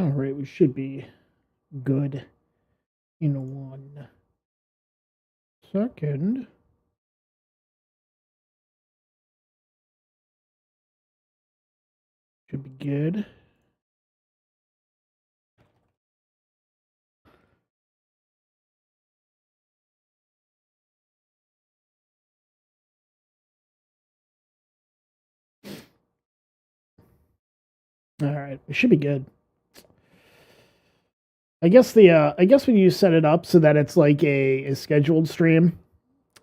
All right, we should be good in 1 second. Should be good. All right, we should be good. I guess when you set it up so that it's like a scheduled stream,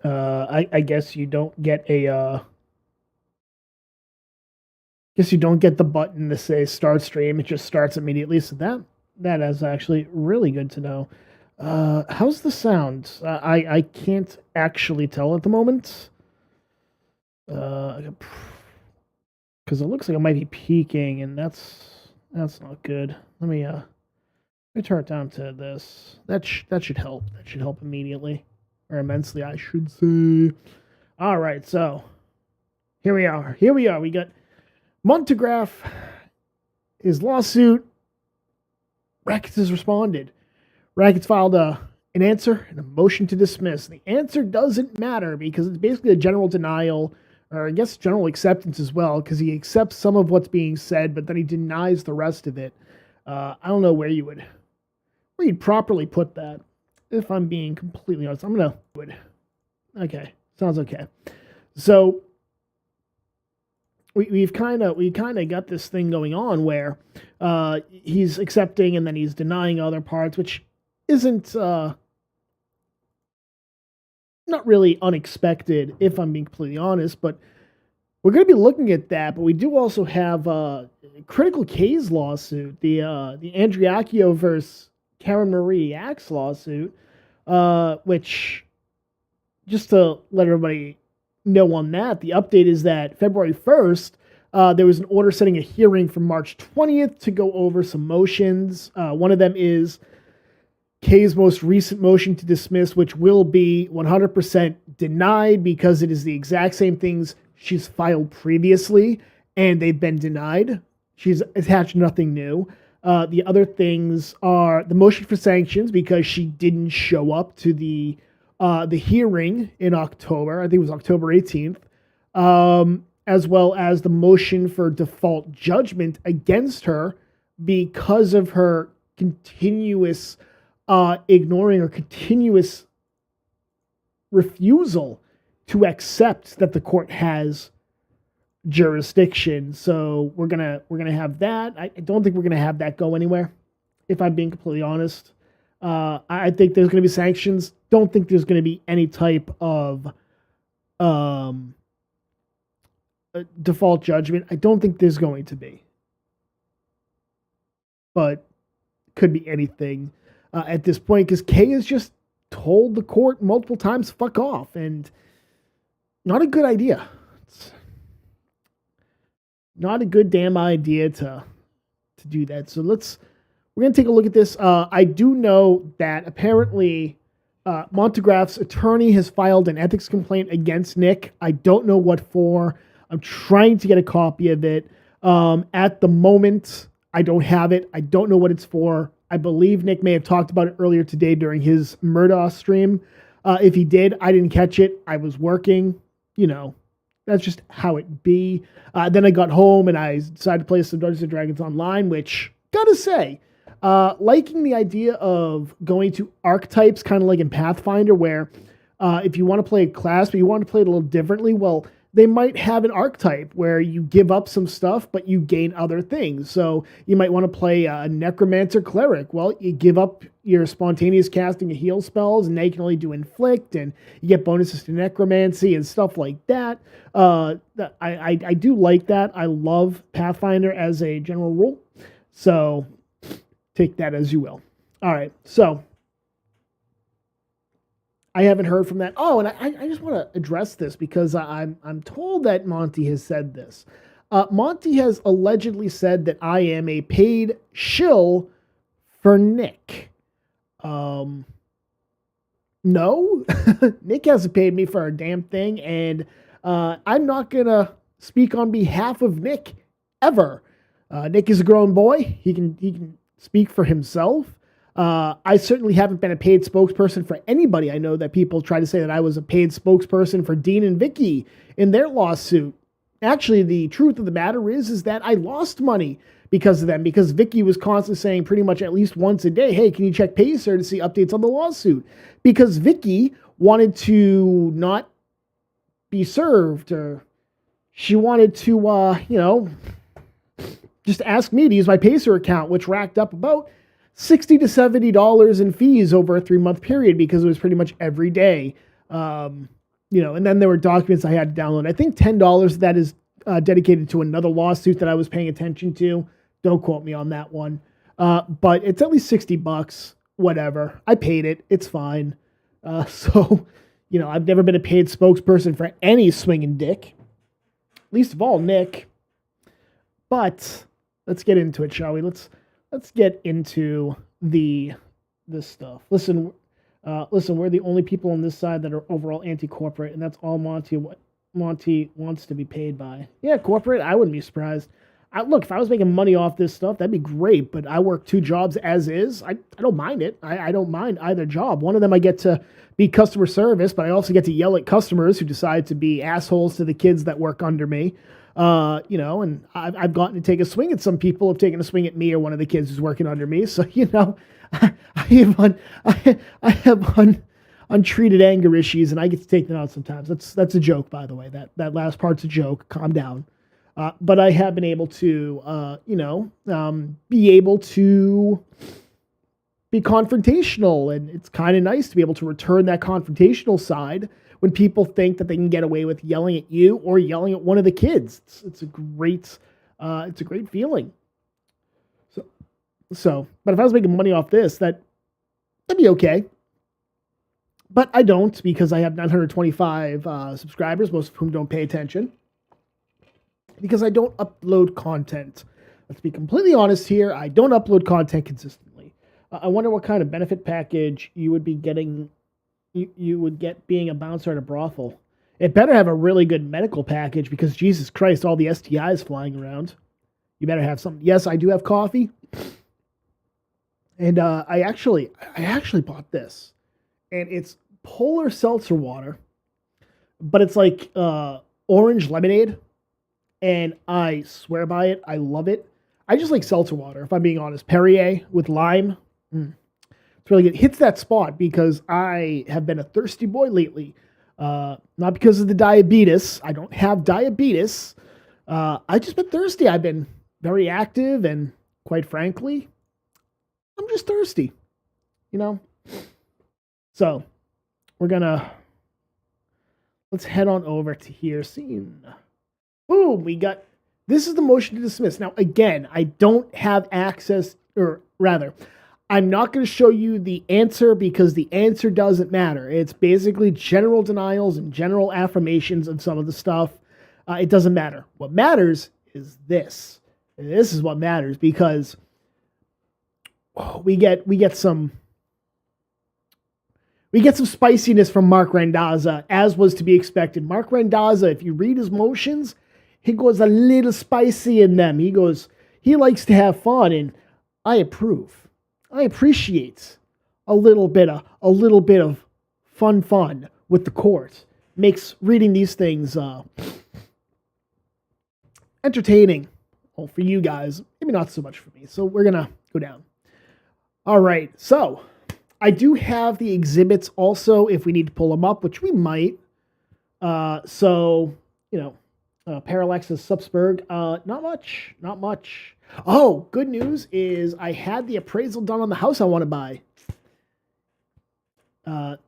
I guess you don't get guess you don't get the button to say start stream. It just starts immediately. So that is actually really good to know. How's the sound? I can't actually tell at the moment. Because it looks like it might be peaking, and that's not good. Let me turn it down to this. That should help. That should help immediately, or immensely, I should say. All right, so here we are. We got Montegraph, his lawsuit. Rackets has responded. Rackets filed an answer and a motion to dismiss. The answer doesn't matter because it's basically a general denial, or I guess general acceptance as well, because he accepts some of what's being said, but then he denies the rest of it. I don't know where you'd properly put that. If I'm being completely honest, okay, sounds okay. So we kind of got this thing going on where he's accepting and then he's denying other parts, which isn't not really unexpected, if I'm being completely honest. But we're going to be looking at that. But we do also have Critical K's lawsuit, the Andriacchio versus Karen Marie Axe lawsuit, which, just to let everybody know on that, the update is that February 1st, there was an order setting a hearing for March 20th to go over some motions. One of them is K's most recent motion to dismiss, which will be 100% denied because it is the exact same things she's filed previously, and they've been denied. She's attached nothing new. The other things are the motion for sanctions because she didn't show up to the hearing in October. I think it was October 18th. As well as the motion for default judgment against her because of her continuous ignoring or continuous refusal to accept that the court has jurisdiction. So we're gonna have that. I don't think we're gonna have that go anywhere, if I'm being completely honest. I think there's gonna be sanctions. Don't think there's gonna be any type of default judgment. I don't think there's going to be, but could be anything at this point because Kay has just told the court multiple times, "Fuck off," and not a good idea. It's not a good damn idea to do that. So we're gonna take a look at this. I do know that apparently Montegraph's attorney has filed an ethics complaint against Nick. I don't know what for. I'm trying to get a copy of it. At the moment, I don't have it. I don't know what it's for. I believe Nick may have talked about it earlier today during his Murdaugh stream. If he did, I didn't catch it. I was working. That's just how it be. Then I got home and I decided to play some Dungeons & Dragons Online, which, gotta say, liking the idea of going to archetypes, kind of like in Pathfinder, where if you want to play a class, but you want to play it a little differently, well, they might have an archetype where you give up some stuff, but you gain other things. So you might want to play a necromancer cleric. Well, you give up your spontaneous casting of heal spells, and now you can only do inflict, and you get bonuses to necromancy and stuff like that. I do like that. I love Pathfinder as a general rule. So take that as you will. All right, so I haven't heard from that. Oh, and I just want to address this because I'm told that Monty has said this. Monty has allegedly said that I am a paid shill for Nick. No, Nick hasn't paid me for a damn thing, and I'm not gonna speak on behalf of Nick ever. Nick is a grown boy. He can speak for himself. I certainly haven't been a paid spokesperson for anybody. I know that people try to say that I was a paid spokesperson for Dean and Vicky in their lawsuit. Actually, the truth of the matter is that I lost money because of them, because Vicky was constantly saying pretty much at least once a day, hey, can you check Pacer to see updates on the lawsuit? Because Vicky wanted to not be served, or she wanted to, just ask me to use my Pacer account, which racked up about $60 to $70 in fees over a 3-month period because it was pretty much every day. And then there were documents I had to download. I think $10 of that is dedicated to another lawsuit that I was paying attention to. Don't quote me on that one. But it's at least $60, whatever. I paid it. It's fine. So, I've never been a paid spokesperson for any swinging dick. Least of all, Nick. But let's get into it, shall we? Let's get into this stuff. Listen, we're the only people on this side that are overall anti-corporate, and that's all Monty wants to be paid by. Yeah, corporate, I wouldn't be surprised. Look, if I was making money off this stuff, that'd be great, but I work 2 jobs as is. I don't mind it. I don't mind either job. One of them I get to be customer service, but I also get to yell at customers who decide to be assholes to the kids that work under me. And I've gotten to take a swing at some people who have taken a swing at me or one of the kids who's working under me. So, I have untreated anger issues, and I get to take them out sometimes. That's a joke, by the way. That last part's a joke. Calm down. But I have been able to, be able to be confrontational, and it's kind of nice to be able to return that confrontational side when people think that they can get away with yelling at you or yelling at one of the kids. It's a great feeling. So, but if I was making money off this, that'd be okay. But I don't, because I have 925 subscribers, most of whom don't pay attention, because I don't upload content. Let's be completely honest here. I don't upload content consistently. I wonder what kind of benefit package you would be getting. You would get being a bouncer at a brothel. It better have a really good medical package, because Jesus Christ, all the STIs flying around. You better have something. Yes, I do have coffee. And I actually bought this. And it's polar seltzer water. But it's like orange lemonade. And I swear by it. I love it. I just like seltzer water, if I'm being honest. Perrier with lime. It's really good. It hits that spot because I have been a thirsty boy lately. Not because of the diabetes. I don't have diabetes. I've just been thirsty. I've been very active, and quite frankly, I'm just thirsty. So, let's head on over to here. Scene. Boom, this is the motion to dismiss. Now, again, I don't have access, or rather, I'm not going to show you the answer because the answer doesn't matter. It's basically general denials and general affirmations of some of the stuff. It doesn't matter. What matters is this. And this is what matters, because we get some spiciness from Marc Randazza, as was to be expected. Marc Randazza, if you read his motions, he goes a little spicy in them. He likes to have fun, and I approve. I appreciate a little bit of fun with the court. Makes reading these things entertaining. Well, for you guys, maybe not so much for me. So we're gonna go down. All right. So I do have the exhibits also, if we need to pull them up, which we might. Parallax's Subsburg. Not much. Oh, good news is I had the appraisal done on the house I want to buy. The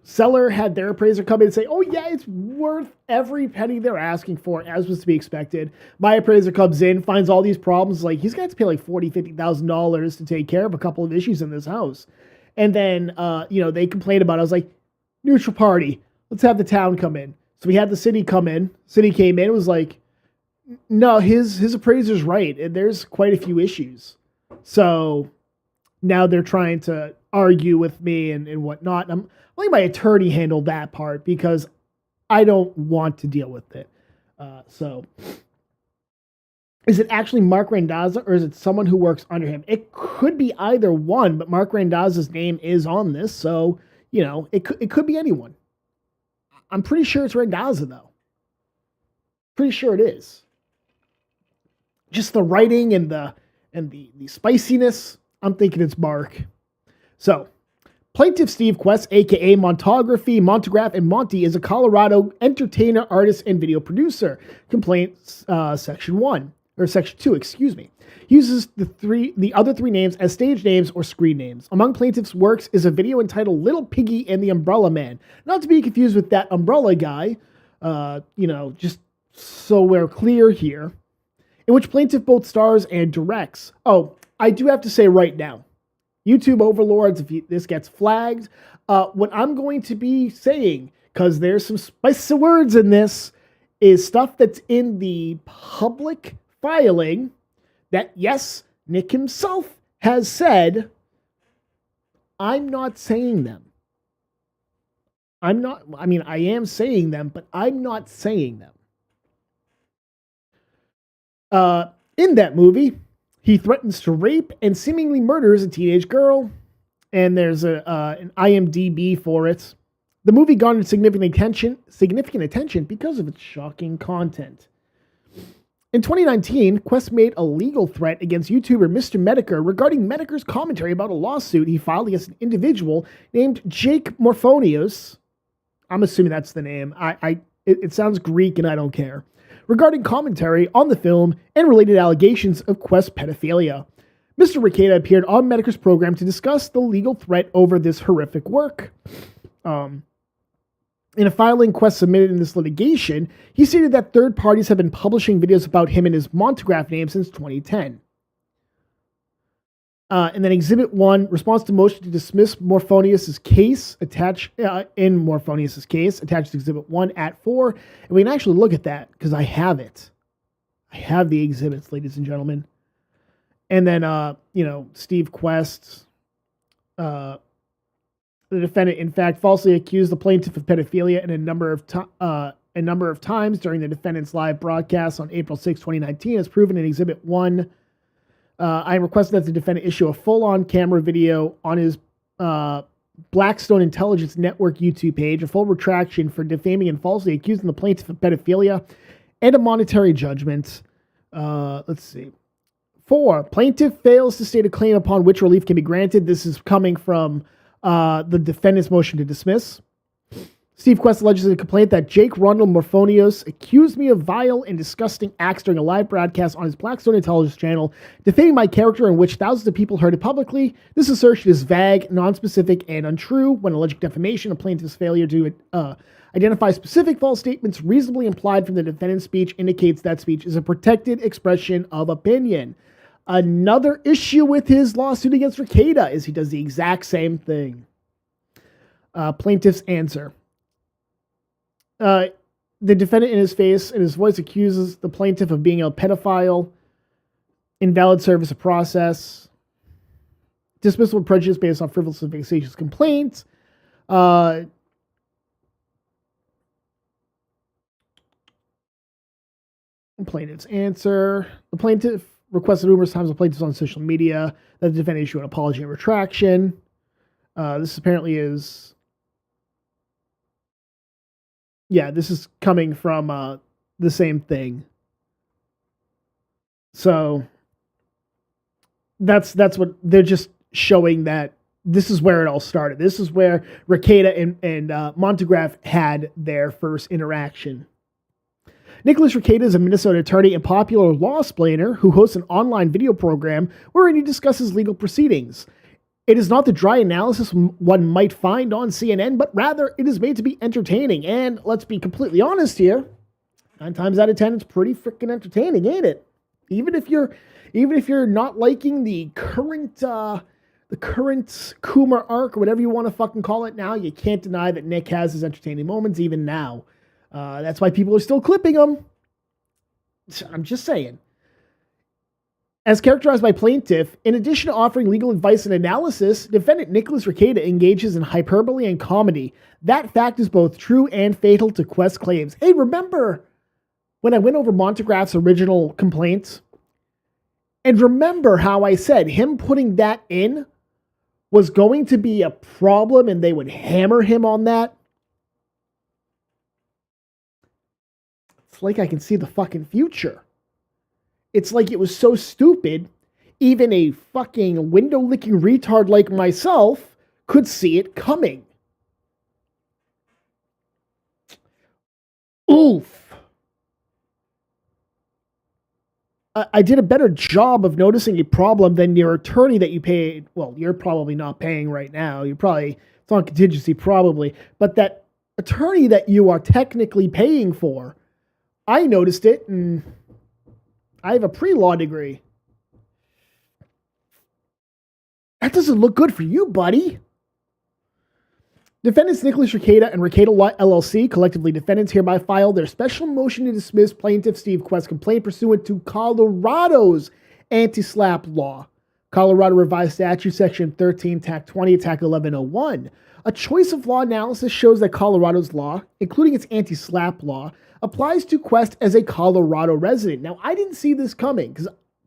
seller had their appraiser come in and say, oh yeah, it's worth every penny they're asking for, as was to be expected. My appraiser comes in, finds all these problems, like he's got to pay like $40,000, $50,000 to take care of a couple of issues in this house. And then, they complained about it. I was like, neutral party, let's have the town come in. So we had the city come in. City came in. It was like, no, his appraiser's right, and there's quite a few issues. So now they're trying to argue with me and whatnot. I'm letting my attorney handle that part because I don't want to deal with it. So Is it actually Marc Randazza, or is it someone who works under him? It could be either one, but Marc Randazza's name is on this, so, it could be anyone. I'm pretty sure it's Randazza, though. Pretty sure it is. Just the writing and the spiciness, I'm thinking it's Marc. So, Plaintiff Steve Quest, a.k.a. Montagraph and Monty, is a Colorado entertainer, artist, and video producer. Complaint Section 2, excuse me. He uses the other three names as stage names or screen names. Among Plaintiff's works is a video entitled Little Piggy and the Umbrella Man. Not to be confused with that umbrella guy, just so we're clear here, in which Plaintiff both stars and directs. Oh, I do have to say right now, YouTube overlords, if this gets flagged, what I'm going to be saying, because there's some spicy words in this, is stuff that's in the public filing that, yes, Nick himself has said. I'm not saying them. I am saying them, but I'm not saying them. In that movie, he threatens to rape and seemingly murders a teenage girl, and there's an IMDb for it. The movie garnered significant attention because of its shocking content. In 2019, Quest made a legal threat against YouTuber Mr. Medicare regarding Medicare's commentary about a lawsuit he filed against an individual named Jake Morphonios. I'm assuming that's the name. It sounds Greek and I don't care. Regarding commentary on the film and related allegations of Quest pedophilia. Mr. Rekieta appeared on Medicare's program to discuss the legal threat over this horrific work. In a filing Quest submitted in this litigation, he stated that third parties have been publishing videos about him and his Montagraph name since 2010. And then Exhibit 1, response to motion to dismiss Morphonius' case, attached to Exhibit 1 at 4. And we can actually look at that, because I have it. I have the exhibits, ladies and gentlemen. And then, Steve Quest, the defendant, in fact, falsely accused the plaintiff of pedophilia in a number of times during the defendant's live broadcast on April 6, 2019, as proven in Exhibit 1. I requested that the defendant issue a full-on camera video on his Blackstone Intelligence Network YouTube page, a full retraction for defaming and falsely accusing the plaintiff of pedophilia, and a monetary judgment. Let's see. 4, plaintiff fails to state a claim upon which relief can be granted. This is coming from the defendant's motion to dismiss. Steve Quest alleges in a complaint that Jake Rundle Morphonios accused me of vile and disgusting acts during a live broadcast on his Blackstone Intelligence channel, defaming my character in which thousands of people heard it publicly. This assertion is vague, nonspecific, and untrue. When alleging defamation, a plaintiff's failure to identify specific false statements reasonably implied from the defendant's speech indicates that speech is a protected expression of opinion. Another issue with his lawsuit against Rekieta is he does the exact same thing. Plaintiff's answer. The defendant in his face and his voice accuses the plaintiff of being a pedophile, invalid service of process, dismissal of prejudice based on frivolous and vexatious complaints, plaintiff's answer. The plaintiff requested numerous times the plaintiffs on social media that the defendant issue an apology and retraction. This apparently is... Yeah, this is coming from the same thing. So that's what they're just showing, that this is where it all started. This is where Rekieta and Montagraph had their first interaction. Nicholas Rekieta is a Minnesota attorney and popular law explainer who hosts an online video program wherein he discusses legal proceedings. It is not the dry analysis one might find on CNN, but rather it is made to be entertaining. And let's be completely honest here, 9 times out of 10, it's pretty freaking entertaining, ain't it? Even if you're not liking the current Kumar arc, or whatever you want to fucking call it now, you can't deny that Nick has his entertaining moments even now. That's why people are still clipping him. I'm just saying. As characterized by plaintiff, in addition to offering legal advice and analysis, defendant Nicholas Rekieta engages in hyperbole and comedy. That fact is both true and fatal to Quest's claims. Hey, remember when I went over Montagraph's original complaints And remember how I said him putting that in was going to be a problem and they would hammer him on that? It's like I can see the fucking future. It's like it was so stupid, even a fucking window-licking retard like myself could see it coming. Oof. I did a better job of noticing a problem than your attorney that you paid. Well, you're probably not paying right now. It's on contingency probably. But that attorney that you are technically paying for, I noticed it, and I have a pre-law degree. That doesn't look good for you, buddy. Defendants Nicholas Rekieta and Rekieta LLC, collectively defendants, hereby file their special motion to dismiss plaintiff Steve Quest's complaint pursuant to Colorado's anti-SLAPP law. Colorado Revised Statute, Section 13, Tac 20, Tac 1101. A choice of law analysis shows that Colorado's law, including its anti-SLAPP law, applies to Quest as a Colorado resident. Now, I didn't see this coming,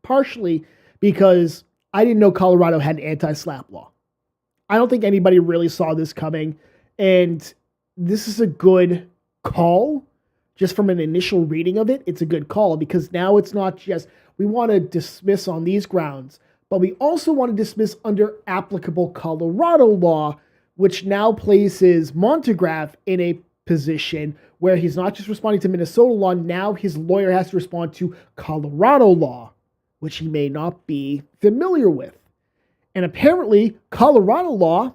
partially because I didn't know Colorado had an anti-SLAPP law. I don't think anybody really saw this coming. And this is a good call. Just from an initial reading of it, it's a good call because now it's not just we want to dismiss on these grounds, but we also want to dismiss under applicable Colorado law, which now places Montegraph in a position where he's not just responding to Minnesota law. Now his lawyer has to respond to Colorado law, which he may not be familiar with. And apparently, Colorado law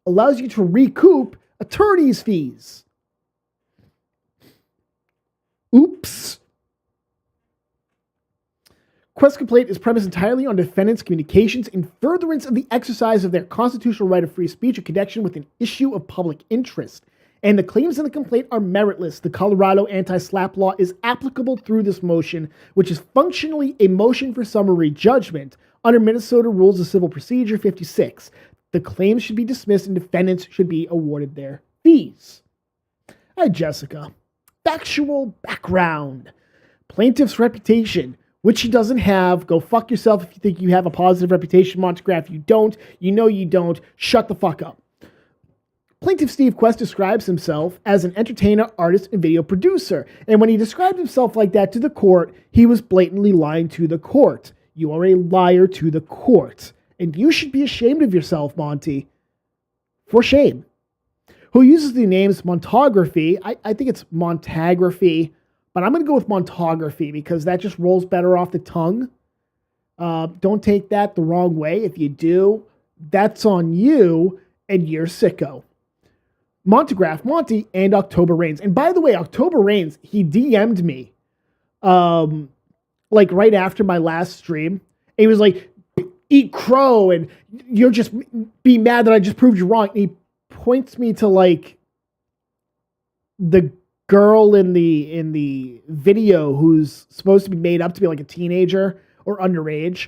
allows you to recoup attorney's fees. Oops. Quest's complaint is premised entirely on defendants' communications in furtherance of the exercise of their constitutional right of free speech in connection with an issue of public interest. And the claims in the complaint are meritless. The Colorado anti-SLAPP law is applicable through this motion, which is functionally a motion for summary judgment under Minnesota Rules of Civil Procedure 56. The claims should be dismissed and defendants should be awarded their fees. Hi, Jessica. Factual background. Plaintiff's reputation, which he doesn't have. Go fuck yourself if you think you have a positive reputation, Montegraph. You don't. You know you don't. Shut the fuck up. Plaintiff Steve Quest describes himself as an entertainer, artist, and video producer. And when he described himself like that to the court, he was blatantly lying to the court. You are a liar to the court. And you should be ashamed of yourself, Monty. For shame. Who uses the names Montography. I think it's Montagraphy, but I'm going to go with Montography because that just rolls better off the tongue. Don't take that the wrong way. If you do, that's on you and you're sicko. Montegraph, Monty, and October Rains. And by the way, October Rains, he DM'd me like right after my last stream. And he was like, eat crow and you'll just be mad that I just proved you wrong. And he points me to like the girl in the video who's supposed to be made up to be like a teenager or underage.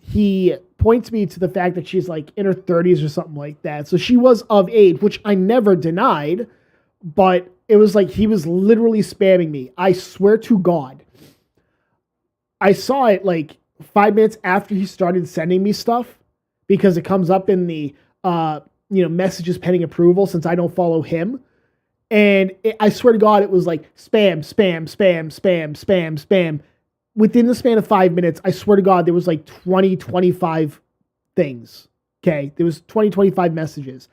He points me to the fact that she's like in her 30s or something like that. So she was of age, which I never denied, but it was like he was literally spamming me. I swear to God. I saw it like 5 minutes after he started sending me stuff because it comes up in the messages pending approval since I don't follow him. And I swear to God, it was like spam, spam, spam, spam, spam, spam. Within the span of 5 minutes, I swear to God, there was like 20, 25 things. Okay. There was 20, 25 messages.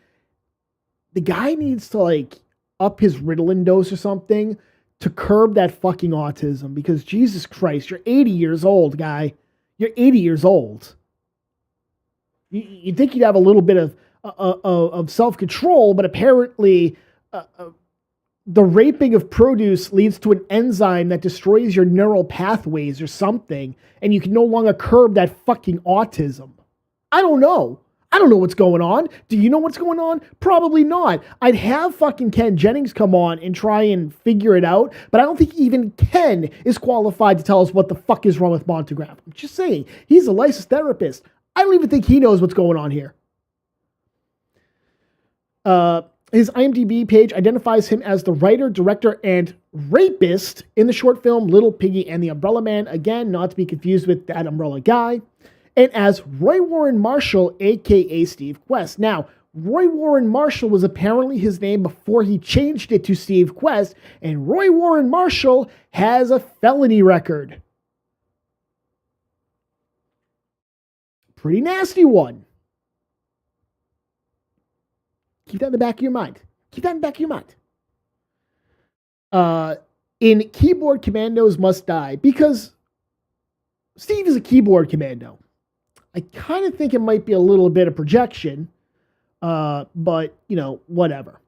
The guy needs to like up his Ritalin dose or something to curb that fucking autism because Jesus Christ, you're 80 years old, guy. You're 80 years old. You'd think you'd have a little bit of self-control, but apparently the raping of produce leads to an enzyme that destroys your neural pathways or something, and you can no longer curb that fucking autism. I don't know. I don't know what's going on. Do you know what's going on? Probably not. I'd have fucking Ken Jennings come on and try and figure it out, but I don't think even Ken is qualified to tell us what the fuck is wrong with Montegraph. I'm just saying, he's a licensed therapist. I don't even think he knows what's going on here. His IMDb page identifies him as the writer, director, and rapist in the short film Little Piggy and the Umbrella Man, again, not to be confused with that umbrella guy, and as Roy Warren Marshall, aka Steve Quest. Now, Roy Warren Marshall was apparently his name before he changed it to Steve Quest, and Roy Warren Marshall has a felony record. Pretty nasty one. Keep that in the back of your mind. Keep that in the back of your mind. In Keyboard Commandos Must Die, because Steve is a keyboard commando. I kind of think it might be a little bit of projection, but, whatever.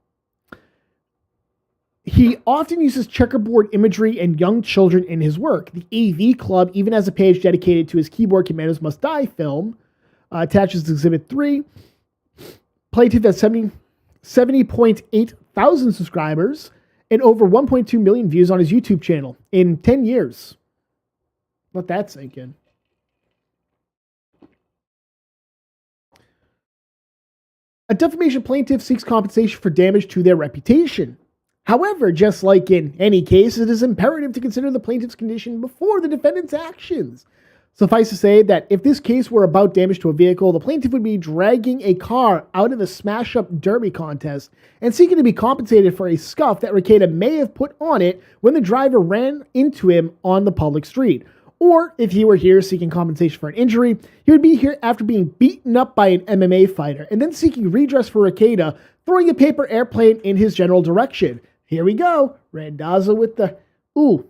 He often uses checkerboard imagery and young children in his work. The AV Club even has a page dedicated to his Keyboard Commandos Must Die film, attaches to Exhibit 3. Plaintiff has 70.8 thousand subscribers and over 1.2 million views on his YouTube channel in 10 years. Let that sink in. A defamation plaintiff seeks compensation for damage to their reputation. However, just like in any case, it is imperative to consider the plaintiff's condition before the defendant's actions. Suffice to say that if this case were about damage to a vehicle, the plaintiff would be dragging a car out of a smash-up derby contest and seeking to be compensated for a scuff that Rekieta may have put on it when the driver ran into him on the public street. Or if he were here seeking compensation for an injury, he would be here after being beaten up by an MMA fighter and then seeking redress for Rekieta throwing a paper airplane in his general direction. Here we go. Randazza with the... Ooh.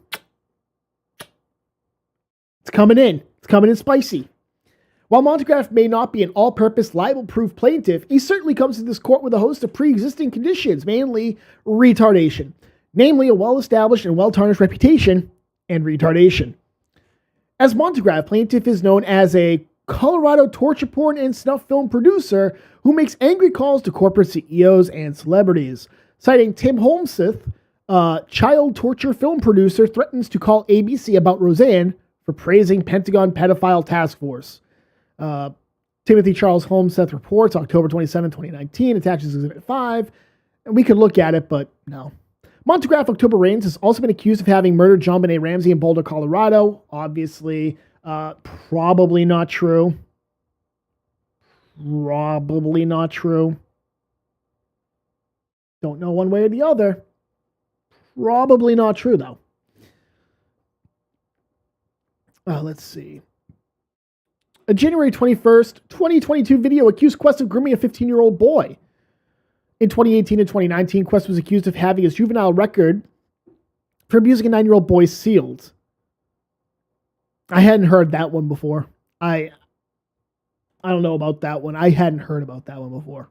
It's coming in. It's coming in spicy. While Montegraph may not be an all-purpose libel-proof plaintiff, he certainly comes to this court with a host of pre-existing conditions, mainly retardation. Namely, a well-established and well-tarnished reputation and retardation. As Montegraph, plaintiff is known as a Colorado torture porn and snuff film producer who makes angry calls to corporate CEOs and celebrities. Citing Tim Holmseth, child torture film producer threatens to call ABC about Roseanne for praising Pentagon pedophile task force. Timothy Charles Holmseth reports, October 27, 2019, attaches Exhibit 5. And we could look at it, but no. Montegraph October Reigns has also been accused of having murdered JonBenet Ramsey in Boulder, Colorado. Obviously, probably not true. Probably not true. Don't know one way or the other. Probably not true, though. Let's see. A January 21st, 2022 video accused Quest of grooming a 15-year-old boy. In 2018 and 2019, Quest was accused of having his juvenile record for abusing a 9-year-old boy sealed. I hadn't heard that one before. I don't know about that one. I hadn't heard about that one before.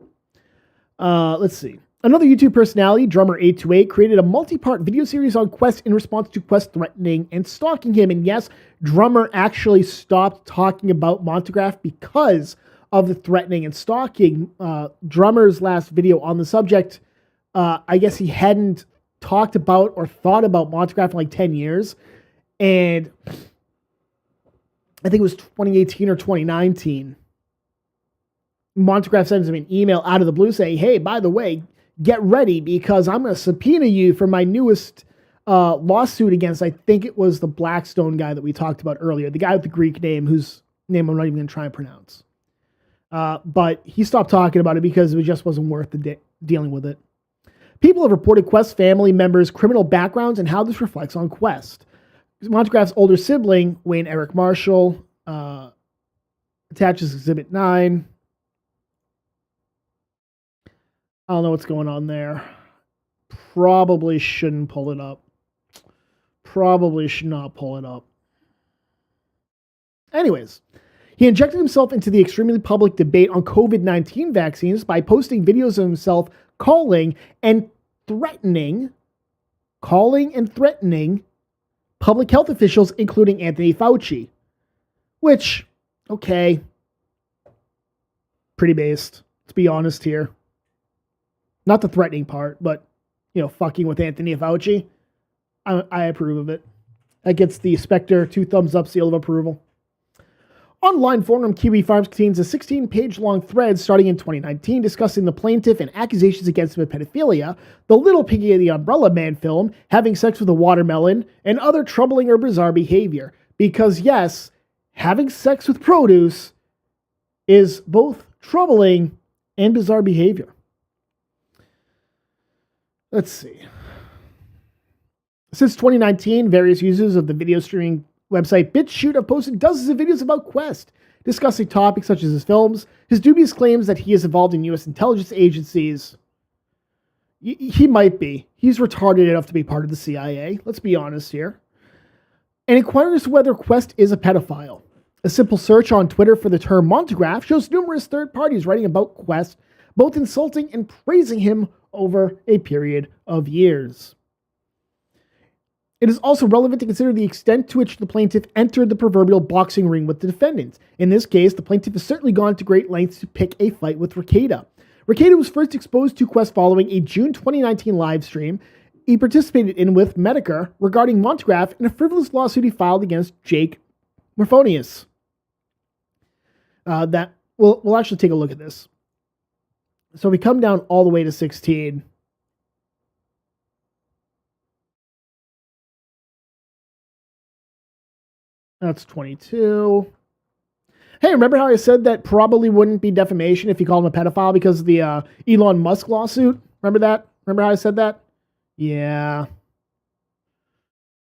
Let's see. Another YouTube personality, Drummer828, created a multi-part video series on Quest in response to Quest threatening and stalking him. And yes, Drummer actually stopped talking about Montegraph because of the threatening and stalking. Drummer's last video on the subject, I guess he hadn't talked about or thought about Montegraph in like 10 years. And I think it was 2018 or 2019. Montegraph sends him an email out of the blue saying, hey, by the way, get ready because I'm going to subpoena you for my newest lawsuit against, I think it was the Blackstone guy that we talked about earlier, the guy with the Greek name whose name I'm not even going to try and pronounce. But he stopped talking about it because it just wasn't worth dealing with it. People have reported Quest family members' criminal backgrounds and how this reflects on Quest. Montegraph's older sibling, Wayne Eric Marshall, attaches Exhibit 9. I don't know what's going on there. Probably shouldn't pull it up. Probably should not pull it up. Anyways, he injected himself into the extremely public debate on COVID-19 vaccines by posting videos of himself calling and threatening public health officials, including Anthony Fauci. Which, okay, pretty based. Let's be honest here. Not the threatening part, but, fucking with Anthony Fauci. I approve of it. That gets the Spectre 2 thumbs up seal of approval. Online forum Kiwi Farms contains a 16-page-long thread starting in 2019 discussing the plaintiff and accusations against him of pedophilia, the Little Piggy of the Umbrella Man film, having sex with a watermelon, and other troubling or bizarre behavior. Because yes, having sex with produce is both troubling and bizarre behavior. Let's see. Since 2019, various users of the video streaming website BitChute have posted dozens of videos about Quest, discussing topics such as his films, his dubious claims that he is involved in U.S. intelligence agencies. He might be. He's retarded enough to be part of the CIA. Let's be honest here. And inquires whether Quest is a pedophile. A simple search on Twitter for the term Montagraph shows numerous third parties writing about Quest, both insulting and praising him over a period of years. It is also relevant to consider the extent to which the plaintiff entered the proverbial boxing ring with the defendant. In this case, the plaintiff has certainly gone to great lengths to pick a fight with Rekieta. Rekieta was first exposed to Quest following a June 2019 live stream he participated in with Medicare regarding Montagraph in a frivolous lawsuit he filed against Jake Morphonius. We'll actually take a look at this. So we come down all the way to 16. That's 22. Hey, remember how I said that probably wouldn't be defamation if you called him a pedophile because of the Elon Musk lawsuit? Remember that? Remember how I said that? Yeah.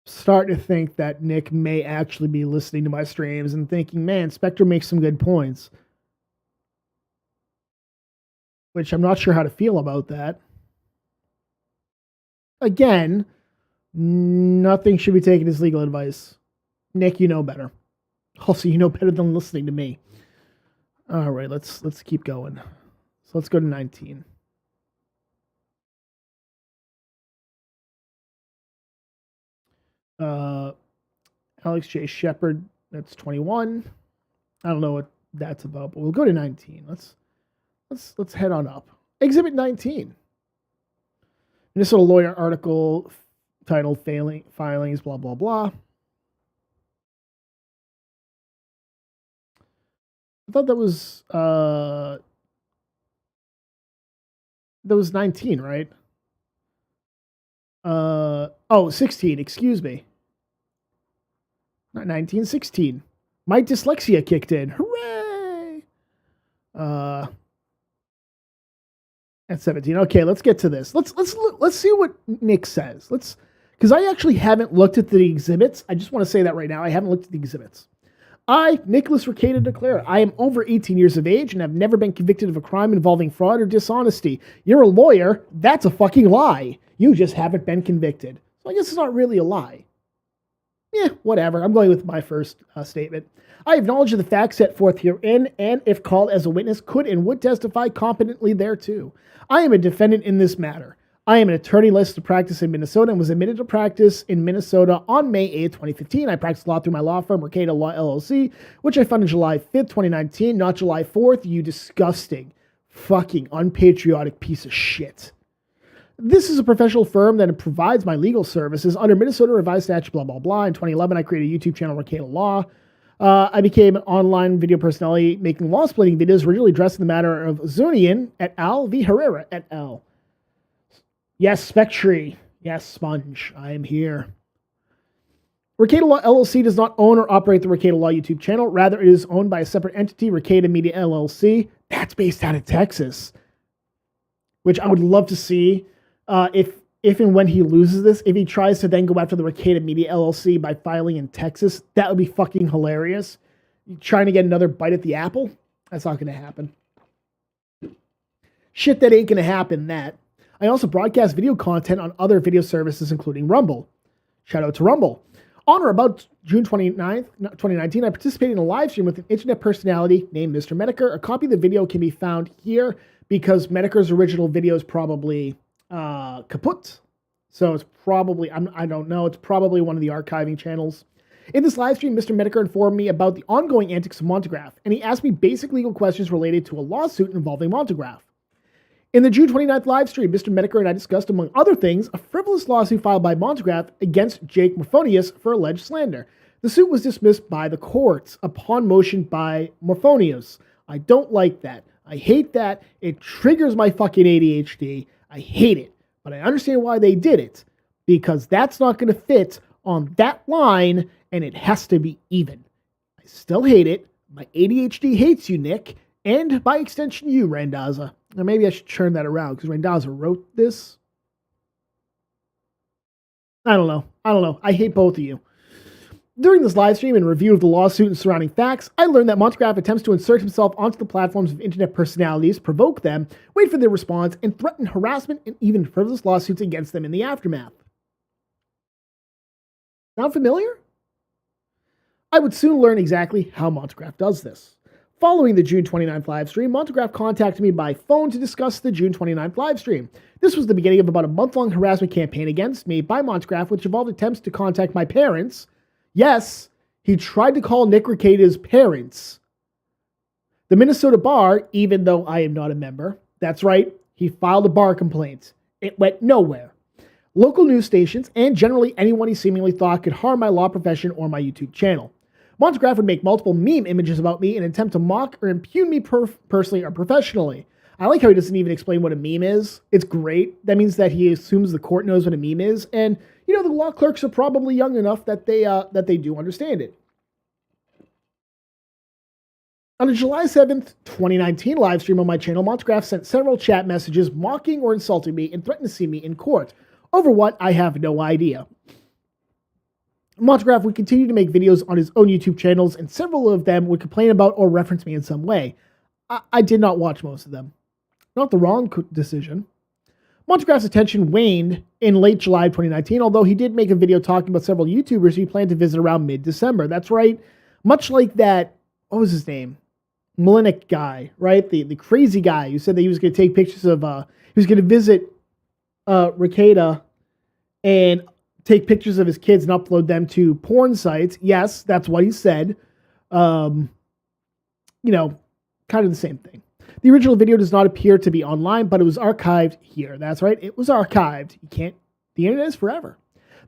Starting to think that Nick may actually be listening to my streams and thinking, man, Spectre makes some good points. Which I'm not sure how to feel about that. Again, nothing should be taken as legal advice. Nick, you know better. Also, you know better than listening to me. All right, let's keep going. So let's go to 19. Alex J. Shepard, that's 21. I don't know what that's about, but we'll go to 19. Let's head on up. Exhibit 19. Minnesota lawyer article titled Filings, blah, blah, blah. I thought that was 19, right? 16, excuse me. Not 19, 16. My dyslexia kicked in. Hooray! At 17. Okay, let's get to this. Let's see what Nick says. Because I actually haven't looked at the exhibits. I just want to say that right now. I haven't looked at the exhibits. I, Nicholas Rekieta, declare I am over 18 years of age and have never been convicted of a crime involving fraud or dishonesty. You're a lawyer. That's a fucking lie. You just haven't been convicted. So I guess it's not really a lie. Yeah, whatever. I'm going with my first statement. I have knowledge of the facts set forth herein, and if called as a witness, could and would testify competently thereto. I am a defendant in this matter. I am an attorney licensed to practice in Minnesota and was admitted to practice in Minnesota on May 8, 2015. I practiced law through my law firm, Rekieta Law LLC, which I funded July 5th, 2019, not July 4th, you disgusting, fucking unpatriotic piece of shit. This is a professional firm that provides my legal services under Minnesota Revised Statute, blah, blah, blah. In 2011, I created a YouTube channel, Rekieta Law. I became an online video personality making law-splitting videos originally addressing the matter of Zunian et al. V. Herrera et al. Yes, Spectre. Yes, Sponge. I am here. Rekieta Law LLC does not own or operate the Rekieta Law YouTube channel. Rather, it is owned by a separate entity, Rekieta Media LLC. That's based out of Texas. Which I would love to see if and when he loses this, if he tries to then go after the Rekieta Media LLC by filing in Texas, that would be fucking hilarious. Trying to get another bite at the apple? That's not going to happen. Shit, that ain't going to happen, that. I also broadcast video content on other video services, including Rumble. Shout out to Rumble. On or about June 29th, 2019, I participated in a live stream with an internet personality named Mr. Medicare. A copy of the video can be found here because Medicare's original video is probably kaput. So it's probably, I don't know, it's probably one of the archiving channels. In this live stream, Mr. Medicare informed me about the ongoing antics of Montagraph, and he asked me basic legal questions related to a lawsuit involving Montagraph. In the June 29th live stream, Mr. Medicare and I discussed, among other things, a frivolous lawsuit filed by Montagraph against Jake Morphonius for alleged slander. The suit was dismissed by the courts upon motion by Morphonius. I don't like that. I hate that. It triggers my fucking ADHD. I hate it. But I understand why they did it. Because that's not going to fit on that line, and it has to be even. I still hate it. My ADHD hates you, Nick. And by extension, you, Randazza. Or maybe I should turn that around, because Randazza wrote this. I don't know. I hate both of you. During this live stream and review of the lawsuit and surrounding facts, I learned that Montegraph attempts to insert himself onto the platforms of internet personalities, provoke them, wait for their response, and threaten harassment and even frivolous lawsuits against them in the aftermath. Sound familiar? I would soon learn exactly how Montegraph does this. Following the June 29th live stream, Montegraph contacted me by phone to discuss the June 29th live stream. This was the beginning of about a month-long harassment campaign against me by Montegraph, which involved attempts to contact my parents. Yes, he tried to call Nick Rekieta's parents. The Minnesota bar, even though I am not a member, that's right, he filed a bar complaint. It went nowhere. Local news stations, and generally anyone he seemingly thought could harm my law profession or my YouTube channel. Montegraph would make multiple meme images about me in an attempt to mock or impugn me personally or professionally. I like how he doesn't even explain what a meme is. It's great. That means that he assumes the court knows what a meme is, and the law clerks are probably young enough that they do understand it. On a July 7th, 2019 live stream on my channel, Montegraph sent several chat messages mocking or insulting me and threatened to see me in court. Over what, I have no idea. Montegraph would continue to make videos on his own YouTube channels, and several of them would complain about or reference me in some way. I did not watch most of them. Not the wrong decision. Montegraph's attention waned in late July 2019, although he did make a video talking about several YouTubers he planned to visit around mid-December. That's right. Much like that, what was his name? Malice guy, right? The crazy guy who said that he was going to take pictures of, he was going to visit Rekieta and take pictures of his kids and upload them to porn sites. Yes, that's what he said. Kind of the same thing. The original video does not appear to be online, but it was archived here. That's right, it was archived. The internet is forever.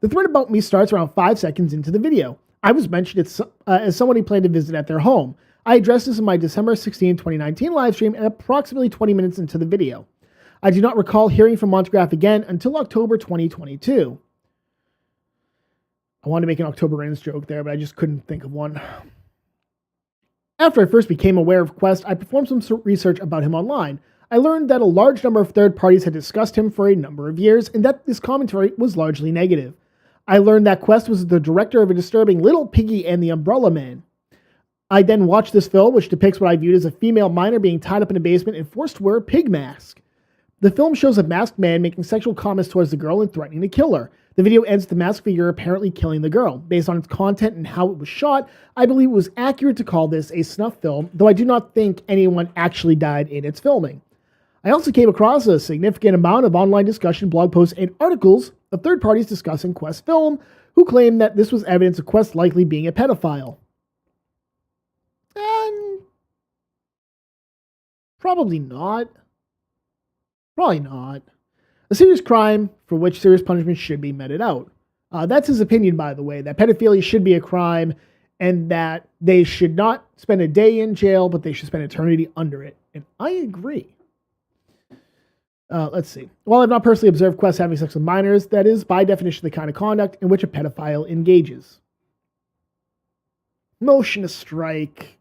The thread about me starts around 5 seconds into the video. I was mentioned as someone he planned to visit at their home. I addressed this in my December 16, 2019 live stream and approximately 20 minutes into the video. I do not recall hearing from Montegraph again until October 2022. I wanted to make an October ends joke there, but I just couldn't think of one. After I first became aware of Quest, I performed some research about him online. I learned that a large number of third parties had discussed him for a number of years, and that this commentary was largely negative. I learned that Quest was the director of a disturbing Little Piggy and the Umbrella Man. I then watched this film, which depicts what I viewed as a female minor being tied up in a basement and forced to wear a pig mask. The film shows a masked man making sexual comments towards the girl and threatening to kill her. The video ends with the masked figure apparently killing the girl. Based on its content and how it was shot, I believe it was accurate to call this a snuff film, though I do not think anyone actually died in its filming. I also came across a significant amount of online discussion, blog posts, and articles of third parties discussing Quest's film, who claimed that this was evidence of Quest likely being a pedophile. And probably not. Probably not. A serious crime for which serious punishment should be meted out. That's his opinion, by the way, that pedophilia should be a crime and that they should not spend a day in jail, but they should spend eternity under it. And I agree. Let's see. While I've not personally observed Quest having sex with minors, that is, by definition, the kind of conduct in which a pedophile engages. Motion to strike.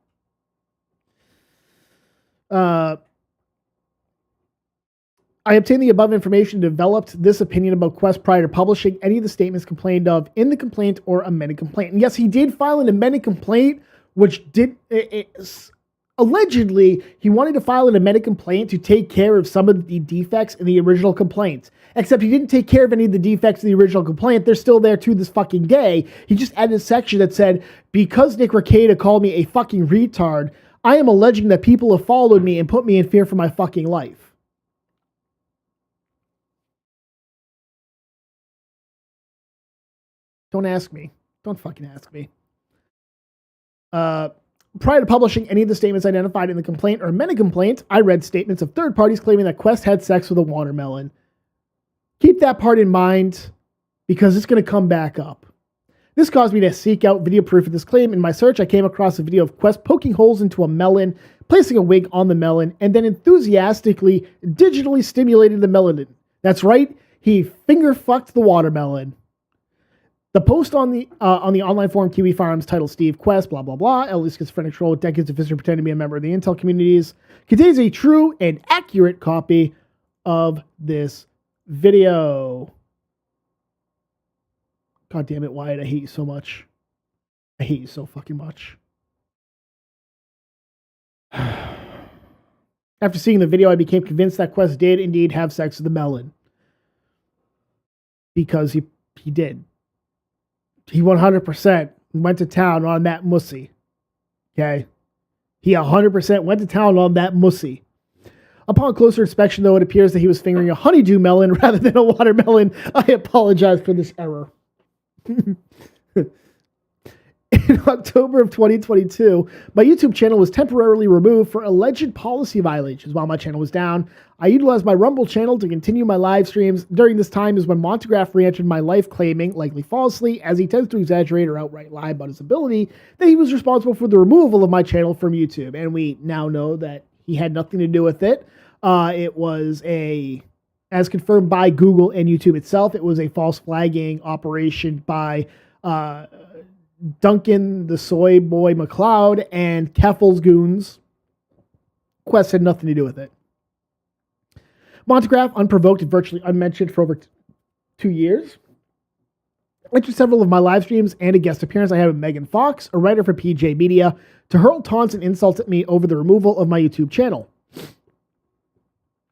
I obtained the above information and developed this opinion about Quest prior to publishing any of the statements complained of in the complaint or amended complaint. And yes, he did file an amended complaint, which allegedly, he wanted to file an amended complaint to take care of some of the defects in the original complaint. Except he didn't take care of any of the defects in the original complaint. They're still there to this fucking day. He just added a section that said, because Nick Rekieta called me a fucking retard, I am alleging that people have followed me and put me in fear for my fucking life. Don't ask me. Don't fucking ask me. Prior to publishing any of the statements identified in the complaint or amended complaint, I read statements of third parties claiming that Quest had sex with a watermelon. Keep that part in mind because it's going to come back up. This caused me to seek out video proof of this claim. In my search, I came across a video of Quest poking holes into a melon, placing a wig on the melon, and then enthusiastically digitally stimulated the melanin. That's right, he finger-fucked the watermelon. The post on the online forum Kiwi Farms titled Steve Quest, blah, blah, blah, elderly schizophrenic troll with decades of history pretending to be a member of the Intel communities, contains a true and accurate copy of this video. God damn it, Wyatt, I hate you so much. I hate you so fucking much. After seeing the video, I became convinced that Quest did indeed have sex with the melon. Because he did. He 100% went to town on that mussy. Okay? He 100% went to town on that mussy. Upon closer inspection, though, it appears that he was fingering a honeydew melon rather than a watermelon. I apologize for this error. In October of 2022, my YouTube channel was temporarily removed for alleged policy violations. While my channel was down, I utilized my Rumble channel to continue my live streams. During this time is when Montegraph re-entered my life, claiming, likely falsely, as he tends to exaggerate or outright lie about his ability, that he was responsible for the removal of my channel from YouTube. And we now know that he had nothing to do with it. It was as confirmed by Google and YouTube itself, it was a false flagging operation by Duncan the Soy Boy McLeod and Keffel's goons. Quest had nothing to do with it. Montegraph, unprovoked and virtually unmentioned for over 2 years, entered several of my live streams and a guest appearance I had with Megan Fox, a writer for PJ Media, to hurl taunts and insults at me over the removal of my YouTube channel.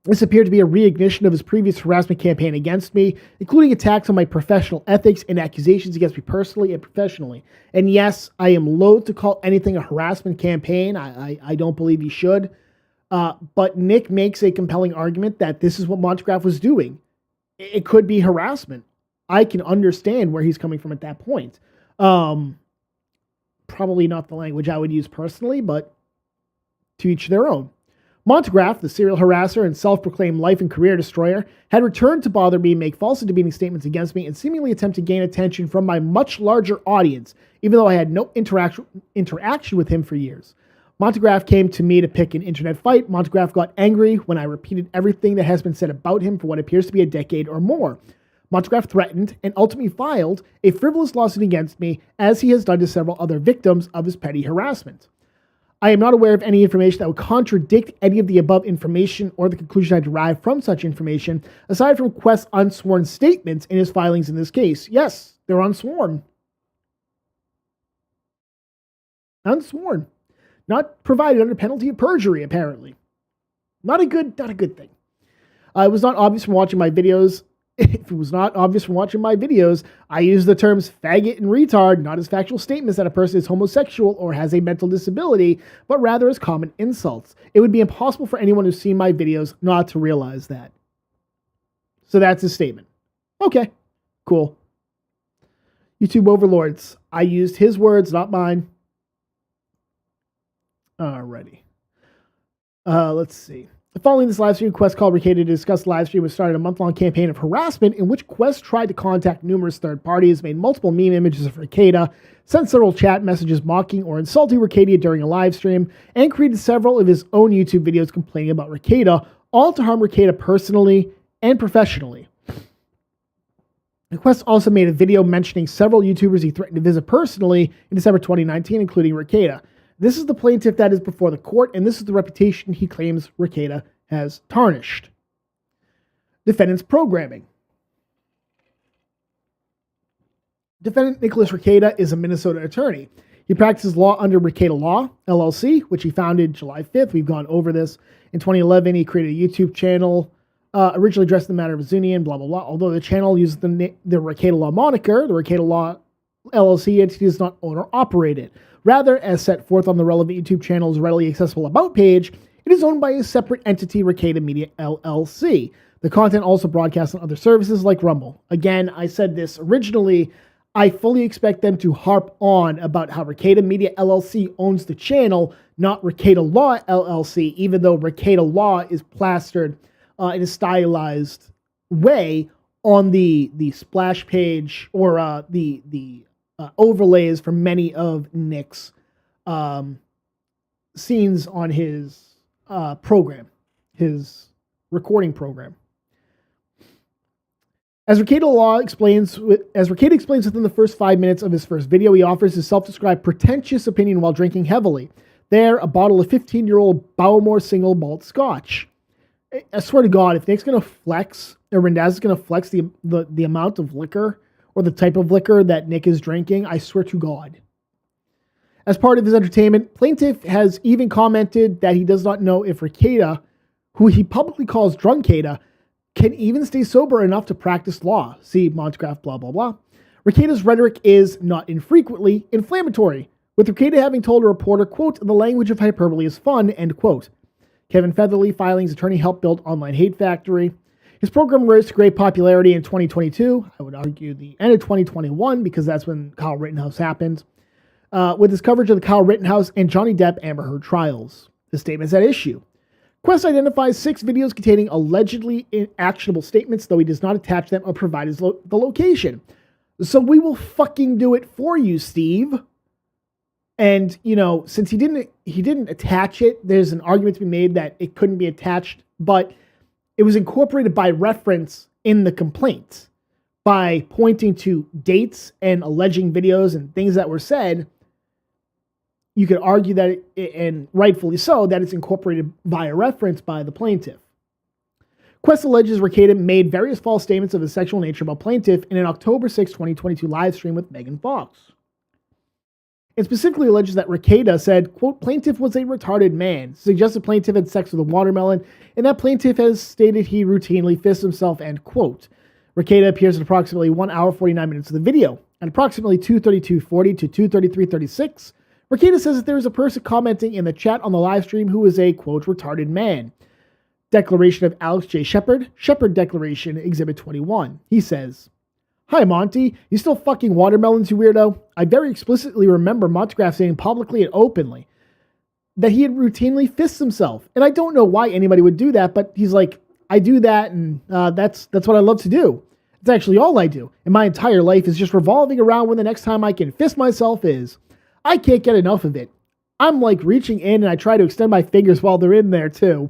This appeared to be a reignition of his previous harassment campaign against me, including attacks on my professional ethics and accusations against me personally and professionally. And yes, I am loath to call anything a harassment campaign. I don't believe he should. But Nick makes a compelling argument that this is what Montegraph was doing. It could be harassment. I can understand where he's coming from at that point. Probably not the language I would use personally, but to each their own. Montegraph, the serial harasser and self-proclaimed life and career destroyer, had returned to bother me, make false and demeaning statements against me, and seemingly attempt to gain attention from my much larger audience, even though I had no interaction with him for years. Montegraph came to me to pick an internet fight. Montegraph got angry when I repeated everything that has been said about him for what appears to be a decade or more. Montegraph threatened and ultimately filed a frivolous lawsuit against me, as he has done to several other victims of his petty harassment. I am not aware of any information that would contradict any of the above information or the conclusion I derive from such information, aside from Quest's unsworn statements in his filings in this case. Yes, they're unsworn. Unsworn. Not provided under penalty of perjury, apparently. Not a good thing. It was not obvious from watching my videos. If it was not obvious from watching my videos, I use the terms faggot and retard not as factual statements that a person is homosexual or has a mental disability, but rather as common insults. It would be impossible for anyone who's seen my videos not to realize that. So that's his statement. Okay, cool. YouTube overlords. I used his words, not mine. Alrighty. Let's see. Following this live stream, Quest called Rekieta to discuss the live stream, which started a month-long campaign of harassment in which Quest tried to contact numerous third parties, made multiple meme images of Rekieta, sent several chat messages mocking or insulting Rekieta during a live stream, and created several of his own YouTube videos complaining about Rekieta, all to harm Rekieta personally and professionally. Quest also made a video mentioning several YouTubers he threatened to visit personally in December 2019, including Rekieta. This is the plaintiff that is before the court, and this is the reputation he claims Rekieta has tarnished. Defendant's programming. Defendant Nicholas Rekieta is a Minnesota attorney. He practices law under Rekieta Law, LLC, which he founded July 5th. We've gone over this. In 2011, he created a YouTube channel, originally addressed the matter of Zunian, blah, blah, blah. Although the channel uses the Rekieta Law moniker, the Rekieta Law LLC entity is not owned or operated. Rather, as set forth on the relevant YouTube channel's readily accessible About page, it is owned by a separate entity, Rekieta Media LLC. The content also broadcasts on other services like Rumble. Again, I said this originally. I fully expect them to harp on about how Rekieta Media LLC owns the channel, not Rekieta Law LLC, even though Rekieta Law is plastered in a stylized way on the splash page or the overlays from many of Nick's scenes on his program, his recording program. As Rekieta explains within the first 5 minutes of his first video, he offers his self-described pretentious opinion while drinking heavily. There, a bottle of 15-year-old Bowmore single malt scotch. I swear to God, if Nick's going to flex, or Randazza's going to flex the amount of liquor or the type of liquor that Nick is drinking, I swear to God. As part of his entertainment, plaintiff has even commented that he does not know if Rekieta, who he publicly calls Drunketa, can even stay sober enough to practice law. See Montegraph, blah, blah, blah. Rekieta's rhetoric is not infrequently inflammatory, with Rekieta having told a reporter, quote, "The language of hyperbole is fun," end quote. Kevin Featherly, Filing's attorney, helped build Online Hate Factory. His program rose to great popularity in 2022. I would argue the end of 2021, because that's when Kyle Rittenhouse happened, with his coverage of the Kyle Rittenhouse and Johnny Depp Amber Heard trials. The statements at issue. Quest identifies 6 videos containing allegedly actionable statements, though he does not attach them or provide the location. So we will fucking do it for you, Steve. And, since he didn't attach it, there's an argument to be made that it couldn't be attached, but it was incorporated by reference in the complaint by pointing to dates and alleging videos and things that were said. You could argue that, and rightfully so, that it's incorporated via reference by the plaintiff. Quest alleges Rekieta made various false statements of a sexual nature about plaintiff in an October 6, 2022 live stream with Megan Fox. It specifically alleges that Rekieta said, quote, "Plaintiff was a retarded man," suggested plaintiff had sex with a watermelon, and that plaintiff has stated he routinely fists himself, end quote. Rekieta appears in approximately 1 hour, 49 minutes of the video. At approximately 2:32:40 to 2:33:36, Rekieta says that there is a person commenting in the chat on the live stream who is a, quote, "retarded man." Declaration of Alex J. Shepard Declaration, Exhibit 21. He says, "Hi, Monty. You still fucking watermelons, you weirdo? I very explicitly remember Montegraph saying publicly and openly that he had routinely fists himself. And I don't know why anybody would do that, but he's like, I do that, and that's what I love to do. It's actually all I do. And my entire life is just revolving around when the next time I can fist myself is. I can't get enough of it. I'm like reaching in and I try to extend my fingers while they're in there too."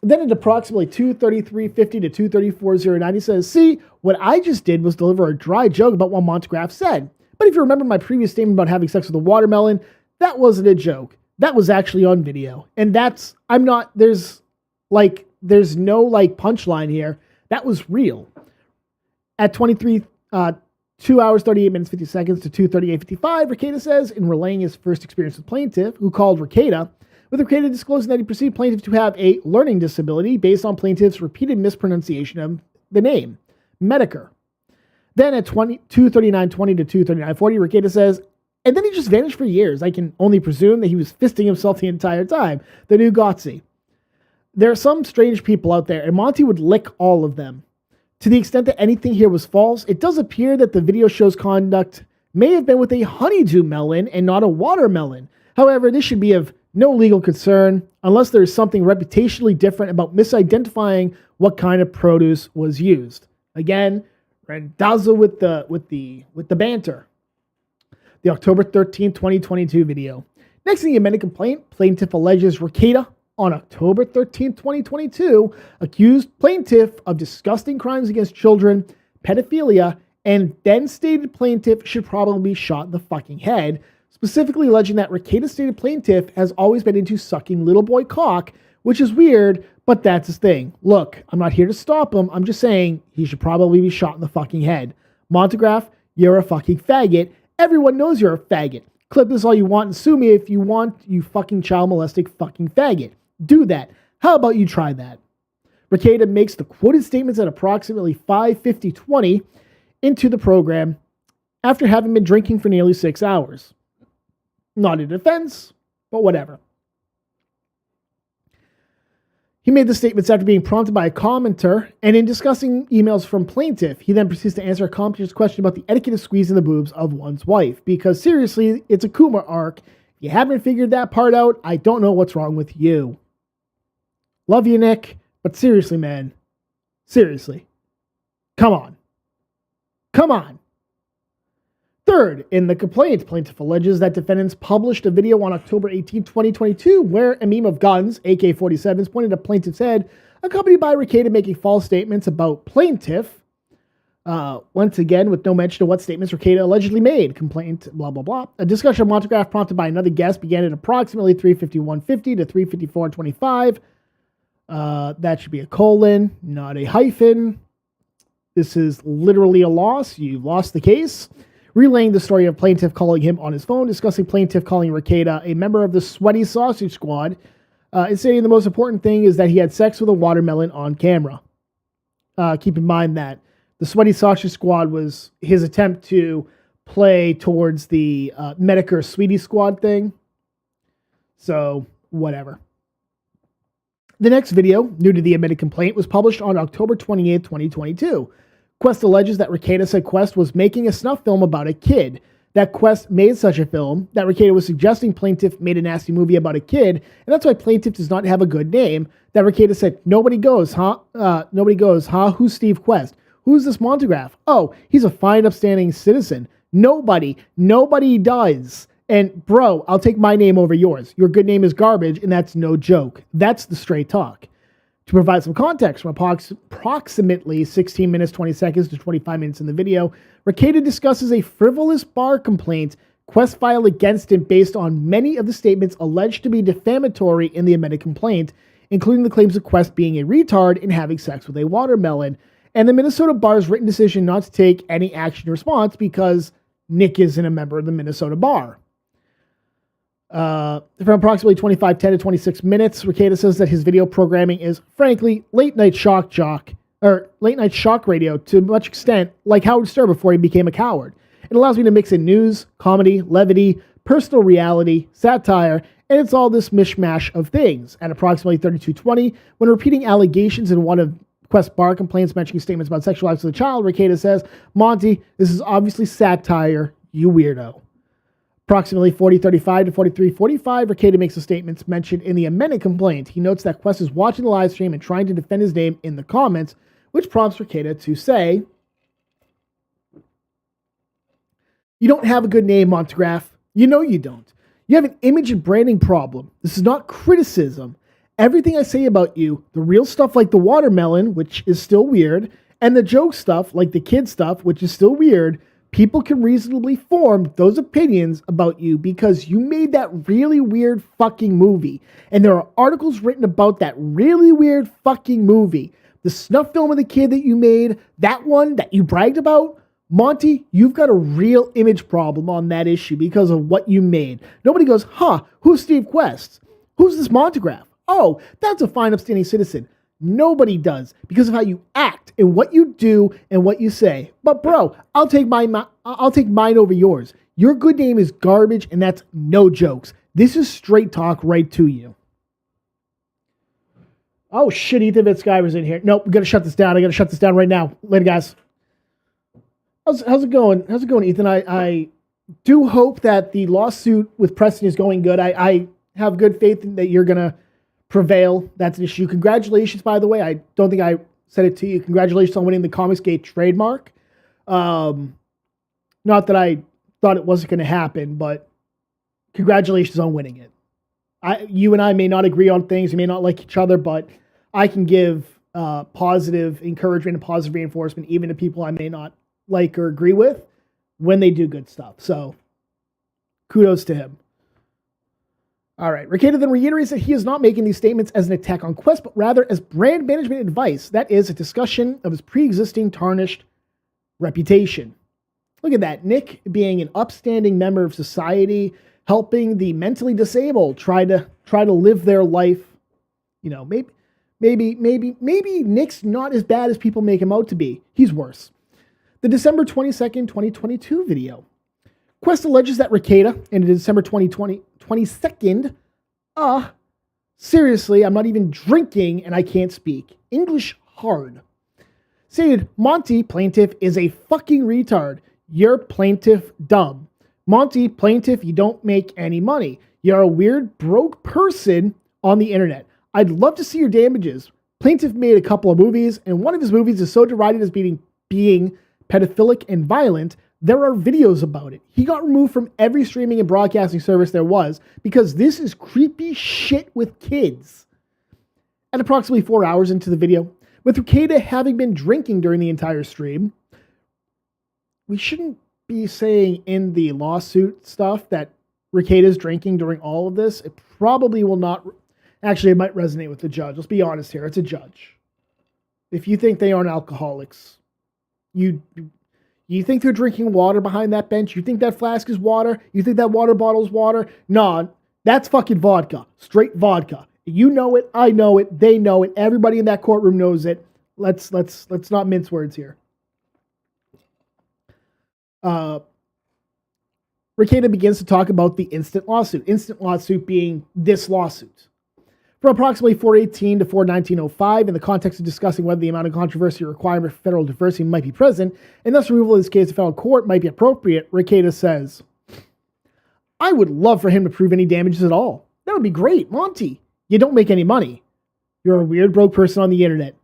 Then at approximately 2:33:50 to 2:34:09, he says, "See, what I just did was deliver a dry joke about what Montegraph said. But if you remember my previous statement about having sex with a watermelon, that wasn't a joke. That was actually on video. And there's no punchline here. That was real." At 2 hours, 38 minutes, 50 seconds to 2:38:55, Rekieta says, in relaying his first experience with plaintiff, who called Rekieta, with Rekieta disclosing that he perceived plaintiff to have a learning disability based on plaintiff's repeated mispronunciation of the name, Medicare. Then at 2:39:20 to 2:39:40, Rekieta says, "And then he just vanished for years. I can only presume that he was fisting himself the entire time. The new Gotsy. There are some strange people out there, and Monty would lick all of them. To the extent that anything here was false, it does appear that the video show's conduct may have been with a honeydew melon and not a watermelon. However, this should be of no legal concern unless there is something reputationally different about misidentifying what kind of produce was used." Again, Randazza with the banter. The October 13th, 2022 video. Next in the amended complaint, plaintiff alleges Rekieta on October 13th, 2022, accused plaintiff of disgusting crimes against children, pedophilia, and then stated plaintiff should probably be shot in the fucking head, specifically alleging that Rekieta stated plaintiff has always been into sucking little boy cock, which is weird, but that's his thing. Look, I'm not here to stop him. I'm just saying he should probably be shot in the fucking head. Montegraph, you're a fucking faggot. Everyone knows you're a faggot. Clip this all you want and sue me if you want, you fucking child molesting fucking faggot. Do that. How about you try that? Rekieta makes the quoted statements at approximately 5:50:20 into the program after having been drinking for nearly 6 hours. Not a defense, but whatever. He made the statements after being prompted by a commenter, and in discussing emails from plaintiff, he then proceeds to answer a commenter's question about the etiquette of squeezing the boobs of one's wife. Because seriously, it's a Kumar arc. If you haven't figured that part out, I don't know what's wrong with you. Love you, Nick, but seriously, man. Seriously. Come on. Come on. Third, in the complaint, plaintiff alleges that defendants published a video on October 18, 2022, where a meme of guns, AK-47s, pointed at plaintiff's head, accompanied by Rekieta making false statements about plaintiff. Once again, with no mention of what statements Rekieta allegedly made. Complaint, blah, blah, blah. A discussion of Montegraph prompted by another guest began at approximately 3:51:50 to 3:54:25. That should be a colon, not a hyphen. This is literally a loss. You lost the case. Relaying the story of plaintiff calling him on his phone, discussing plaintiff calling Rekieta a member of the Sweaty Sausage Squad, and saying the most important thing is that he had sex with a watermelon on camera. Keep in mind that the Sweaty Sausage Squad was his attempt to play towards the Medicare Sweetie Squad thing. So, whatever. The next video, new to the admitted complaint, was published on October 28, 2022. Quest alleges that Rekieta said Quest was making a snuff film about a kid. That Quest made such a film, that Rekieta was suggesting plaintiff made a nasty movie about a kid, and that's why plaintiff does not have a good name. That Rekieta said, nobody goes, huh? Who's Steve Quest? Who's this Montegraph? Oh, he's a fine, upstanding citizen. Nobody does. And bro, I'll take my name over yours. Your good name is garbage, and that's no joke. That's the straight talk. To provide some context, from approximately 16 minutes, 20 seconds to 25 minutes in the video, Rekieta discusses a frivolous bar complaint Quest filed against him based on many of the statements alleged to be defamatory in the amended complaint, including the claims of Quest being a retard and having sex with a watermelon, and the Minnesota Bar's written decision not to take any action or response because Nick isn't a member of the Minnesota Bar. From approximately 25:10 to 26 minutes, Rekieta says that his video programming is, frankly, late night shock radio to much extent like Howard Stern before he became a coward. It allows me to mix in news, comedy, levity, personal reality, satire, and it's all this mishmash of things. At approximately 32:20, when repeating allegations in one of Quest bar complaints mentioning statements about sexual acts of the child, Rekieta says, Monty, this is obviously satire, you weirdo. Approximately 40:35 to 43:45, Rekieta makes the statements mentioned in the amended complaint. He notes that Quest is watching the live stream and trying to defend his name in the comments, which prompts Rekieta to say, you don't have a good name, Montegraph. You know you don't. You have an image and branding problem. This is not criticism. Everything I say about you, the real stuff like the watermelon, which is still weird, and the joke stuff like the kid stuff, which is still weird, people can reasonably form those opinions about you because you made that really weird fucking movie. And there are articles written about that really weird fucking movie. The snuff film of the kid that you made, that one that you bragged about, Monty, you've got a real image problem on that issue because of what you made. Nobody goes, who's Steve Quest? Who's this Montegraph? Oh, that's a fine, upstanding citizen. Nobody does because of how you act and what you do and what you say. But bro, I'll take mine over yours. Your good name is garbage, and that's no jokes. This is straight talk right to you. Oh shit, Ethan Vitzguy in here. Nope, we gotta shut this down. I gotta shut this down right now. Later, guys. How's it going? How's it going, Ethan? I do hope that the lawsuit with Preston is going good. I have good faith that you're gonna prevail. That's an issue. Congratulations, by the way. I don't think I said it to you. Congratulations on winning the Comicsgate trademark. Not that I thought it wasn't going to happen, but congratulations on winning it. You and I may not agree on things. We may not like each other, but I can give positive encouragement and positive reinforcement even to people I may not like or agree with when they do good stuff. So kudos to him. All right. Rekieta then reiterates that he is not making these statements as an attack on Quest, but rather as brand management advice. That is a discussion of his pre-existing tarnished reputation. Look at that. Nick being an upstanding member of society, helping the mentally disabled try to live their life. You know, maybe Nick's not as bad as people make him out to be. He's worse. The December 22nd, 2022 video. Quest alleges that Rekieta, in December 22nd, seriously, I'm not even drinking and I can't speak. English hard. Stated, Monty, plaintiff, is a fucking retard. You're plaintiff dumb. Monty, plaintiff, you don't make any money. You're a weird, broke person on the internet. I'd love to see your damages. Plaintiff made a couple of movies, and one of his movies is so derided as being pedophilic and violent There are videos about it. He got removed from every streaming and broadcasting service there was because this is creepy shit with kids. At approximately 4 hours into the video, with Rekieta having been drinking during the entire stream, we shouldn't be saying in the lawsuit stuff that Rekieta's drinking during all of this. It probably will not. Actually, it might resonate with the judge. Let's be honest here. It's a judge. If you think they aren't alcoholics, you think they're drinking water behind that bench? You think that flask is water? You think that water bottle is water? No, that's fucking vodka. Straight vodka. You know it. I know it. They know it. Everybody in that courtroom knows it. Let's not mince words here. Rekieta begins to talk about the instant lawsuit. Instant lawsuit being this lawsuit. From approximately 418 to 41905, in the context of discussing whether the amount of controversy or requirement for federal diversity might be present, and thus removal of this case to federal court might be appropriate, Rekieta says, I would love for him to prove any damages at all. That would be great, Monty. You don't make any money. You're a weird broke person on the internet.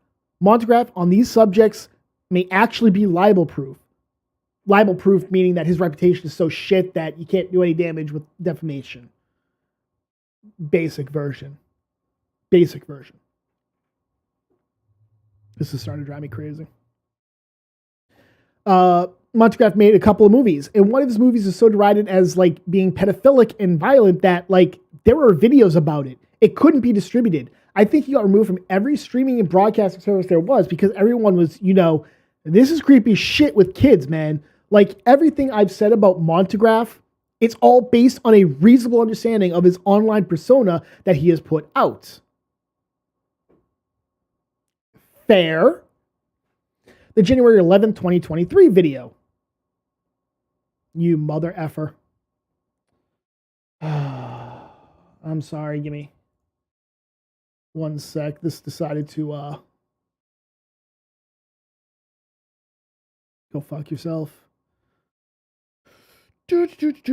Montegraph on these subjects may actually be libel-proof. Libel-proof meaning that his reputation is so shit that you can't do any damage with defamation. Basic version. This is starting to drive me crazy. Montegraph made a couple of movies, and one of his movies is so derided as like being pedophilic and violent that like there were videos about it. It couldn't be distributed. I think he got removed from every streaming and broadcasting service there was because everyone was, this is creepy shit with kids, man. Like everything I've said about Montegraph, it's all based on a reasonable understanding of his online persona that he has put out. Fair. The January 11th, 2023 video. You mother effer. I'm sorry, give me 1 sec. This decided to go fuck yourself. Motion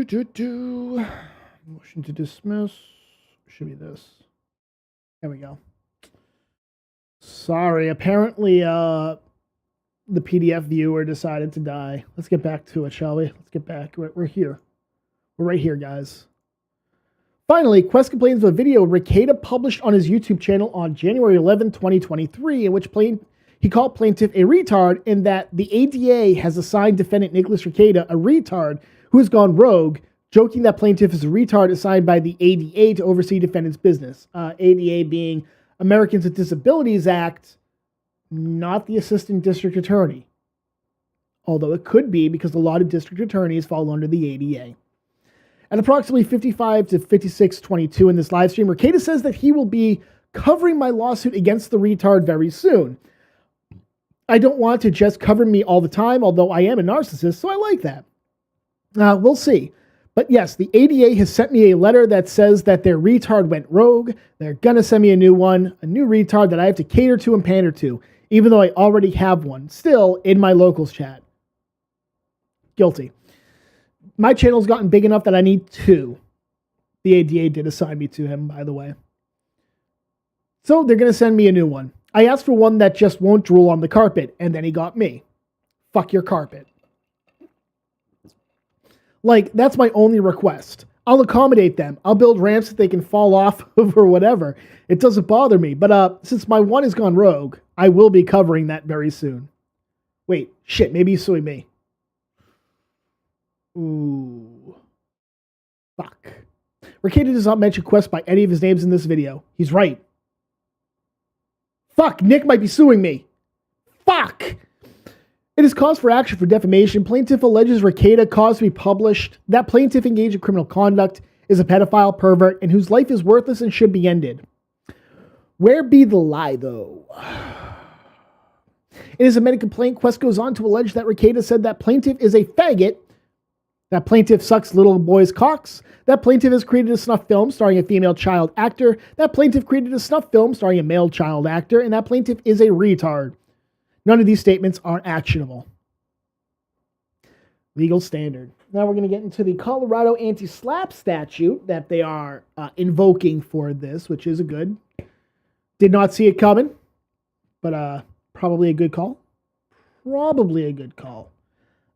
to dismiss. Should be this. There we go. Sorry, apparently the PDF viewer decided to die. Let's get back to it, shall we? Let's get back. We're here. We're right here, guys. Finally, Quest complains of a video Rekieta published on his YouTube channel on January 11, 2023, in which he called plaintiff a retard, and that the ADA has assigned defendant Nicholas Rekieta a retard who has gone rogue, joking that plaintiff is a retard assigned by the ADA to oversee defendant's business. ADA being Americans with Disabilities Act, not the assistant district attorney. Although it could be because a lot of district attorneys fall under the ADA. At approximately 55 to 56:22 in this live stream, Rekieta says that he will be covering my lawsuit against the retard very soon. I don't want to just cover me all the time, although I am a narcissist, so I like that. We'll see. But yes, the ADA has sent me a letter that says that their retard went rogue. They're going to send me a new one, a new retard that I have to cater to and pander to, even though I already have one, still in my locals chat. Guilty. My channel's gotten big enough that I need two. The ADA did assign me to him, by the way. So they're going to send me a new one. I asked for one that just won't drool on the carpet, and then he got me. Fuck your carpet. Like, that's my only request. I'll accommodate them. I'll build ramps that they can fall off of or whatever. It doesn't bother me. But since my one has gone rogue, I will be covering that very soon. Wait, shit, maybe he's suing me. Ooh. Fuck. Rekieta does not mention Quest by any of his names in this video. He's right. Fuck, Nick might be suing me. Fuck! It is cause for action for defamation. Plaintiff alleges Rekieta caused to be published. That plaintiff engaged in criminal conduct, is a pedophile pervert, and whose life is worthless and should be ended. Where be the lie, though? In his amended complaint, Quest goes on to allege that Rekieta said that plaintiff is a faggot, that plaintiff sucks little boys' cocks, that plaintiff has created a snuff film starring a female child actor, that plaintiff created a snuff film starring a male child actor, and that plaintiff is a retard. None of these statements are actionable. Legal standard. Now we're going to get into the Colorado anti-slap statute that they are invoking for this, which is a good. Did not see it coming, but probably a good call. Probably a good call.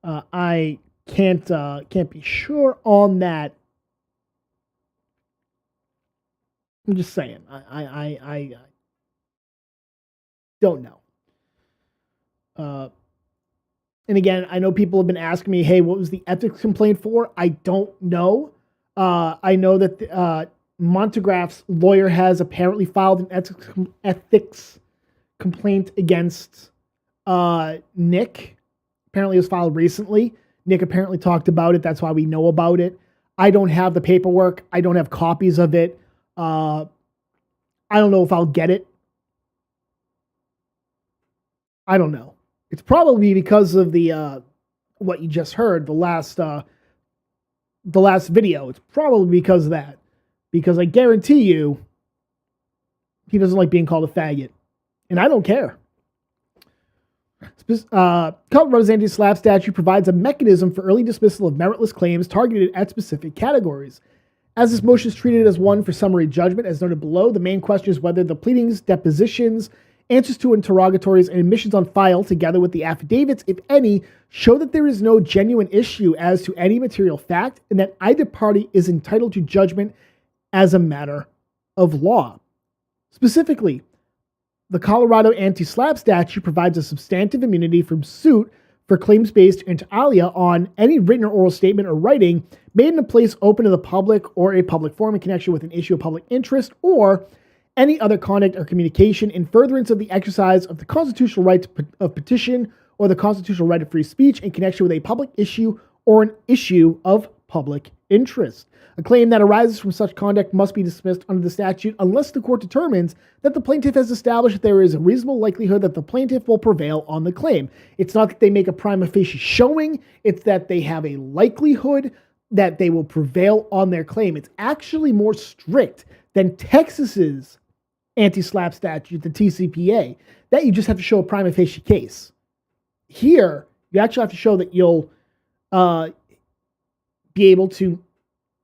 I can't be sure on that. I'm just saying. I don't know. And again, I know people have been asking me, hey, what was the ethics complaint for? I don't know. I know that Montegraff's lawyer has apparently filed an ethics complaint against Nick. Apparently it was filed recently. Nick apparently talked about it. That's why we know about it. I don't have the paperwork. I don't have copies of it. I don't know if I'll get it. I don't know. It's probably because of the what you just heard, the last video. It's probably because of that. Because I guarantee you, he doesn't like being called a faggot. And I don't care. Colorado's anti-SLAPP statute provides a mechanism for early dismissal of meritless claims targeted at specific categories. As this motion is treated as one for summary judgment, as noted below, the main question is whether the pleadings, depositions, answers to interrogatories, and admissions on file, together with the affidavits, if any, show that there is no genuine issue as to any material fact, and that either party is entitled to judgment as a matter of law. Specifically, the Colorado anti-SLAPP statute provides a substantive immunity from suit for claims based inter alia on any written or oral statement or writing made in a place open to the public or a public forum in connection with an issue of public interest, or any other conduct or communication in furtherance of the exercise of the constitutional right of petition or the constitutional right of free speech in connection with a public issue or an issue of public interest. A claim that arises from such conduct must be dismissed under the statute unless the court determines that the plaintiff has established that there is a reasonable likelihood that the plaintiff will prevail on the claim. It's not that they make a prima facie showing, it's that they have a likelihood that they will prevail on their claim. It's actually more strict than Texas's anti-SLAPP statute, the TCPA, that you just have to show a prima facie case. Here, you actually have to show that you'll be able to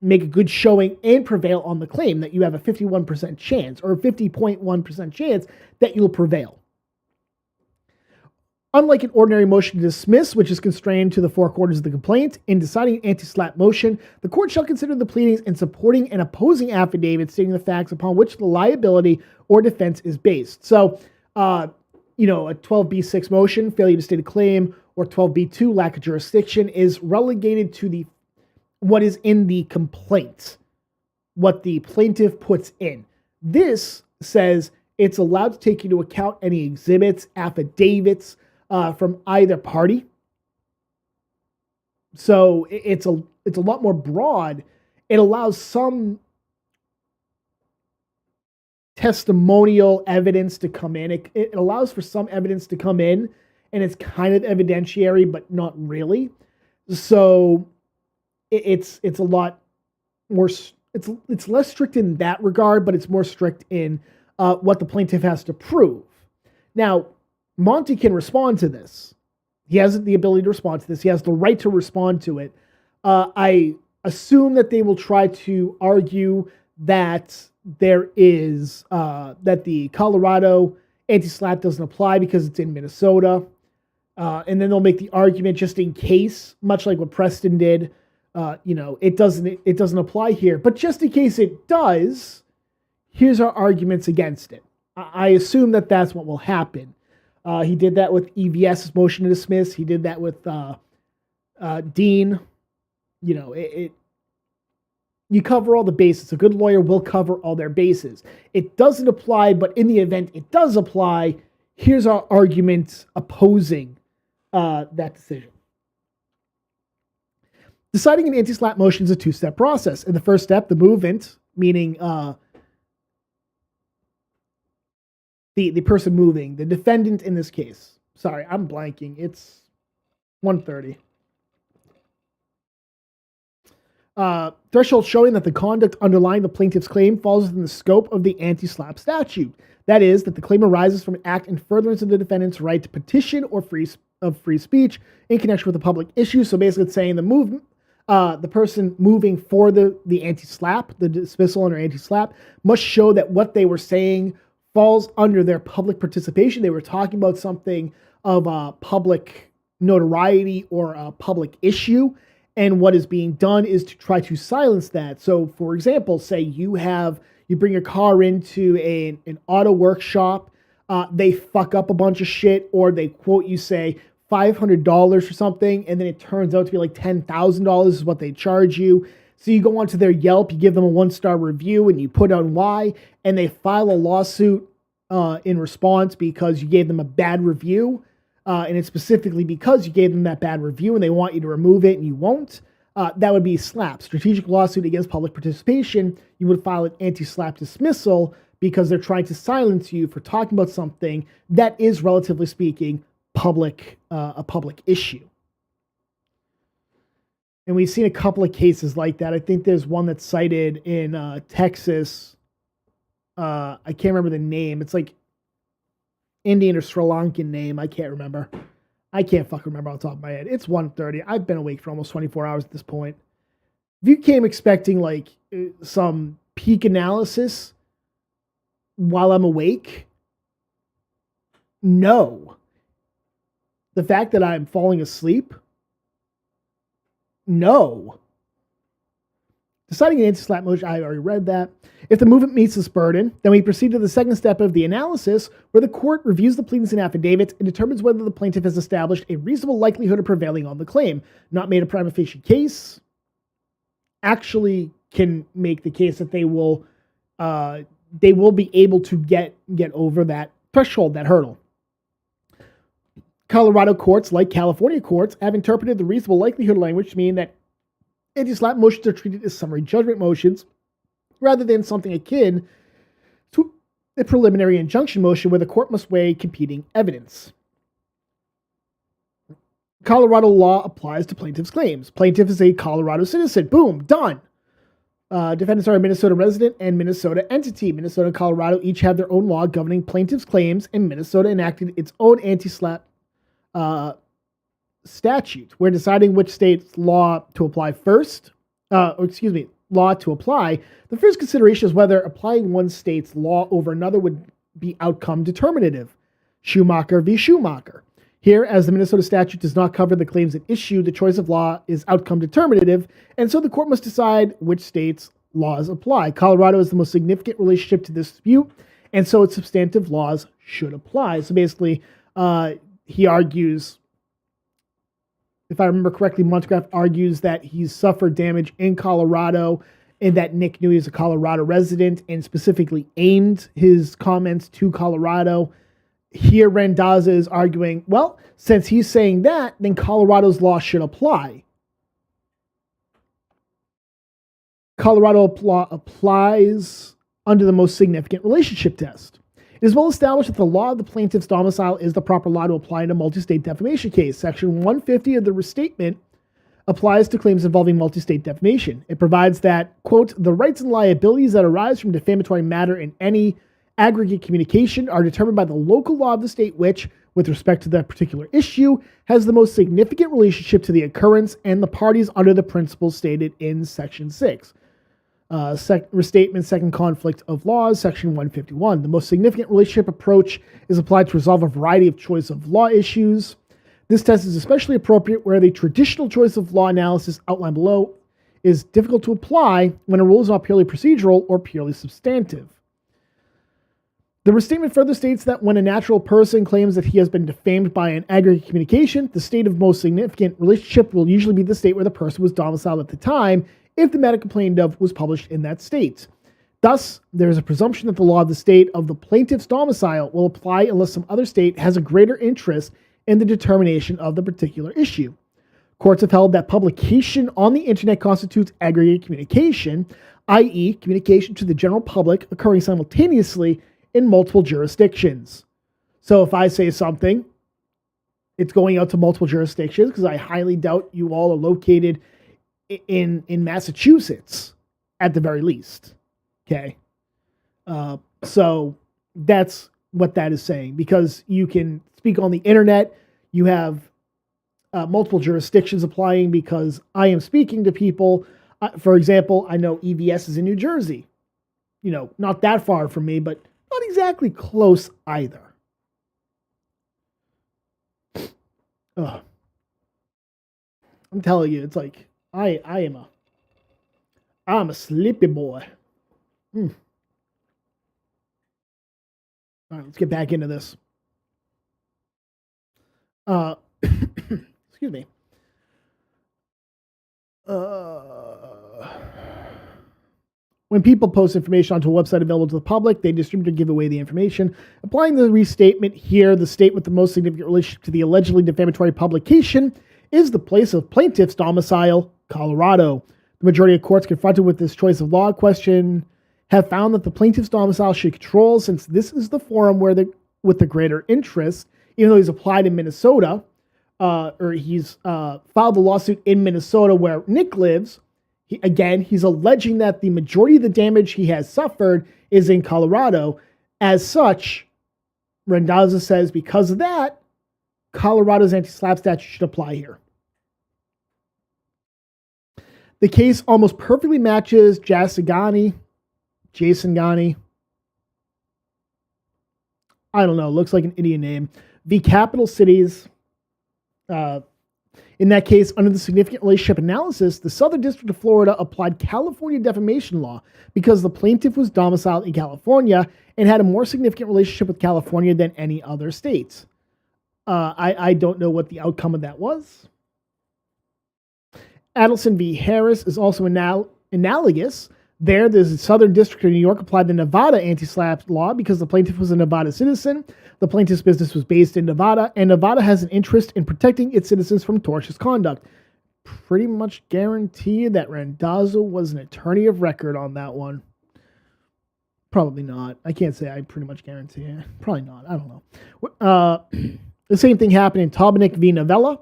make a good showing and prevail on the claim, that you have a 51% chance or a 50.1% chance that you'll prevail. Unlike an ordinary motion to dismiss, which is constrained to the four corners of the complaint, in deciding an anti-SLAPP motion, the court shall consider the pleadings and supporting and opposing affidavits stating the facts upon which the liability or defense is based. So, a 12b6 motion, failure to state a claim, or 12b2, lack of jurisdiction, is relegated to what is in the complaint, what the plaintiff puts in. This says it's allowed to take into account any exhibits, affidavits, from either party. So it's a lot more broad. It allows some testimonial evidence to come in. It allows for some evidence to come in, and it's kind of evidentiary, but not really. So it's a lot more. It's less strict in that regard, but it's more strict in what the plaintiff has to prove. Now, Monty can respond to this. He has the ability to respond to this. He has the right to respond to it. I assume that they will try to argue that there is that the Colorado anti-SLAPP doesn't apply because it's in Minnesota, and then they'll make the argument just in case, much like what Preston did. It doesn't apply here, but just in case it does, here's our arguments against it. I assume that that's what will happen. He did that with EVS's motion to dismiss. He did that with Dean. You cover all the bases. A good lawyer will cover all their bases. It doesn't apply, but in the event it does apply, here's our argument opposing that decision. Deciding an anti-SLAPP motion is a two-step process. In the first step, the movant, meaning the person moving, the defendant in this case. Sorry, I'm blanking. It's 1:30. Threshold showing that the conduct underlying the plaintiff's claim falls within the scope of the anti-SLAPP statute. That is, that the claim arises from an act in furtherance of the defendant's right to petition or free speech in connection with a public issue. So basically, it's saying the person moving for the anti-SLAPP, the dismissal under anti-SLAPP, must show that what they were saying falls under their public participation. They were talking about something of public notoriety or a public issue, And what is being done is to try to silence that. So, for example, say you bring your car into an auto workshop, they fuck up a bunch of shit, or they quote you, say, $500 for something, and then it turns out to be like $10,000 is what they charge you. So you go onto their Yelp, you give them a 1-star review, and you put on why, and they file a lawsuit in response because you gave them a bad review. And it's specifically because you gave them that bad review and they want you to remove it and you won't. That would be SLAP, strategic lawsuit against public participation. You would file an anti-SLAP dismissal because they're trying to silence you for talking about something that is, relatively speaking, a public issue. And we've seen a couple of cases like that. I think there's one that's cited in Texas. I can't remember the name. It's like Indian or Sri Lankan name. I can't remember. I can't fucking remember off the top of my head. It's 1:30. I've been awake for almost 24 hours at this point. If you came expecting like some peak analysis while I'm awake, no. The fact that I'm falling asleep, no. Deciding an anti-SLAP motion, I already read that. If the movement meets this burden, then we proceed to the second step of the analysis, where the court reviews the pleadings and affidavits and determines whether the plaintiff has established a reasonable likelihood of prevailing on the claim. Not made a prima facie case, actually can make the case that they will be able to get over that threshold, that hurdle. Colorado courts, like California courts, have interpreted the reasonable likelihood language to mean that anti-SLAP motions are treated as summary judgment motions rather than something akin to a preliminary injunction motion where the court must weigh competing evidence. Colorado law applies to plaintiff's claims. Plaintiff is a Colorado citizen. Boom, done. Defendants are a Minnesota resident and Minnesota entity. Minnesota and Colorado each have their own law governing plaintiff's claims, and Minnesota enacted its own anti-SLAP statute. We're deciding which state's law to apply first. Law to apply. The first consideration is whether applying one state's law over another would be outcome determinative. Schumacher v. Schumacher. Here, as the Minnesota statute does not cover the claims at issue, the choice of law is outcome determinative, and so the court must decide which state's laws apply. Colorado is the most significant relationship to this dispute, and so its substantive laws should apply. So basically, he argues, if I remember correctly, Montgraf argues that he's suffered damage in Colorado and that Nick knew he was a Colorado resident and specifically aimed his comments to Colorado. Here, Randazza is arguing, well, since he's saying that, then Colorado's law should apply. Colorado applies under the most significant relationship test. It is well established that the law of the plaintiff's domicile is the proper law to apply in a multi-state defamation case. Section 150 of the restatement applies to claims involving multi-state defamation. It provides that, quote, the rights and liabilities that arise from defamatory matter in any aggregate communication are determined by the local law of the state which, with respect to that particular issue, has the most significant relationship to the occurrence and the parties under the principles stated in Section 6. Restatement, second conflict of laws, Section 151. The most significant relationship approach is applied to resolve a variety of choice of law issues. This test is especially appropriate where the traditional choice of law analysis outlined below is difficult to apply when a rule is not purely procedural or purely substantive. The restatement further states that when a natural person claims that he has been defamed by an aggregate communication, the state of most significant relationship will usually be the state where the person was domiciled at the time, if the matter complained of was published in that state. Thus, there is a presumption that the law of the state of the plaintiff's domicile will apply unless some other state has a greater interest in the determination of the particular issue. Courts have held that publication on the internet constitutes aggregate communication, i.e., communication to the general public occurring simultaneously in multiple jurisdictions. So if I say something, it's going out to multiple jurisdictions because I highly doubt you all are located in Massachusetts at the very least. Okay. So that's what that is saying, because you can speak on the internet. You have multiple jurisdictions applying because I am speaking to people. For example, I know EVS is in New Jersey. You know, not that far from me, but not exactly close either. Ugh. I'm telling you, it's like I'm a sleepy boy. All right, let's get back into this. Excuse me. When people post information onto a website available to the public, they distribute or give away the information. Applying the restatement here, the state with the most significant relationship to the allegedly defamatory publication is the place of plaintiff's domicile, Colorado. The majority of courts confronted with this choice of law question have found that the plaintiff's domicile should control, since this is the forum where with the greater interest, even though he's applied in Minnesota, or he's filed the lawsuit in Minnesota where Nick lives. He's alleging that the majority of the damage he has suffered is in Colorado. As such, Randazza says because of that, Colorado's anti-SLAPP statute should apply here. The case almost perfectly matches Jason Ghani. I don't know, looks like an Indian name. The capital cities. In that case, under the significant relationship analysis, the Southern District of Florida applied California defamation law because the plaintiff was domiciled in California and had a more significant relationship with California than any other states. I don't know what the outcome of that was. Adelson v. Harris is also analogous. There, the Southern District of New York applied the Nevada anti-SLAPP law because the plaintiff was a Nevada citizen. The plaintiff's business was based in Nevada, and Nevada has an interest in protecting its citizens from tortious conduct. Pretty much guarantee that Randazza was an attorney of record on that one. Probably not. I can't say I pretty much guarantee it. Probably not. I don't know. The same thing happened in Tobinick v. Novella,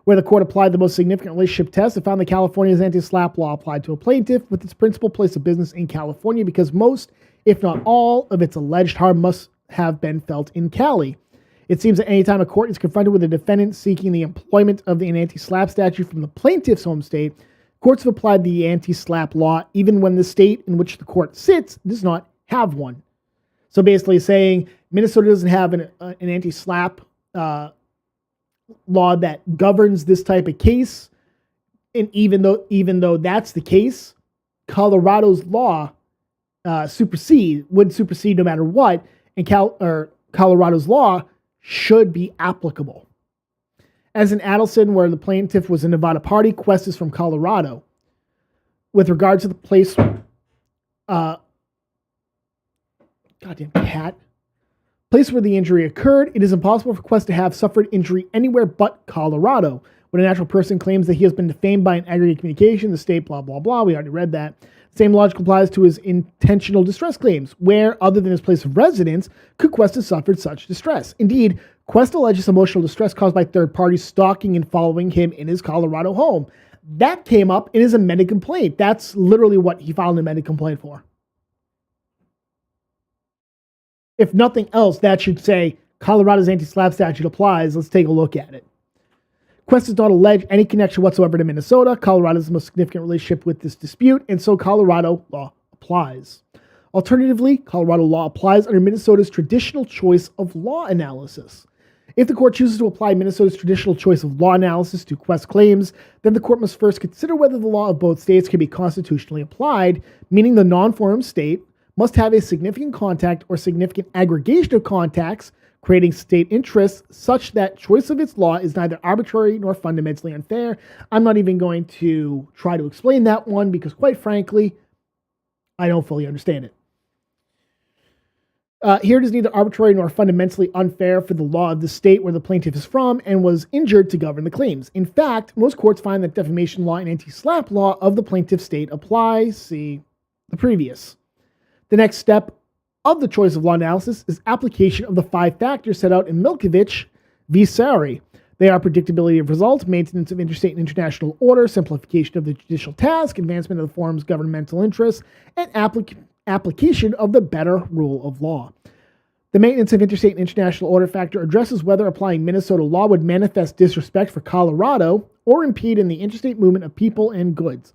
where the court applied the most significant relationship test and found that California's anti-SLAPP law applied to a plaintiff with its principal place of business in California because most, if not all, of its alleged harm must have been felt in Cali. It seems that any time a court is confronted with a defendant seeking the employment of the anti-SLAPP statute from the plaintiff's home state, courts have applied the anti-SLAPP law even when the state in which the court sits does not have one. So basically saying Minnesota doesn't have an anti-SLAPP law that governs this type of case, and even though that's the case, Colorado's law would supersede no matter what, and Colorado's law should be applicable. As in Adelson, where the plaintiff was a Nevada party, Quest is from Colorado. With regard to the place, goddamn cat. Place where the injury occurred, it is impossible for Quest to have suffered injury anywhere but Colorado. When a natural person claims that he has been defamed by an aggregate communication, the state, blah, blah, blah, we already read that. Same logic applies to his intentional distress claims, where, other than his place of residence, could Quest have suffered such distress. Indeed, Quest alleges emotional distress caused by third parties stalking and following him in his Colorado home. That came up in his amended complaint. That's literally what he filed an amended complaint for. If nothing else, that should say Colorado's anti-SLAPP statute applies. Let's take a look at it. Quest does not allege any connection whatsoever to Minnesota. Colorado has the most significant relationship with this dispute, and so Colorado law applies. Alternatively, Colorado law applies under Minnesota's traditional choice of law analysis. If the court chooses to apply Minnesota's traditional choice of law analysis to Quest claims, then the court must first consider whether the law of both states can be constitutionally applied, meaning the non-forum state must have a significant contact or significant aggregation of contacts, creating state interests such that choice of its law is neither arbitrary nor fundamentally unfair. I'm not even going to try to explain that one because, quite frankly, I don't fully understand it. Here it is neither arbitrary nor fundamentally unfair for the law of the state where the plaintiff is from and was injured to govern the claims. In fact, most courts find that defamation law and anti-SLAPP law of the plaintiff's state apply. See the previous. The next step of the choice of law analysis is application of the 5 factors set out in Milkovich v. Sari. They are predictability of results, maintenance of interstate and international order, simplification of the judicial task, advancement of the forum's governmental interests, and application of the better rule of law. The maintenance of interstate and international order factor addresses whether applying Minnesota law would manifest disrespect for Colorado or impede in the interstate movement of people and goods.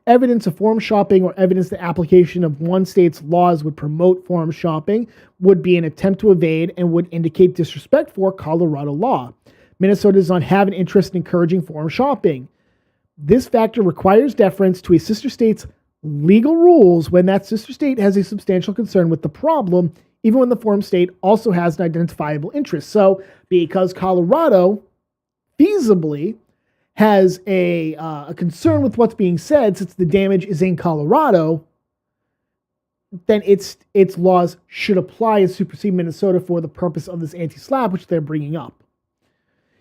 Evidence of forum shopping or evidence the application of one state's laws would promote forum shopping would be an attempt to evade and would indicate disrespect for Colorado law. Minnesota does not have an interest in encouraging forum shopping. This factor requires deference to a sister state's legal rules when that sister state has a substantial concern with the problem, even when the forum state also has an identifiable interest. So because Colorado feasibly has a concern with what's being said, since the damage is in Colorado, then its laws should apply and supersede Minnesota for the purpose of this anti-SLAPP, which they're bringing up.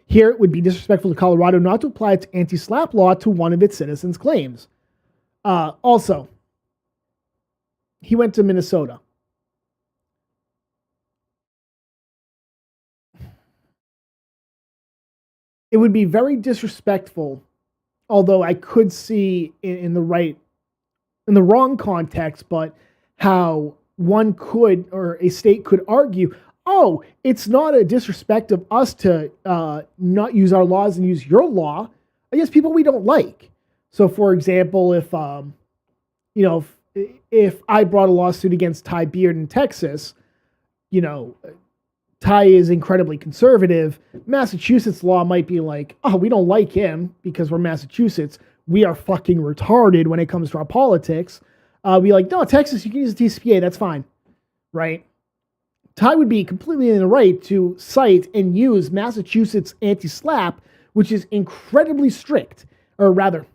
Here, it would be disrespectful to Colorado not to apply its anti-SLAPP law to one of its citizens' claims. Also, he went to Minnesota. It would be very disrespectful, although I could see in the wrong context, but how one could, or a state could argue, oh, it's not a disrespect of us to not use our laws and use your law against people we don't like. So, for example, if I brought a lawsuit against Ty Beard in Texas, Ty is incredibly conservative. Massachusetts law might be like, oh, we don't like him because we're Massachusetts. We are fucking retarded when it comes to our politics. Be like, no, Texas, you can use the TCPA. That's fine, right? Ty would be completely in the right to cite and use Massachusetts anti-SLAPP, which is incredibly strict. Or rather,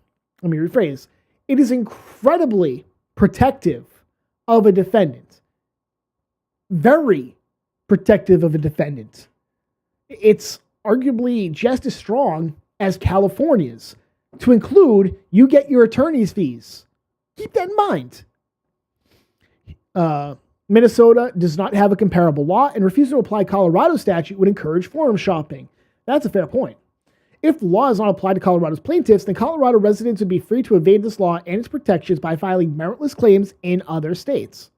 let me rephrase. It is incredibly protective of a defendant. Very protective of a defendant. It's arguably just as strong as California's. To include, you get your attorney's fees. Keep that in mind. Minnesota does not have a comparable law, and refusing to apply Colorado statute would encourage forum shopping. That's a fair point. If the law is not applied to Colorado's plaintiffs, then Colorado residents would be free to evade this law and its protections by filing meritless claims in other states.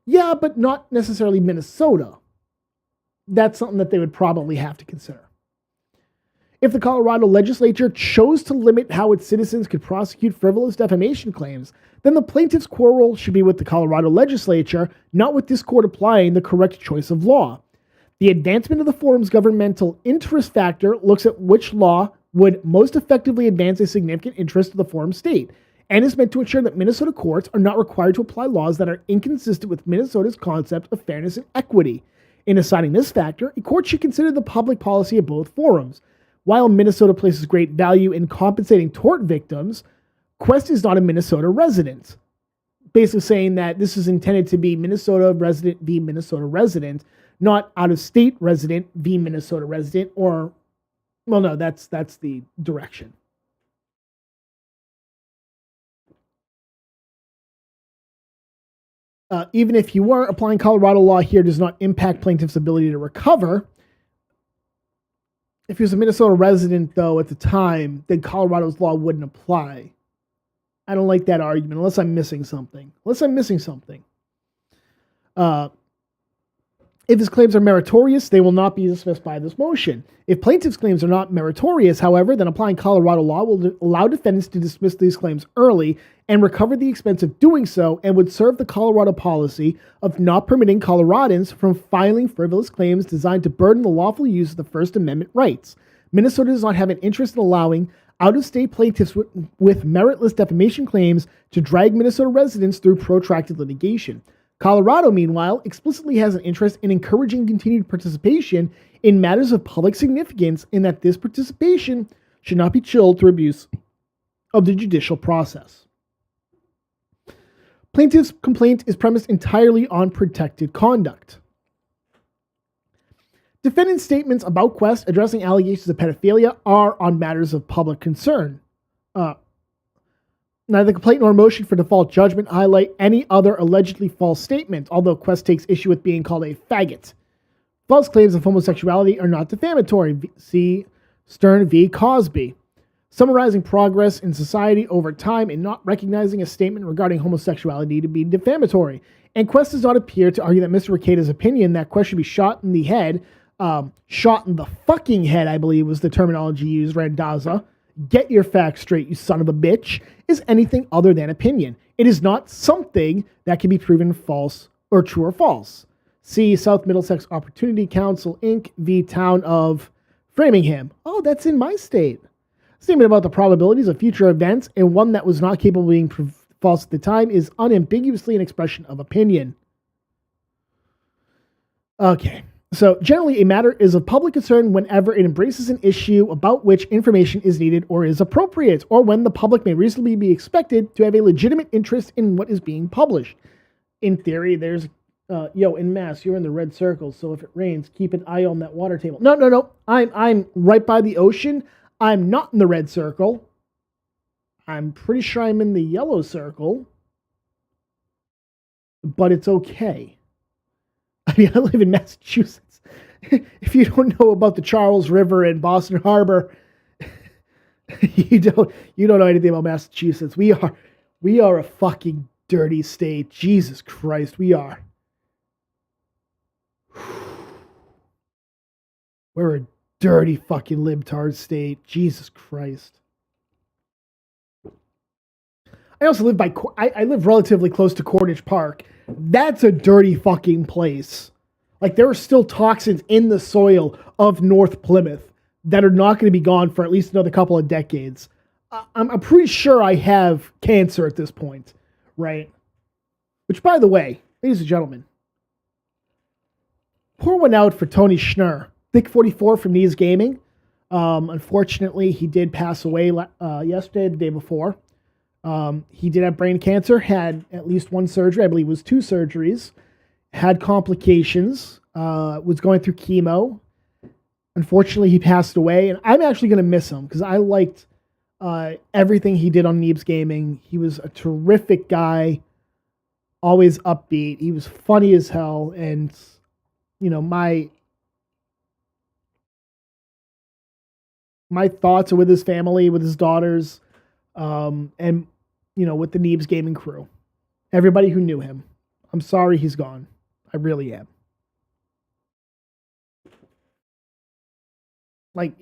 Yeah, but not necessarily Minnesota. That's something that they would probably have to consider. If the Colorado legislature chose to limit how its citizens could prosecute frivolous defamation claims, then the plaintiff's quarrel should be with the Colorado legislature, not with this court applying the correct choice of law. The advancement of the forum's governmental interest factor looks at which law would most effectively advance a significant interest of the forum state, and is meant to ensure that Minnesota courts are not required to apply laws that are inconsistent with Minnesota's concept of fairness and equity. In assigning this factor, a court should consider the public policy of both forums. While Minnesota places great value in compensating tort victims, Quest is not a Minnesota resident. Basically saying that this is intended to be Minnesota resident v. Minnesota resident, not out-of-state resident v. Minnesota resident, or, well, no, that's the direction. Even if you were, applying Colorado law here does not impact plaintiff's ability to recover. If he was a Minnesota resident, though, at the time, then Colorado's law wouldn't apply. I don't like that argument, unless I'm missing something. If his claims are meritorious, they will not be dismissed by this motion. If plaintiff's claims are not meritorious, however, then applying Colorado law will allow defendants to dismiss these claims early and recover the expense of doing so, and would serve the Colorado policy of not permitting Coloradans from filing frivolous claims designed to burden the lawful use of the First Amendment rights. Minnesota does not have an interest in allowing out-of-state plaintiffs with meritless defamation claims to drag Minnesota residents through protracted litigation. Colorado, meanwhile, explicitly has an interest in encouraging continued participation in matters of public significance, in that this participation should not be chilled through abuse of the judicial process. Plaintiff's complaint is premised entirely on protected conduct. Defendant's statements about Quest addressing allegations of pedophilia are on matters of public concern. Neither the complaint nor motion for default judgment highlight any other allegedly false statement, although Quest takes issue with being called a faggot. False claims of homosexuality are not defamatory. See Stern v. Cosby. Summarizing progress in society over time and not recognizing a statement regarding homosexuality to be defamatory. And Quest does not appear to argue that Mr. Rekieta's opinion that Quest should be shot in the head, shot in the fucking head, I believe was the terminology used, Randazza. Get your facts straight, you son of a bitch, is anything other than opinion. It is not something that can be proven false or true or false. See South Middlesex Opportunity Council, Inc. v. Town of Framingham. Oh, that's in my state. Statement about the probabilities of future events and one that was not capable of being false at the time is unambiguously an expression of opinion. Okay. So generally, a matter is of public concern whenever it embraces an issue about which information is needed or is appropriate, or when the public may reasonably be expected to have a legitimate interest in what is being published. In theory, there's, in Mass, you're in the red circle, so if it rains, keep an eye on that water table. No. I'm right by the ocean. I'm not in the red circle. I'm pretty sure I'm in the yellow circle, but it's okay. I mean, I live in Massachusetts. If you don't know about the Charles River and Boston Harbor, you don't know anything about Massachusetts. We are a fucking dirty state. Jesus Christ, we are. We're a dirty fucking libtard state. Jesus Christ. I also live I live relatively close to Cornish Park. That's a dirty fucking place. Like, there are still toxins in the soil of North Plymouth that are not going to be gone for at least another couple of decades. I'm pretty sure I have cancer at this point, right? Which, by the way, ladies and gentlemen, pour one out for Tony Schnurr, Thick 44 from NIED Gaming. Unfortunately, he did pass away yesterday, the day before. He did have brain cancer, had at least one surgery, I believe it was 2 surgeries, had complications, was going through chemo. Unfortunately, he passed away, and I'm actually going to miss him because I liked everything he did on NIED Gaming. He was a terrific guy, always upbeat. He was funny as hell, and, my thoughts are with his family, with his daughters, and, with the NIED Gaming crew. Everybody who knew him. I'm sorry he's gone. I really am. Like,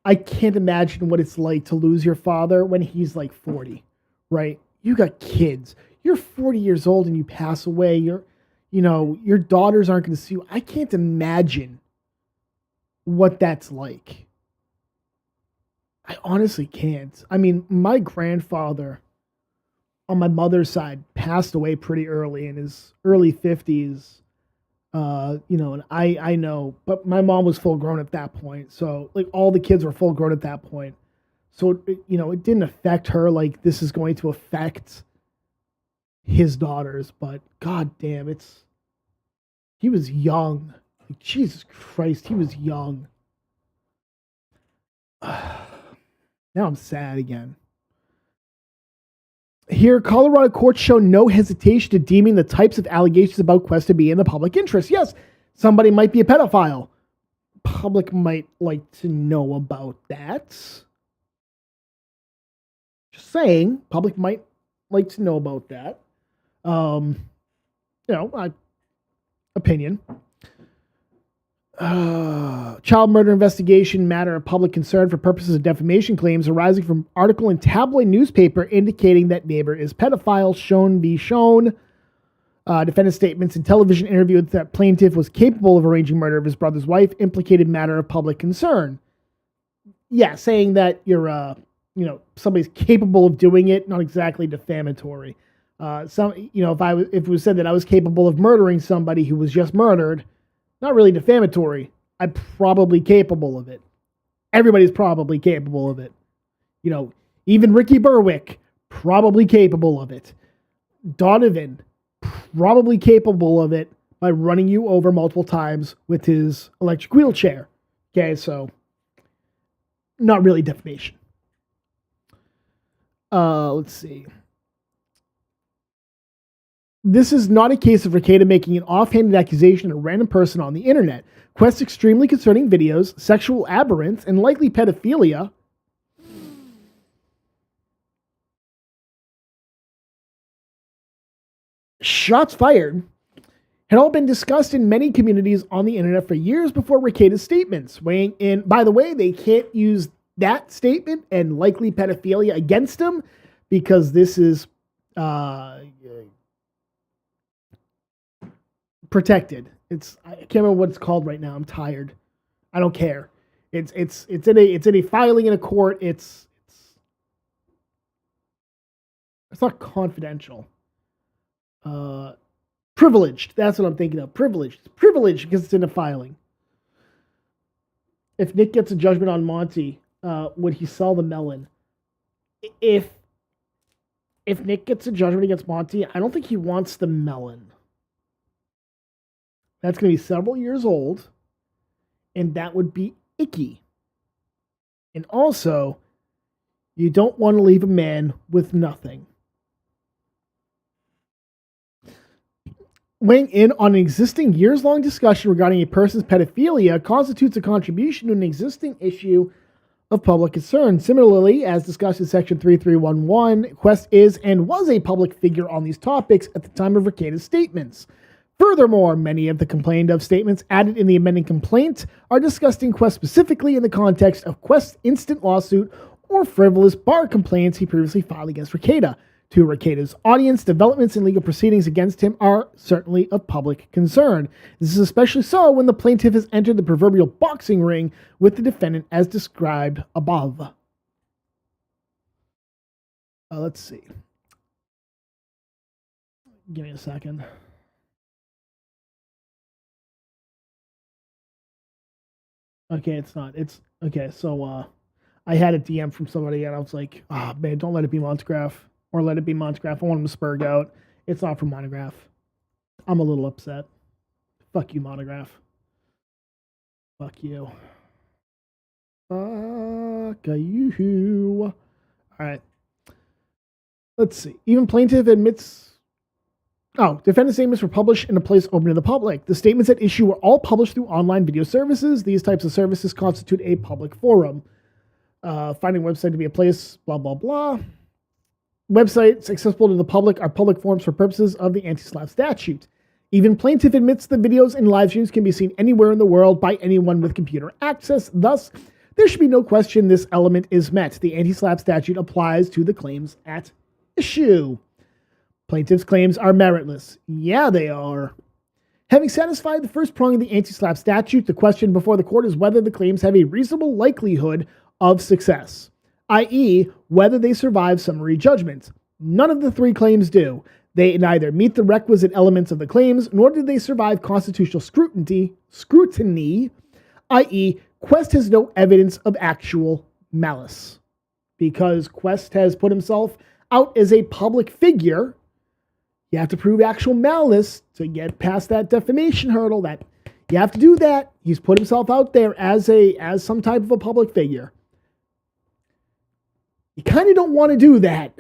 I can't imagine what it's like to lose your father when he's like 40, right? You got kids. You're 40 years old and you pass away. Your daughters aren't going to see you. I can't imagine what that's like. I honestly can't. I mean, my grandfather on my mother's side passed away pretty early in his early 50s. And I know, but my mom was full grown at that point. So, like, all the kids were full grown at that point. So, it didn't affect her like this is going to affect his daughters. But god damn, he was young. Like, Jesus Christ, he was young. Now I'm sad again. Here, Colorado courts show no hesitation to deeming the types of allegations about Quest to be in the public interest. Yes, somebody might be a pedophile. Public might like to know about that. Just saying, public might like to know about that. Opinion. Child murder investigation matter of public concern for purposes of defamation claims arising from article in tabloid newspaper indicating that neighbor is pedophile. Shown. Defendant statements in television interview that plaintiff was capable of arranging murder of his brother's wife. Implicated matter of public concern. Yeah, saying that you're somebody's capable of doing it, not exactly defamatory. If it was said that I was capable of murdering somebody who was just murdered, not really defamatory. I'm probably capable of it. Everybody's probably capable of it. Even Ricky Berwick, probably capable of it. Donovan, probably capable of it by running you over multiple times with his electric wheelchair. Okay, so not really defamation. Let's see. This is not a case of Rekieta making an offhanded accusation at a random person on the internet. Quest's extremely concerning videos, sexual aberrance, and likely pedophilia shots fired had all been discussed in many communities on the internet for years before Rekieta's statements. Weighing in, by the way, they can't use that statement and likely pedophilia against him because this is protected. I can't remember what it's called right now. I'm tired. I don't care. It's in a filing in a court. It's not confidential. Privileged. That's what I'm thinking of. Privileged. It's privileged because it's in a filing. If Nick gets a judgment on Monty, would he sell the melon? If Nick gets a judgment against Monty, I don't think he wants the melon. That's going to be several years old, and that would be icky. And also, you don't want to leave a man with nothing. Weighing in on an existing years-long discussion regarding a person's pedophilia constitutes a contribution to an existing issue of public concern. Similarly, as discussed in Section 3311, Quest is and was a public figure on these topics at the time of Rekieta's statements. Furthermore, many of the complained of statements added in the amending complaint are discussed in Quest specifically in the context of Quest's instant lawsuit or frivolous bar complaints he previously filed against Rekieta. To Rekieta's audience, developments in legal proceedings against him are certainly of public concern. This is especially so when the plaintiff has entered the proverbial boxing ring with the defendant as described above. Let's see. Give me a second. Okay, it's not. It's okay. So I had a DM from somebody and I was like, "Ah, man, don't let it be Montgraph. Or let it be Montgraph. I want him to spurg out. It's not from Monograph." I'm a little upset. Fuck you, Monograph. Fuck you. Fuck you. Alright. Let's see. Even plaintiff admits... defendant statements were published in a place open to the public. The statements at issue were all published through online video services. These types of services constitute a public forum. Finding website to be a place, blah, blah, blah. Websites accessible to the public are public forums for purposes of the anti-SLAPP statute. Even plaintiff admits the videos and live streams can be seen anywhere in the world by anyone with computer access. Thus, there should be no question this element is met. The anti-SLAPP statute applies to the claims at issue. Plaintiff's claims are meritless. Yeah, they are. Having satisfied the first prong of the anti-SLAPP statute, the question before the court is whether the claims have a reasonable likelihood of success, i.e., whether they survive summary judgment. None of the three claims do. They neither meet the requisite elements of the claims, nor do they survive constitutional scrutiny, i.e., Quest has no evidence of actual malice. Because Quest has put himself out as a public figure, you have to prove actual malice to get past that defamation hurdle. That you have to do that. He's put himself out there as some type of a public figure. You kind of don't want to do that.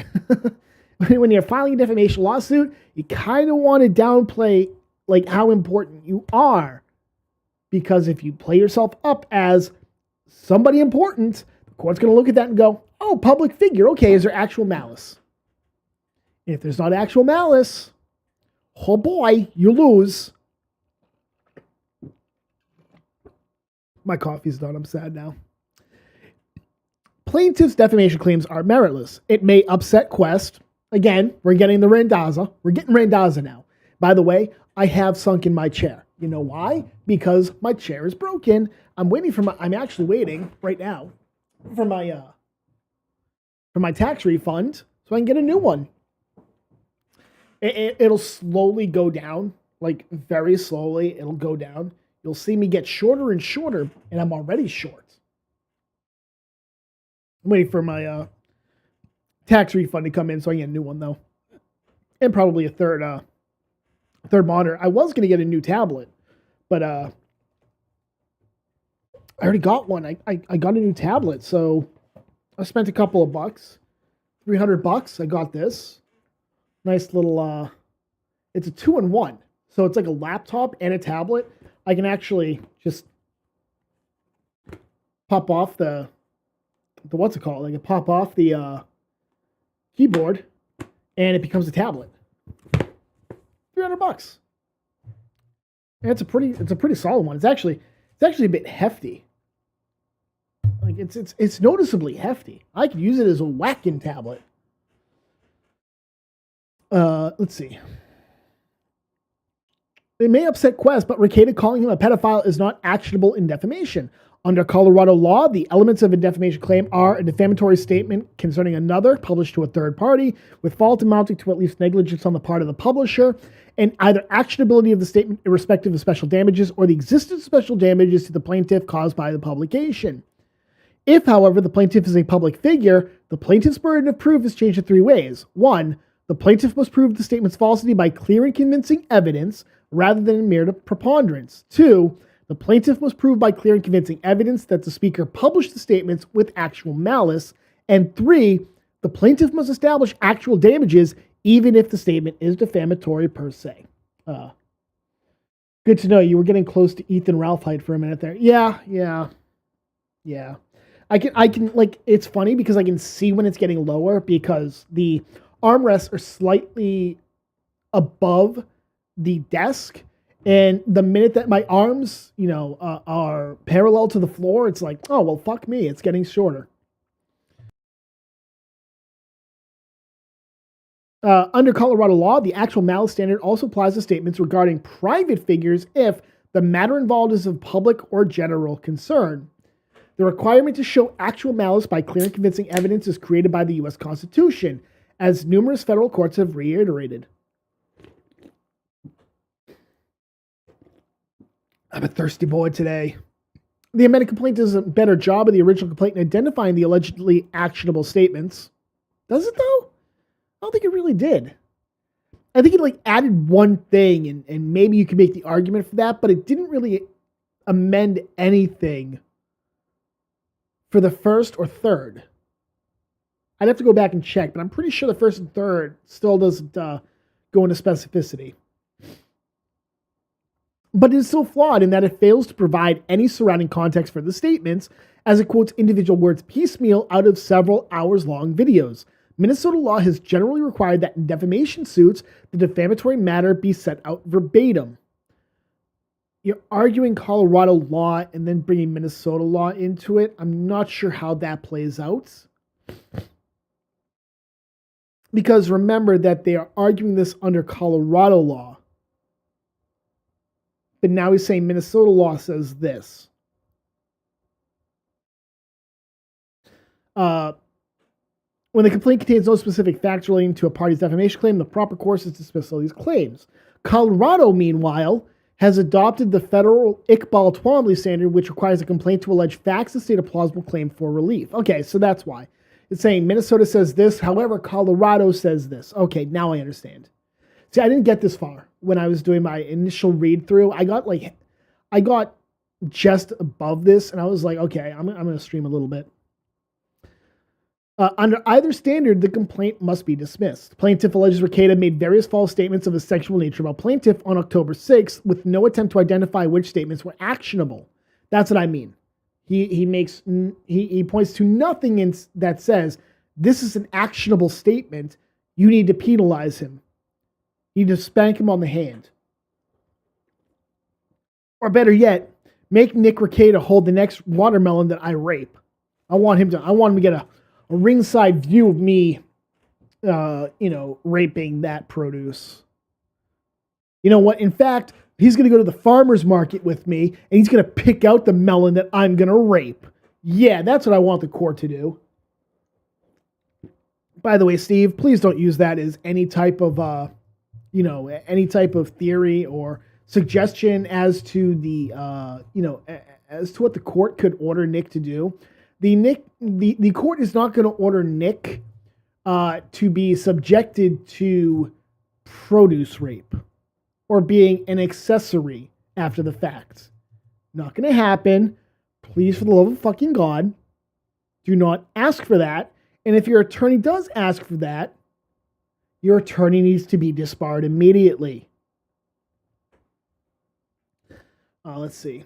When you're filing a defamation lawsuit, you kind of want to downplay like how important you are. Because if you play yourself up as somebody important, the court's going to look at that and go, oh, public figure. Okay, is there actual malice? If there's not actual malice, oh boy, you lose. My coffee's done. I'm sad now. Plaintiff's defamation claims are meritless. It may upset Quest. Again, we're getting the Randazza. We're getting Randazza now. By the way, I have sunk in my chair. You know why? Because my chair is broken. I'm actually waiting right now for my tax refund so I can get a new one. It'll slowly go down, like very slowly. It'll go down. You'll see me get shorter and shorter, and I'm already short. I'm waiting for my tax refund to come in so I can get a new one, though. And probably a third monitor. I was going to get a new tablet, but I already got one. I got a new tablet, so I spent a couple of bucks. $300. I got this. Nice little, it's a 2-in-1. So it's like a laptop and a tablet. I can actually just pop off the what's it called? I can pop off the keyboard and it becomes a tablet. $300. And it's a pretty solid one. It's actually a bit hefty. Like it's noticeably hefty. I could use it as a whacking tablet. Let's see. It may upset Quest, but Rekieta calling him a pedophile is not actionable in defamation. Under Colorado law, the elements of a defamation claim are a defamatory statement concerning another published to a third party with fault amounting to at least negligence on the part of the publisher, and either actionability of the statement irrespective of special damages or the existence of special damages to the plaintiff caused by the publication. If, however, the plaintiff is a public figure, the plaintiff's burden of proof is changed in 3 ways. 1, the plaintiff must prove the statement's falsity by clear and convincing evidence rather than mere preponderance. 2, the plaintiff must prove by clear and convincing evidence that the speaker published the statements with actual malice. And 3, the plaintiff must establish actual damages even if the statement is defamatory per se. Good to know. You were getting close to Ethan Ralph height for a minute there. Yeah. I can like, it's funny because I can see when it's getting lower because the armrests are slightly above the desk. And the minute that my arms, are parallel to the floor, it's like, oh, well, fuck me. It's getting shorter. Under Colorado law, the actual malice standard also applies to statements regarding private figures if the matter involved is of public or general concern. The requirement to show actual malice by clear and convincing evidence is created by the U.S. Constitution, as numerous federal courts have reiterated. I'm a thirsty boy today. The amended complaint does a better job of the original complaint in identifying the allegedly actionable statements. Does it, though? I don't think it really did. I think it added one thing, and maybe you could make the argument for that, but it didn't really amend anything for the first or third. I'd have to go back and check, but I'm pretty sure the first and third still doesn't go into specificity. But it is still flawed in that it fails to provide any surrounding context for the statements, as it quotes individual words piecemeal out of several hours-long videos. Minnesota law has generally required that in defamation suits, the defamatory matter be set out verbatim. You're arguing Colorado law and then bringing Minnesota law into it. I'm not sure how that plays out. Because remember that they are arguing this under Colorado law. But now he's saying Minnesota law says this. When the complaint contains no specific facts relating to a party's defamation claim, the proper course is to dismiss all these claims. Colorado, meanwhile, has adopted the federal Iqbal Twombly standard, which requires a complaint to allege facts and state a plausible claim for relief. Okay, so that's why. It's saying Minnesota says this, however, Colorado says this. Okay, now I understand. See, I didn't get this far when I was doing my initial read through. I got just above this, and I was like, okay, I'm going to stream a little bit. Under either standard, the complaint must be dismissed. Plaintiff alleges Rekieta made various false statements of a sexual nature about plaintiff on October 6th with no attempt to identify which statements were actionable. That's what I mean. He points to nothing that says this is an actionable statement. You need to penalize him. You need to spank him on the hand. Or better yet, make Nick Rekieta hold the next watermelon that I rape. I want him to get a ringside view of me, raping that produce. You know what? In fact, he's going to go to the farmer's market with me, and he's going to pick out the melon that I'm going to rape. Yeah, that's what I want the court to do. By the way, Steve, please don't use that as any type of, any type of theory or suggestion as to the, as to what the court could order Nick to do. The court is not going to order Nick to be subjected to produce rape or being an accessory after the fact. Not going to happen. Please, for the love of fucking God, do not ask for that. And if your attorney does ask for that, your attorney needs to be disbarred immediately. Let's see.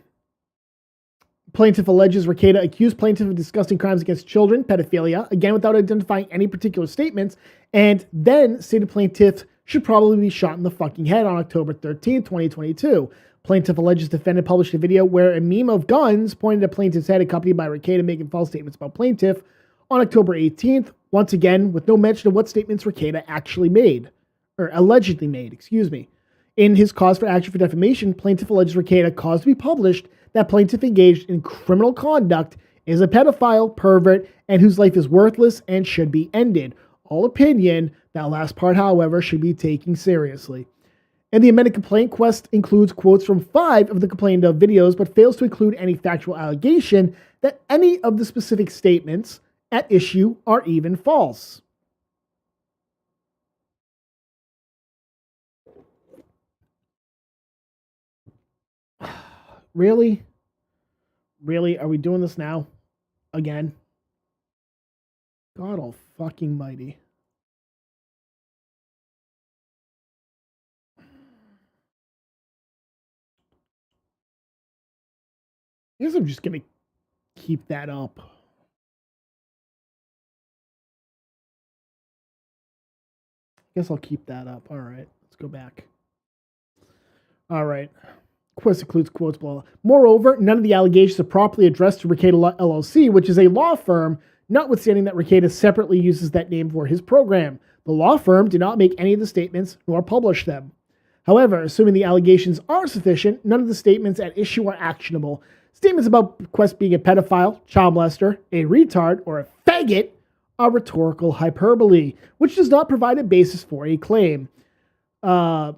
Plaintiff alleges Rekieta accused plaintiff of disgusting crimes against children, pedophilia, again without identifying any particular statements, and then stated plaintiff should probably be shot in the fucking head on October 13th, 2022. Plaintiff alleges defendant published a video where a meme of guns pointed at plaintiff's head accompanied by Rekieta making false statements about plaintiff on October 18th, once again with no mention of what statements Rekieta actually made, or allegedly made, In his cause for action for defamation, plaintiff alleges Rekieta caused to be published that plaintiff engaged in criminal conduct is a pedophile, pervert, and whose life is worthless and should be ended. All opinion, that last part, however, should be taken seriously. And the amended complaint, Quest includes quotes from 5 of the complained of videos, but fails to include any factual allegation that any of the specific statements at issue are even false. Really? Really? Are we doing this now? Again? God all fucking mighty. I guess I'm just gonna keep that up. I guess I'll keep that up. All right, let's go back. All right. Quest includes quotes, blah, blah. Moreover, none of the allegations are properly addressed to Rekieta LLC, which is a law firm, notwithstanding that Rekieta separately uses that name for his program. The law firm did not make any of the statements nor publish them. However, assuming the allegations are sufficient, none of the statements at issue are actionable. Statements about Quest being a pedophile, child molester, a retard, or a faggot are rhetorical hyperbole, which does not provide a basis for a claim. Blah,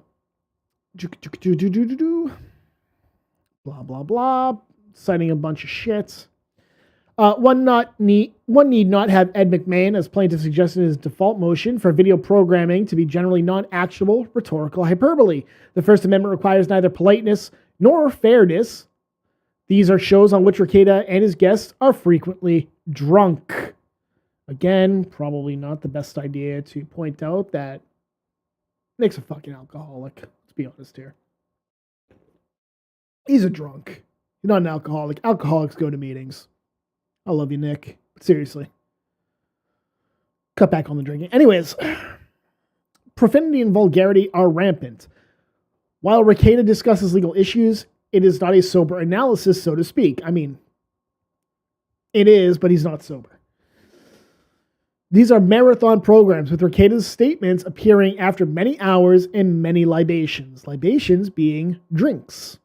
blah, blah. Citing a bunch of shit. One need not have Ed McMahon, as plaintiff suggested in his default motion, for video programming to be generally non-actionable rhetorical hyperbole. The First Amendment requires neither politeness nor fairness. These are shows on which Rekieta and his guests are frequently drunk. Again, probably not the best idea to point out that Nick's a fucking alcoholic. Let's be honest here. He's a drunk. He's not an alcoholic. Alcoholics go to meetings. I love you, Nick. But seriously. Cut back on the drinking. Anyways, profanity and vulgarity are rampant. While Rekieta discusses legal issues, it is not a sober analysis, so to speak. I mean, it is, but he's not sober. These are marathon programs with Rekieta's statements appearing after many hours and many libations. Libations being drinks.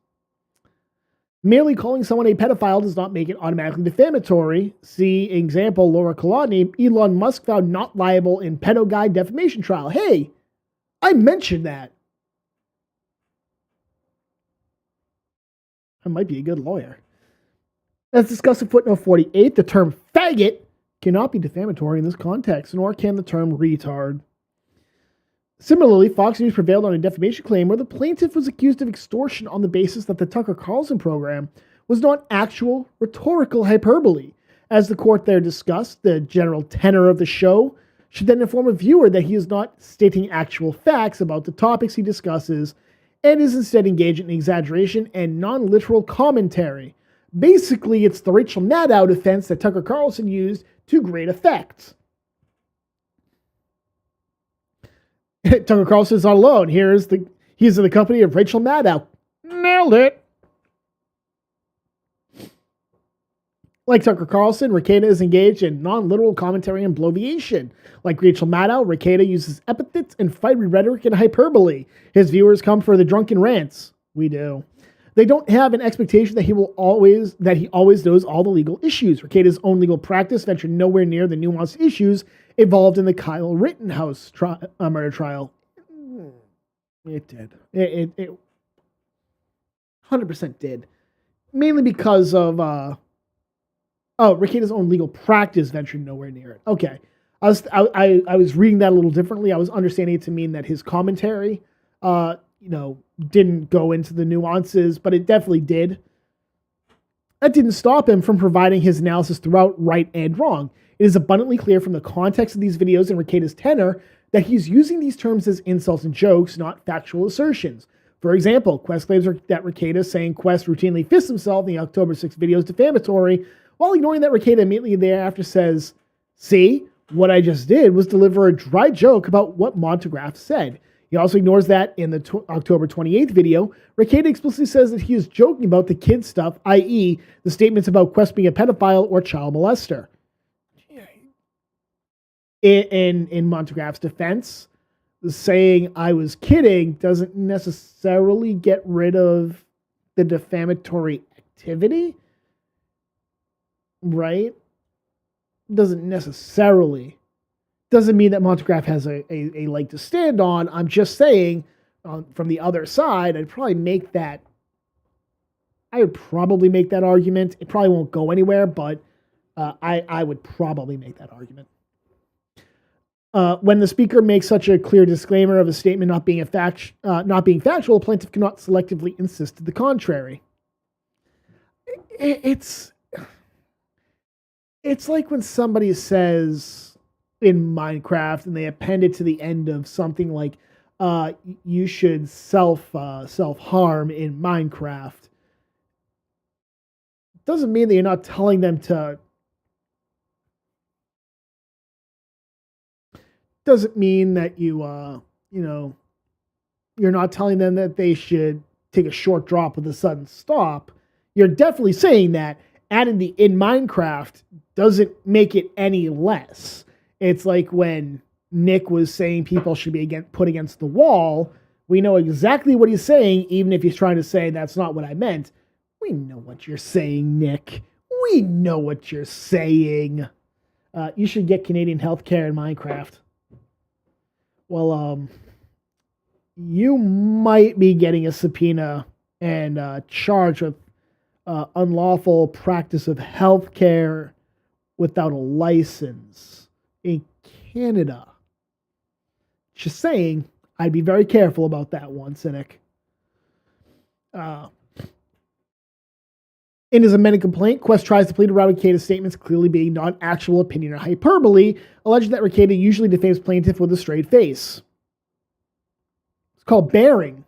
Merely calling someone a pedophile does not make it automatically defamatory. See example, Laura Kalani, Elon Musk found not liable in pedo guy defamation trial. Hey, I mentioned that. I might be a good lawyer. As discussed in footnote 48, the term faggot cannot be defamatory in this context, nor can the term retard. Similarly, Fox News prevailed on a defamation claim where the plaintiff was accused of extortion on the basis that the Tucker Carlson program was not actual rhetorical hyperbole. As the court there discussed, the general tenor of the show should then inform a viewer that he is not stating actual facts about the topics he discusses and is instead engaged in exaggeration and non-literal commentary. Basically, it's the Rachel Maddow defense that Tucker Carlson used to great effect. Tucker Carlson is not alone. He's in the company of Rachel Maddow. Nailed it. Like Tucker Carlson, Rekieta is engaged in non-literal commentary and bloviation. Like Rachel Maddow, Rekieta uses epithets and fiery rhetoric and hyperbole. His viewers come for the drunken rants. We do. They don't have an expectation that he always knows all the legal issues. Rekieta's own legal practice ventured nowhere near the nuanced issues involved in the Kyle Rittenhouse murder trial. It did. It 100% did. Mainly because of Rekieta's own legal practice ventured nowhere near it. Okay. I was reading that a little differently. I was understanding it to mean that his commentary didn't go into the nuances, but it definitely did. That didn't stop him from providing his analysis throughout, right and wrong. It is abundantly clear from the context of these videos and Rekieta's tenor that he's using these terms as insults and jokes, not factual assertions. For example, Quest claims that Rekieta saying Quest routinely fists himself in the October 6th video is defamatory, while ignoring that Rekieta immediately thereafter says, "See, what I just did was deliver a dry joke about what Montegraph said." He also ignores that in the October 28th video, Rekieta explicitly says that he is joking about the kid stuff, i.e. the statements about Quest being a pedophile or child molester. In Montegraph's defense, saying I was kidding doesn't necessarily get rid of the defamatory activity, right? Doesn't mean that Montegraph has a leg to stand on. I'm just saying, from the other side, I would probably make that argument. It probably won't go anywhere, but I would probably make that argument. When the speaker makes such a clear disclaimer of a statement not being factual, a plaintiff cannot selectively insist to the contrary. It's like when somebody says in Minecraft and they append it to the end of something like, you should self-harm in Minecraft. Doesn't mean that you're not telling them to. Doesn't mean that you're not telling them that they should take a short drop with a sudden stop. You're definitely saying that. Adding the in Minecraft doesn't make it any less. It's like when Nick was saying people should be put against the wall. We know exactly what he's saying, even if he's trying to say that's not what I meant. We know what you're saying, Nick. We know what you're saying. You should get Canadian healthcare in Minecraft. Well, you might be getting a subpoena and charged with unlawful practice of healthcare without a license in Canada. Just saying, I'd be very careful about that one, Cynic. In his amended complaint, Quest tries to plead around Rekieta's statements clearly being non-actual opinion or hyperbole, alleging that Rekieta usually defames plaintiff with a straight face. It's called bearing.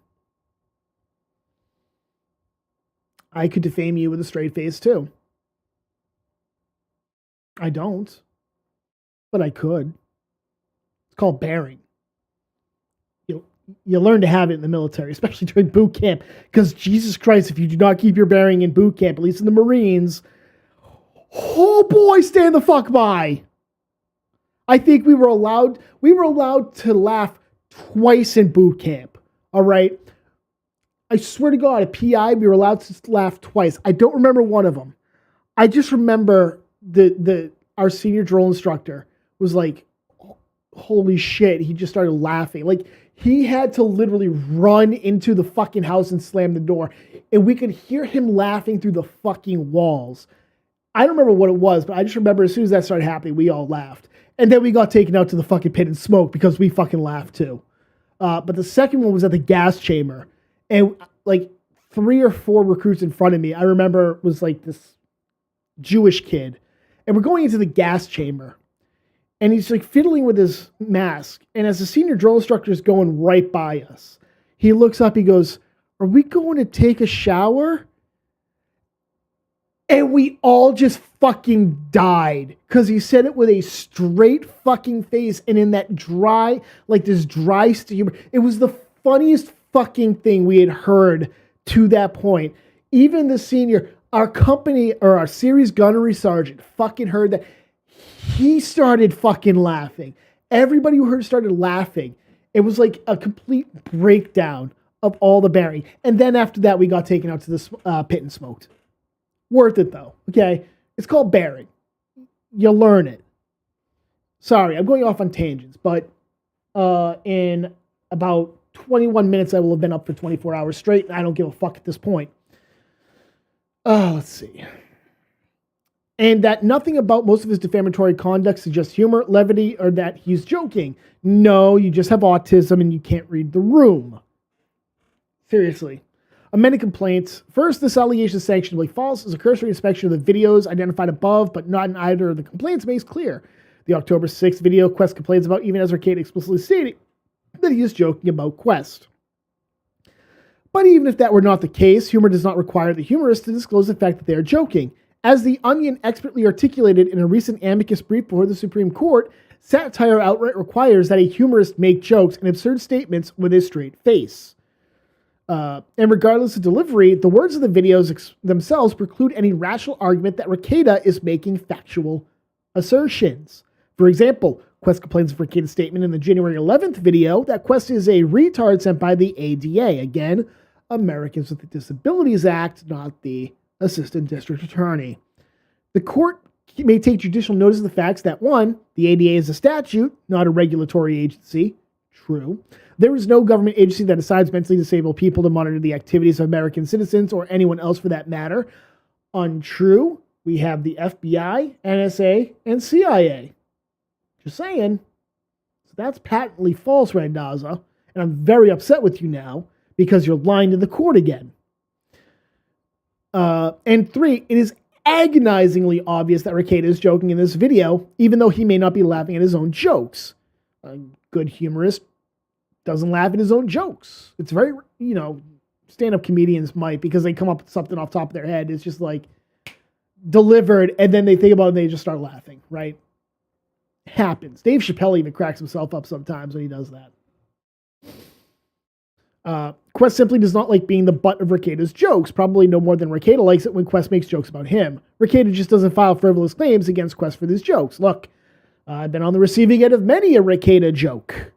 I could defame you with a straight face too. I don't, but I could. It's called bearing. You learn to have it in the military, especially during boot camp, because Jesus Christ, if you do not keep your bearing in boot camp, at least in the Marines, oh boy, stand the fuck by. I think we were allowed to laugh twice in boot camp. All right. I swear to God, at PI, we were allowed to laugh twice. I don't remember one of them. I just remember our senior drill instructor was like, holy shit, he just started laughing. Like, he had to literally run into the fucking house and slam the door. And we could hear him laughing through the fucking walls. I don't remember what it was, but I just remember as soon as that started happening, we all laughed. And then we got taken out to the fucking pit and smoked because we fucking laughed too. But the second one was at the gas chamber. And like 3 or 4 recruits in front of me, I remember was like this Jewish kid. And we're going into the gas chamber. And he's like fiddling with his mask. And as the senior drill instructor is going right by us, he looks up, he goes, "Are we going to take a shower?" And we all just fucking died. Because he said it with a straight fucking face and in that dry, like this dry humor. It was the funniest fucking thing we had heard to that point. Even the senior, our company, or our series gunnery sergeant fucking heard that. He started fucking laughing. Everybody who heard started laughing. It was like a complete breakdown of all the bearing. And then after that, we got taken out to the pit and smoked. Worth it though. Okay. It's called bearing. You'll learn it. Sorry, I'm going off on tangents, but in about 21 minutes, I will have been up for 24 hours straight. And I don't give a fuck at this point. Let's see. And that nothing about most of his defamatory conduct suggests humor, levity, or that he's joking. No, you just have autism and you can't read the room. Seriously. Amended complaints. First, this allegation is sanctionably false, as a cursory inspection of the videos identified above, but not in either of the complaints, makes clear. The October 6th video Quest complains about, even as Rekieta explicitly stating that he is joking about Quest. But even if that were not the case, humor does not require the humorist to disclose the fact that they are joking. As The Onion expertly articulated in a recent amicus brief before the Supreme Court, satire outright requires that a humorist make jokes and absurd statements with a straight face. And regardless of delivery, the words of the videos themselves preclude any rational argument that Rekieta is making factual assertions. For example, Quest complains of Rekieta's statement in the January 11th video that Quest is a retard sent by the ADA. Again, Americans with Disabilities Act, not the assistant district attorney. The court may take judicial notice of the facts that, one, the ADA is a statute, not a regulatory agency. True. There is no government agency that assigns mentally disabled people to monitor the activities of American citizens or anyone else for that matter. Untrue. We have the FBI, NSA, and CIA. Just saying. So that's patently false, Randazza. And I'm very upset with you now because you're lying to the court again. And three, it is agonizingly obvious that Rekieta is joking in this video, even though he may not be laughing at his own jokes. A good humorist doesn't laugh at his own jokes. It's very, stand-up comedians might, because they come up with something off the top of their head. It's just like delivered, and then they think about it and they just start laughing, right? Happens. Dave Chappelle even cracks himself up sometimes when he does that. Quest simply does not like being the butt of Rekieta's jokes, probably no more than Rekieta likes it when Quest makes jokes about him. Rekieta just doesn't file frivolous claims against Quest for these jokes. Look, I've been on the receiving end of many a Rekieta joke.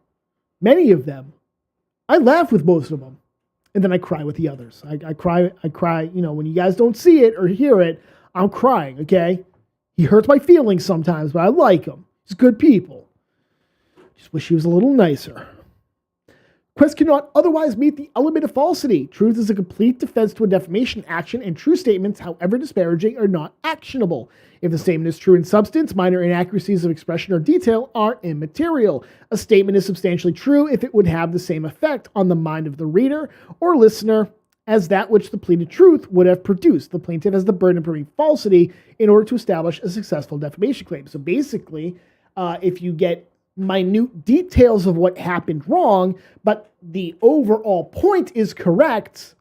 Many of them. I laugh with most of them. And then I cry with the others. I cry, when you guys don't see it or hear it, I'm crying, okay? He hurts my feelings sometimes, but I like him. He's good people. Just wish he was a little nicer. Quest cannot otherwise meet the element of falsity. Truth is a complete defense to a defamation action, and true statements, however disparaging, are not actionable. If the statement is true in substance, minor inaccuracies of expression or detail are immaterial. A statement is substantially true if it would have the same effect on the mind of the reader or listener as that which the pleaded truth would have produced. The plaintiff has the burden of proving falsity in order to establish a successful defamation claim. So basically, if you get minute details of what happened wrong, but the overall point is correct,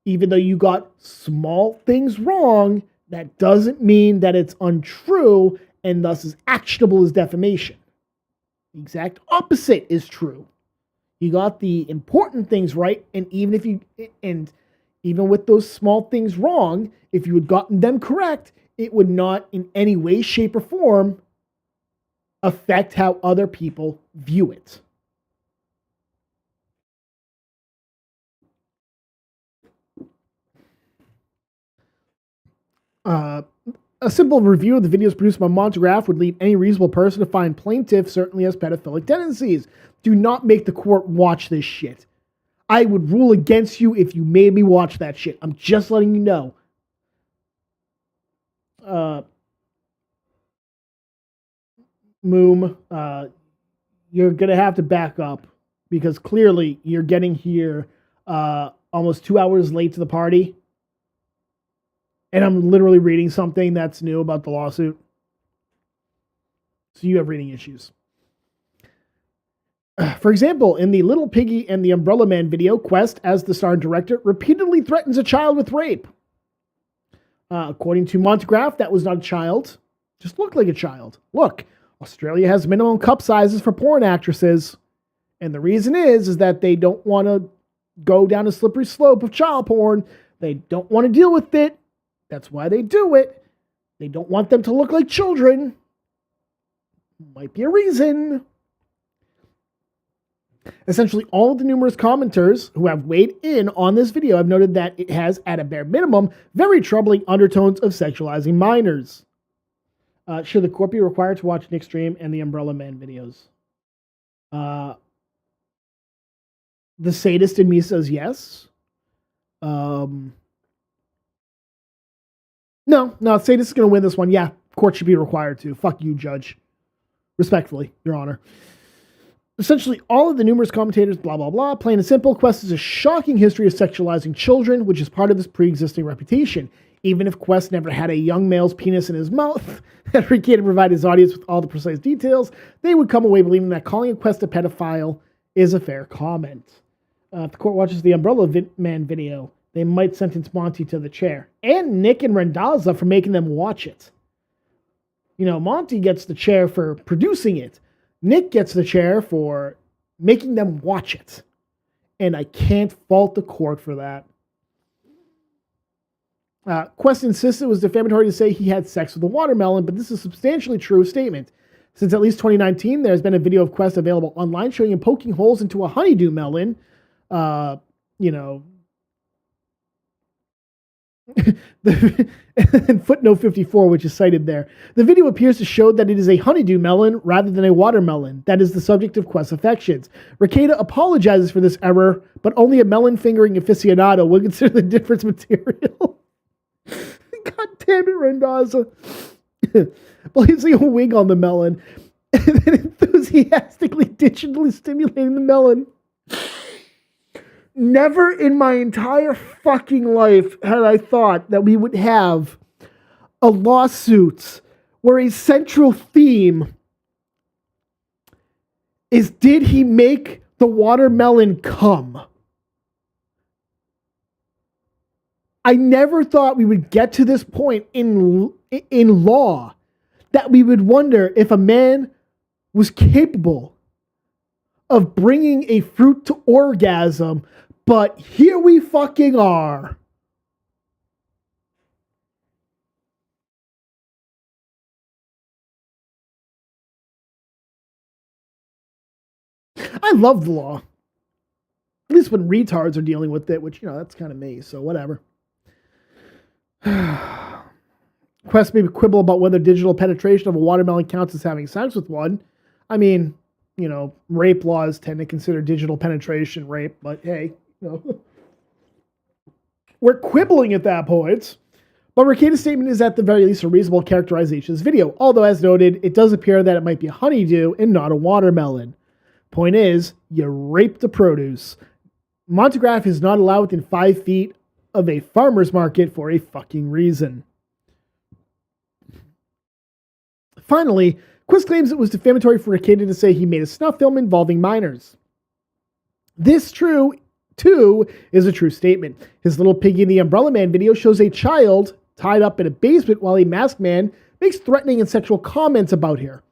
even though you got small things wrong, that doesn't mean that it's untrue and thus is actionable as defamation. The exact opposite is true. You got the important things right, and even with those small things wrong, if you had gotten them correct, it would not in any way, shape, or form affect how other people view it. A simple review of the videos produced by Montegraph would lead any reasonable person to find plaintiff certainly has pedophilic tendencies. Do not make the court watch this shit. I would rule against you if you made me watch that shit. I'm just letting you know. Moom, you're going to have to back up because clearly you're getting here almost 2 hours late to the party. And I'm literally reading something that's new about the lawsuit. So you have reading issues. For example, in the Little Piggy and the Umbrella Man video, Quest, as the star and director, repeatedly threatens a child with rape. According to Montegraph, that was not a child. Just looked like a child. Look, Australia has minimum cup sizes for porn actresses. And the reason is that they don't want to go down a slippery slope of child porn. They don't want to deal with it. That's why they do it. They don't want them to look like children. Might be a reason. Essentially, all of the numerous commenters who have weighed in on this video have noted that it has, at a bare minimum, very troubling undertones of sexualizing minors. Should the court be required to watch Nick Stream and the Umbrella Man videos? The sadist in me says yes. No, sadist is going to win this one. Yeah, court should be required to. Fuck you, judge. Respectfully, Your Honor. Essentially, all of the numerous commentators, blah, blah, blah, plain and simple, Quest has a shocking history of sexualizing children, which is part of his pre-existing reputation. Even if Quest never had a young male's penis in his mouth, and Rekieta provided his audience with all the precise details, they would come away believing that calling a Quest a pedophile is a fair comment. If the court watches the Umbrella Man video, they might sentence Monty to the chair. And Nick and Randazza for making them watch it. Monty gets the chair for producing it. Nick gets the chair for making them watch it. And I can't fault the court for that. Quest insists it was defamatory to say he had sex with a watermelon, but this is a substantially true statement. Since at least 2019, there's been a video of Quest available online showing him poking holes into a honeydew melon. And footnote 54, which is cited there. The video appears to show that it is a honeydew melon rather than a watermelon that is the subject of Quest's affections. Rekieta apologizes for this error, but only a melon fingering aficionado would consider the difference material. God damn it, Randazza. Placing a wig on the melon and then enthusiastically digitally stimulating the melon. Never in my entire fucking life had I thought that we would have a lawsuit where a central theme is, did he make the watermelon come? I never thought we would get to this point in law that we would wonder if a man was capable of bringing a fruit to orgasm, but here we fucking are. I love the law. At least when retards are dealing with it, which, that's kind of me, so whatever. Quest maybe quibble about whether digital penetration of a watermelon counts as having sex with one. I mean, rape laws tend to consider digital penetration rape, but hey, we're quibbling at that point. But Rekieta's statement is at the very least a reasonable characterization of this video, although as noted, it does appear that it might be a honeydew and not a watermelon. Point is, you raped the produce. Montagraph is not allowed within 5 feet of a farmer's market for a fucking reason. Finally, Quist claims it was defamatory for Rekieta to say he made a snuff film involving minors. This, too, is a true statement. His Little Piggy and the Umbrella Man video shows a child tied up in a basement while a masked man makes threatening and sexual comments about her.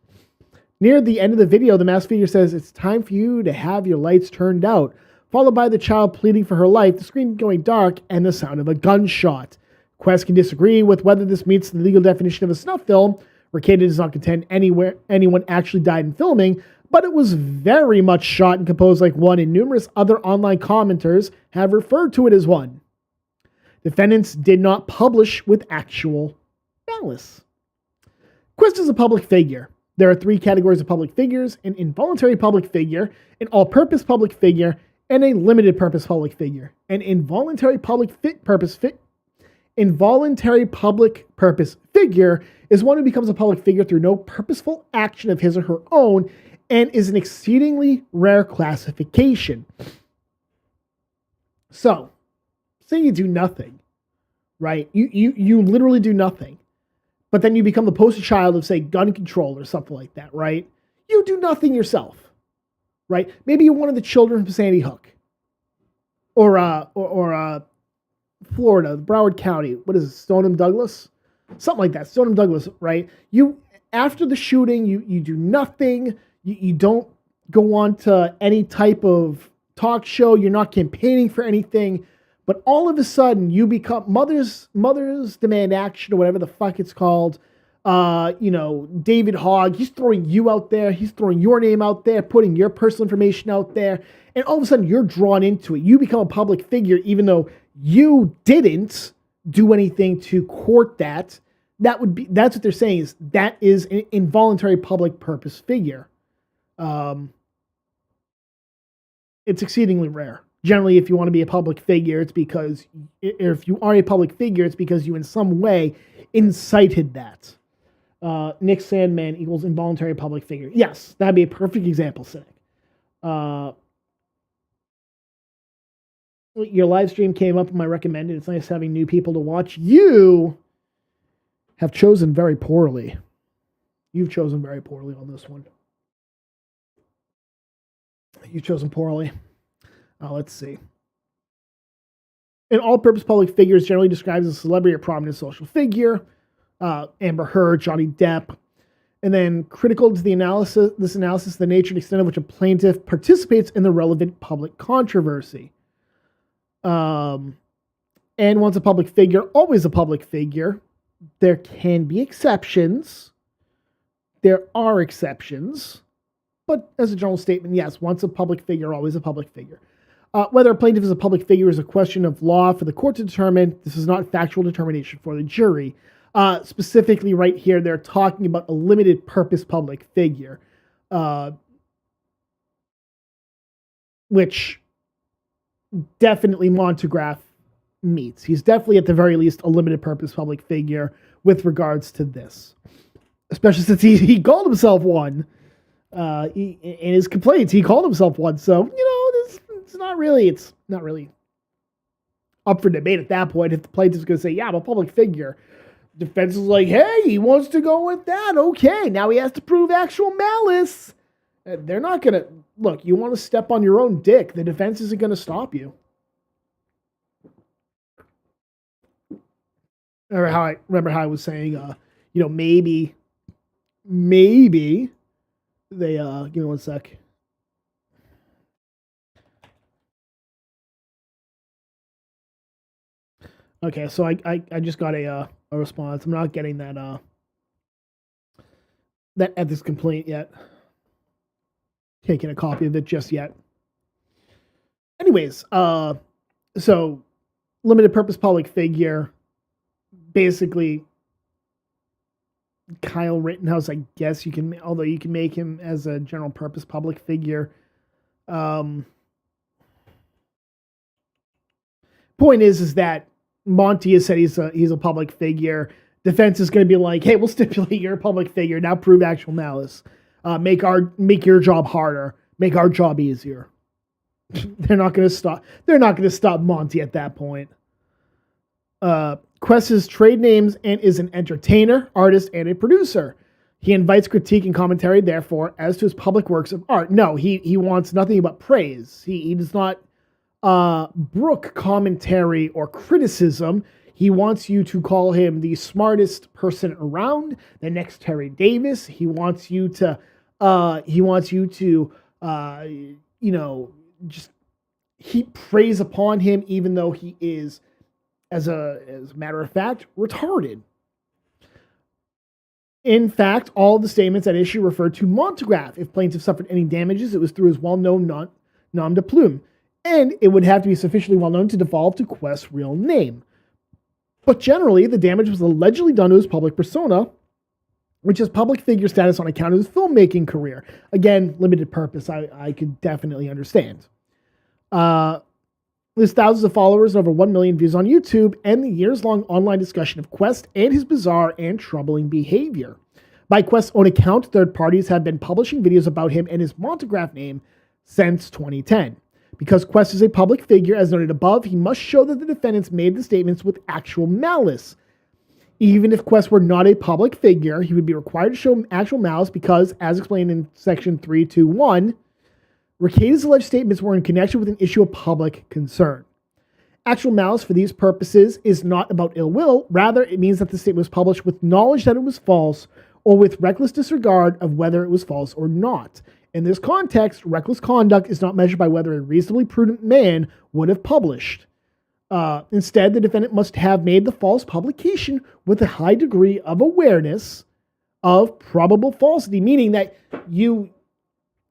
Near the end of the video, the masked figure says, "It's time for you to have your lights turned out," followed by the child pleading for her life, the screen going dark, and the sound of a gunshot. Quest can disagree with whether this meets the legal definition of a snuff film. Rekieta does not contend anyone actually died in filming, but it was very much shot and composed like one, and numerous other online commenters have referred to it as one. Defendants did not publish with actual malice. Quest is a public figure. There are 3 categories of public figures: an involuntary public figure, an all-purpose public figure, and a limited-purpose public figure. An involuntary public purpose figure is one who becomes a public figure through no purposeful action of his or her own and is an exceedingly rare classification. So, say you do nothing, right? You literally do nothing, but then you become the poster child of, say, gun control or something like that, right? You do nothing yourself, right? Maybe you're one of the children from Sandy Hook or Florida, Broward County. What is it? Stoneham Douglas? Something like that. Stoneham Douglas, right? You, after the shooting, you do nothing. You don't go on to any type of talk show. You're not campaigning for anything. But all of a sudden, you become Mothers Demand Action or whatever the fuck it's called. David Hogg, he's throwing you out there. He's throwing your name out there, putting your personal information out there. And all of a sudden, you're drawn into it. You become a public figure, even though you didn't do anything to court that. That's what they're saying, is that is an involuntary public purpose figure. It's exceedingly rare. Generally, if you want to be a public figure, it's because, if you are a public figure, it's because you in some way incited that. Nick Sandman equals involuntary public figure. Yes, that'd be a perfect example, Cynic. Your live stream came up on my recommended. It's nice having new people to watch. You have chosen very poorly. You've chosen very poorly on this one. You've chosen poorly. Let's see. An all-purpose public figure is generally described as a celebrity or prominent social figure. Amber Heard, Johnny Depp. And then critical to the analysis, the nature and extent of which a plaintiff participates in the relevant public controversy. And once a public figure, always a public figure. There can be exceptions. There are exceptions. But as a general statement, yes, once a public figure, always a public figure. Whether a plaintiff is a public figure is a question of law for the court to determine. This is not factual determination for the jury. Specifically right here, they're talking about a limited purpose public figure, which definitely Montegraph meets. He's definitely at the very least a limited purpose public figure with regards to this, especially since he called himself one. In his complaints, he called himself one. So, it's not really up for debate at that point. If the plaintiff's going to say, yeah, I'm a public figure, defense is like, hey, he wants to go with that. Okay, now he has to prove actual malice. They're not going to, look, you want to step on your own dick. The defense isn't going to stop you. Remember how I was saying, maybe they, give me one sec. Okay, so I just got a response. I'm not getting that ethics complaint yet. Can't get a copy of it just yet. Anyways, so limited purpose public figure, basically Kyle Rittenhouse, I guess you can, although you can make him as a general purpose public figure. Point is that Monty has said he's a public figure. Defense is going to be like, hey, we'll stipulate you're a public figure. Now prove actual malice. Make your job harder. Make our job easier. They're not going to stop Monty at that point. Quest has trade names and is an entertainer, artist, and a producer. He invites critique and commentary, therefore, as to his public works of art. No, he wants nothing but praise. He does not brook commentary or criticism. He wants you to call him the smartest person around, the next Terry Davis. He wants you to just heap praise upon him, even though he is, as a matter of fact, retarded. In fact, all of the statements at issue referred to Montegraph. If plaintiff suffered any damages, it was through his well-known nom de plume, and it would have to be sufficiently well-known to devolve to Quest's real name. But generally, the damage was allegedly done to his public persona, which has public figure status on account of his filmmaking career. Again, limited purpose, I could definitely understand. There's thousands of followers and over 1 million views on YouTube, and the years-long online discussion of Quest and his bizarre and troubling behavior. By Quest's own account, third parties have been publishing videos about him and his Montegraph name since 2010. Because Quest is a public figure, as noted above, he must show that the defendants made the statements with actual malice. Even if Quest were not a public figure, he would be required to show actual malice because, as explained in Section 321, Rekieta's alleged statements were in connection with an issue of public concern. Actual malice for these purposes is not about ill will. Rather, it means that the statement was published with knowledge that it was false or with reckless disregard of whether it was false or not. In this context, reckless conduct is not measured by whether a reasonably prudent man would have published. Instead, the defendant must have made the false publication with a high degree of awareness of probable falsity, meaning that you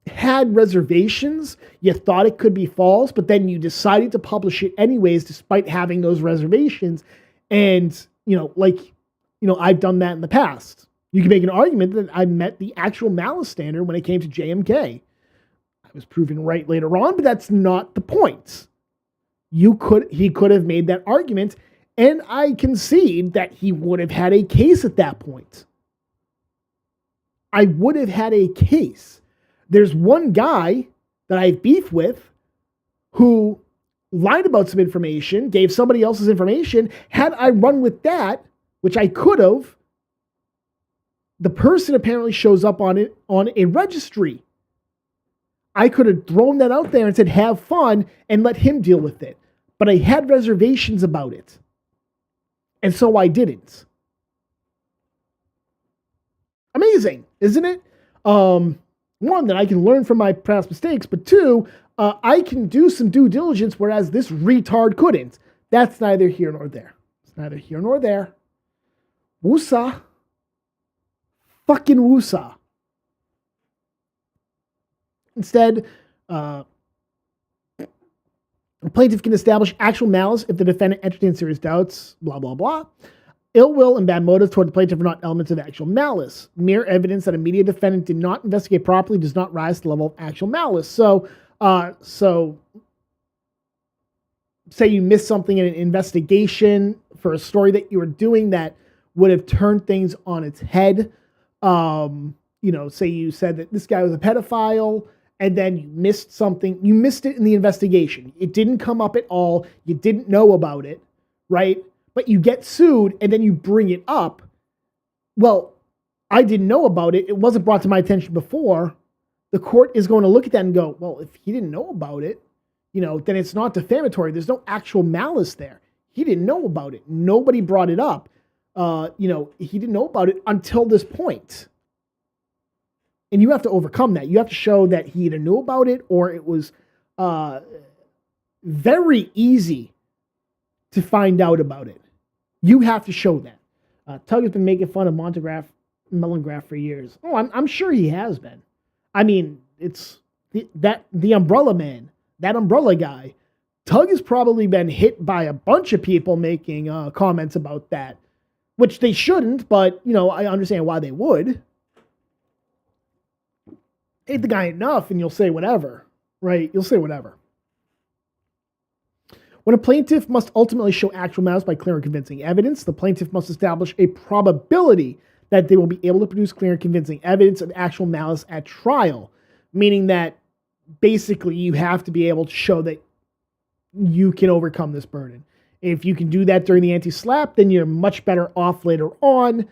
had reservations, you thought it could be false, but then you decided to publish it anyways, despite having those reservations. And, I've done that in the past. You can make an argument that I met the actual malice standard when it came to JMK. I was proven right later on, but that's not the point. He could have made that argument, and I concede that he would have had a case at that point. I would have had a case. There's one guy that I have beef with who lied about some information, gave somebody else's information. Had I run with that, which I could have, the person apparently shows up on a registry. I could have thrown that out there and said, have fun, and let him deal with it. But I had reservations about it. And so I didn't. Amazing, isn't it? One, that I can learn from my past mistakes, but two, I can do some due diligence, whereas this retard couldn't. That's neither here nor there. It's neither here nor there. Woosah. Fucking woosah. Instead, A plaintiff can establish actual malice if the defendant entertains serious doubts, blah, blah, blah. Ill will and bad motive toward the plaintiff are not elements of actual malice. Mere evidence that a media defendant did not investigate properly does not rise to the level of actual malice. So say you missed something in an investigation for a story that you were doing that would have turned things on its head. Say you said that this guy was a pedophile, and then you missed something. You missed it in the investigation. It didn't come up at all. You didn't know about it, right? But you get sued, and then you bring it up. Well, I didn't know about it. It wasn't brought to my attention before. The court is going to look at that and go, well, if he didn't know about it, then it's not defamatory. There's no actual malice there. He didn't know about it. Nobody brought it up. He didn't know about it until this point. And you have to overcome that. You have to show that he either knew about it or it was very easy to find out about it. You have to show that. Tug has been making fun of Mellengraph for years. Oh, I'm sure he has been. I mean, it's the umbrella man, that umbrella guy. Tug has probably been hit by a bunch of people making comments about that, which they shouldn't, but, I understand why they would. Hate the guy enough and you'll say whatever, right? You'll say whatever. When a plaintiff must ultimately show actual malice by clear and convincing evidence, the plaintiff must establish a probability that they will be able to produce clear and convincing evidence of actual malice at trial, meaning that basically you have to be able to show that you can overcome this burden. If you can do that during the anti-slap, then you're much better off later on,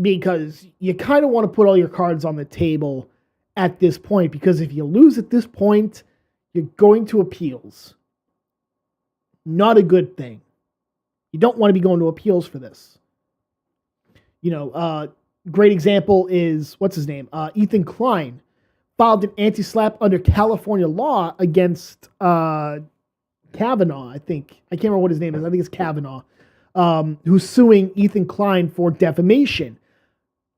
because you kind of want to put all your cards on the table at this point, because if you lose at this point, you're going to appeals. Not a good thing. You don't want to be going to appeals for this. Great example is, what's his name? Ethan Klein filed an anti-slap under California law against Kavanaugh, I think. I can't remember what his name is. I think it's Kavanaugh, who's suing Ethan Klein for defamation.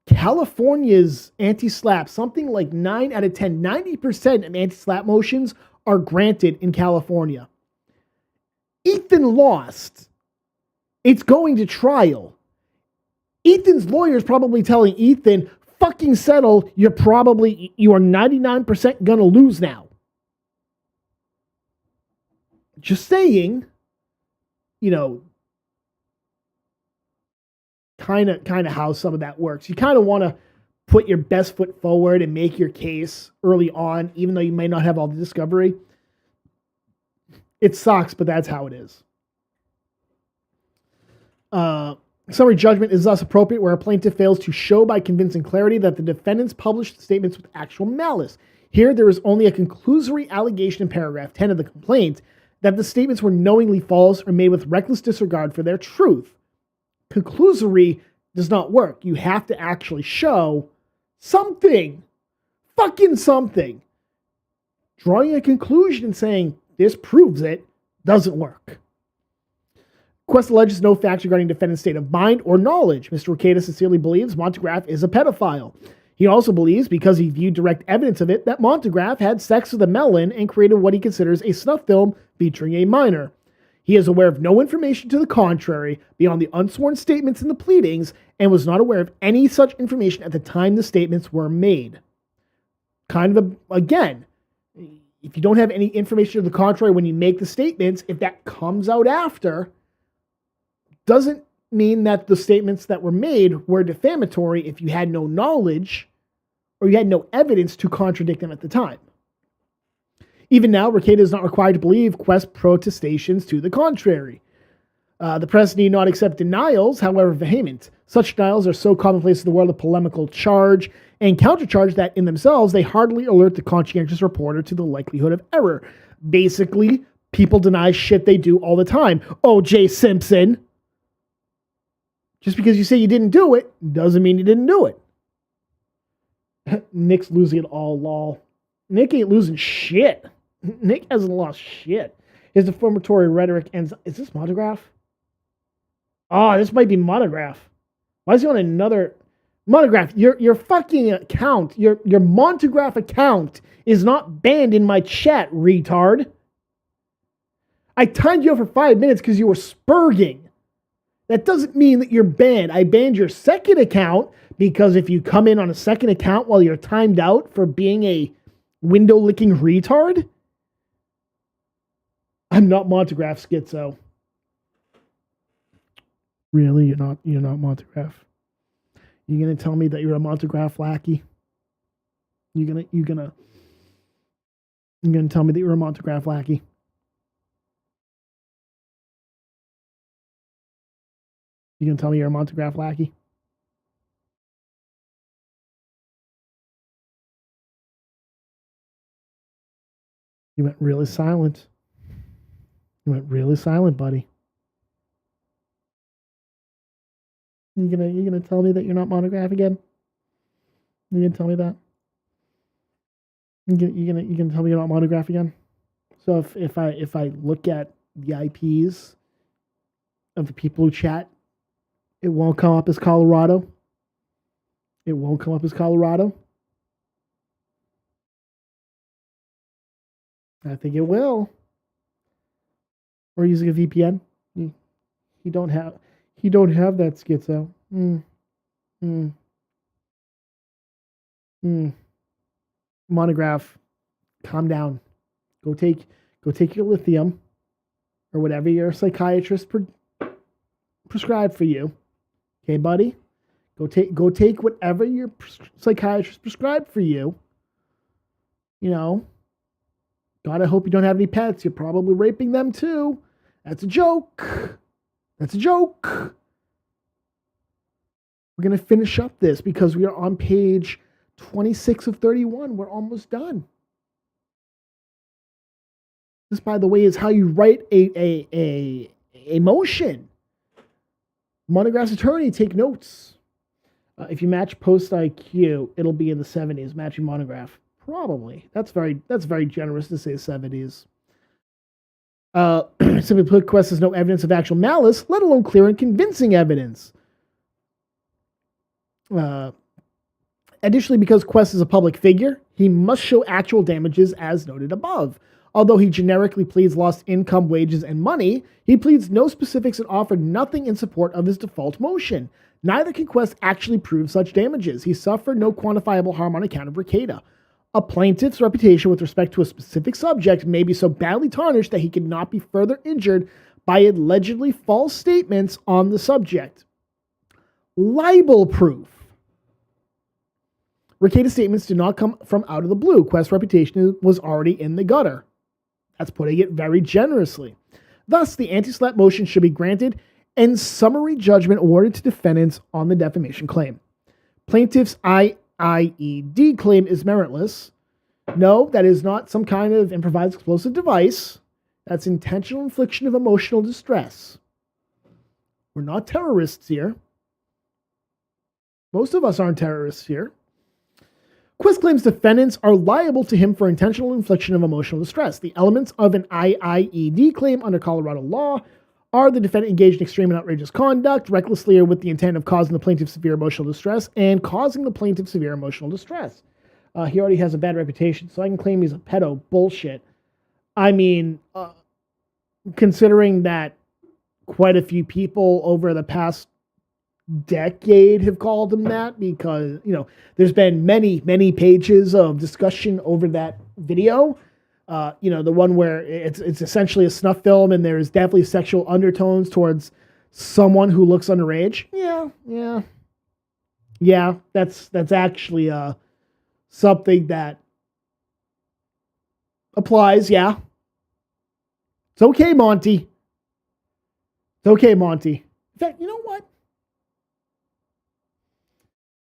California's anti-slap, something like 9 out of 10, 90% of anti-slap motions are granted in California. Ethan lost. It's going to trial. Ethan's lawyer is probably telling Ethan, fucking settle, you are 99% gonna lose now. Just saying, kind of how some of that works. You kind of want to put your best foot forward and make your case early on, even though you may not have all the discovery. It sucks, but that's how it is. Summary judgment is thus appropriate where a plaintiff fails to show by convincing clarity that the defendants published statements with actual malice. Here, there is only a conclusory allegation in paragraph 10 of the complaint that the statements were knowingly false or made with reckless disregard for their truth. Conclusory does not work. You have to actually show something. Fucking something. Drawing a conclusion and saying, this proves it, doesn't work. Quest alleges no facts regarding defendant's state of mind or knowledge. Mr. Rekieta sincerely believes Montegraph is a pedophile. He also believes, because he viewed direct evidence of it, that Montegraph had sex with a melon and created what he considers a snuff film featuring a minor. He is aware of no information to the contrary beyond the unsworn statements in the pleadings and was not aware of any such information at the time the statements were made. Again, if you don't have any information to the contrary when you make the statements, if that comes out after, doesn't mean that the statements that were made were defamatory if you had no knowledge or you had no evidence to contradict them at the time. Even now, Rekieta is not required to believe Quest's protestations to the contrary. The press need not accept denials, however vehement. Such denials are so commonplace in the world of polemical charge and countercharge that in themselves they hardly alert the conscientious reporter to the likelihood of error. Basically, people deny shit they do all the time. O.J. Simpson. Just because you say you didn't do it doesn't mean you didn't do it. Nick's losing it all, lol. Nick ain't losing shit. Nick hasn't lost shit. His defamatory rhetoric ends. Is this Montegraph? Oh, this might be Montegraph. Why is he on another Montegraph? Your fucking account, your Montegraph account is not banned in my chat, retard. I timed you out for 5 minutes because you were spurging. That doesn't mean that you're banned. I banned your second account because if you come in on a second account while you're timed out for being a window licking retard, I'm not Montegraph Schizo. Really? You're not Montegraph? You're gonna tell me that you're a Montegraph lackey? You're gonna tell me that you're a Montegraph lackey? You gonna tell me you're a Montegraph lackey? You went really silent. You went really silent, buddy. You gonna tell me that you're not Monograph again? You gonna tell me that? You gonna tell me you're not Monograph again? So if I look at the IPs of the people who chat, it won't come up as Colorado. It won't come up as Colorado. I think it will. Or using a VPN. You don't have that schizo. Monograph, calm down. Go take your lithium or whatever your psychiatrist prescribed for you. Okay, buddy? Go take whatever your psychiatrist prescribed for you. You know, God, I hope you don't have any pets. You're probably raping them too. That's a joke. That's a joke. We're going to finish up this because we are on page 26 of 31. We're almost done. This, by the way, is how you write a motion. Monograph's attorney, take notes. If you match post IQ, it'll be in the 70s. Matching monograph, probably. That's very generous to say 70s. Simply put, Quest has no evidence of actual malice, let alone clear and convincing evidence. Additionally, because Quest is a public figure, he must show actual damages as noted above. Although he generically pleads lost income, wages, and money, he pleads no specifics and offered nothing in support of his default motion. Neither can Quest actually prove such damages. He suffered no quantifiable harm on account of Rekieta. A plaintiff's reputation with respect to a specific subject may be so badly tarnished that he cannot be further injured by allegedly false statements on the subject. Libel-proof. Rekieta's statements did not come from out of the blue. Quest's reputation was already in the gutter. That's putting it very generously. Thus, the anti-slap motion should be granted and summary judgment awarded to defendants on the defamation claim. Plaintiff's IIED claim is meritless. No, that is not some kind of improvised explosive device. That's intentional infliction of emotional distress. We're not terrorists here. Most of us aren't terrorists here. Quist claims defendants are liable to him for intentional infliction of emotional distress. The elements of an IIED claim under Colorado law are the defendant engaged in extreme and outrageous conduct, recklessly or with the intent of causing the plaintiff severe emotional distress, and causing the plaintiff severe emotional distress. He already has a bad reputation, so I can claim he's a pedo. Bullshit. I mean, considering that quite a few people over the past decade have called him that, because there's been many pages of discussion over that video. The one where it's essentially a snuff film and there's definitely sexual undertones towards someone who looks underage. Yeah, that's actually something that applies. Yeah, it's okay, Monty. It's okay, Monty. In fact, you know what?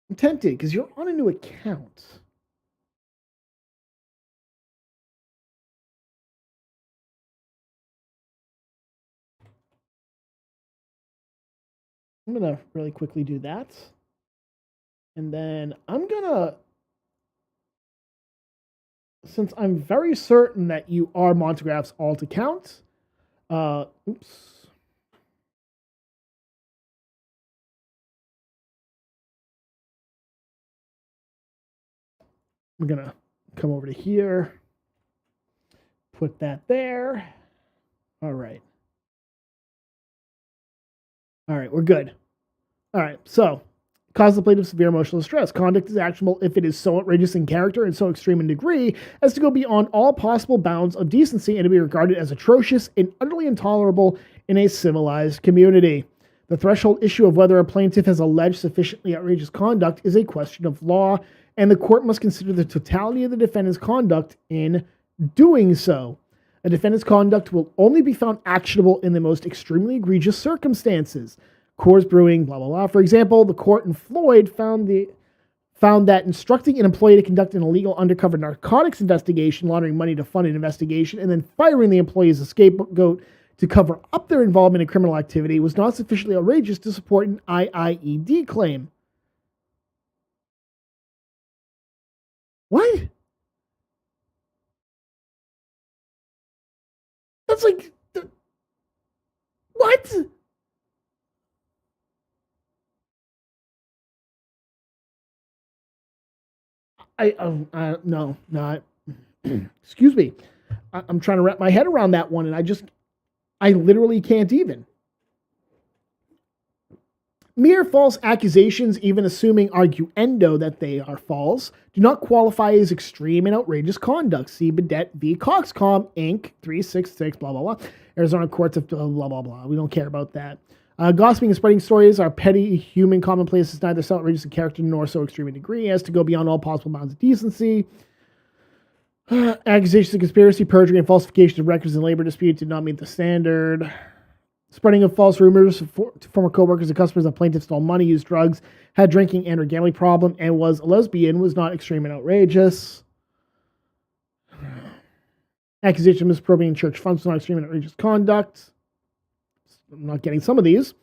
I'm tempted because you're on a new account. I'm going to really quickly do that. And then I'm going to, since I'm very certain that you are Montegraph's alt account, oops. I'm going to come over to here, put that there. All right. All right, we're good. All right, so cause the plaintiff severe emotional distress. Conduct is actionable if it is so outrageous in character and so extreme in degree as to go beyond all possible bounds of decency and to be regarded as atrocious and utterly intolerable in a civilized community. The threshold issue of whether a plaintiff has alleged sufficiently outrageous conduct is a question of law, and the court must consider the totality of the defendant's conduct in doing so. A defendant's conduct will only be found actionable in the most extremely egregious circumstances. Coors Brewing, blah, blah, blah. For example, the court in Floyd found that instructing an employee to conduct an illegal undercover narcotics investigation, laundering money to fund an investigation, and then firing the employee as a scapegoat to cover up their involvement in criminal activity was not sufficiently outrageous to support an IIED claim. What? That's like... What? No, not. Excuse me. I'm trying to wrap my head around that one, and I literally can't even. Mere false accusations, even assuming arguendo that they are false, do not qualify as extreme and outrageous conduct. See Bidet v. Coxcom, Inc., 366, blah, blah, blah. Arizona courts of blah, blah, blah. We don't care about that. Gossiping and spreading stories are petty, human commonplaces, neither so outrageous in character nor so extreme in degree as to go beyond all possible bounds of decency. Accusations of conspiracy, perjury, and falsification of records in labor dispute did not meet the standard. Spreading of false rumors to former co-workers and customers that plaintiff stole money, used drugs, had drinking and or gambling problem, and was a lesbian was not extreme and outrageous. Accusation of misappropriating church funds was not extreme and outrageous conduct. I'm not getting some of these.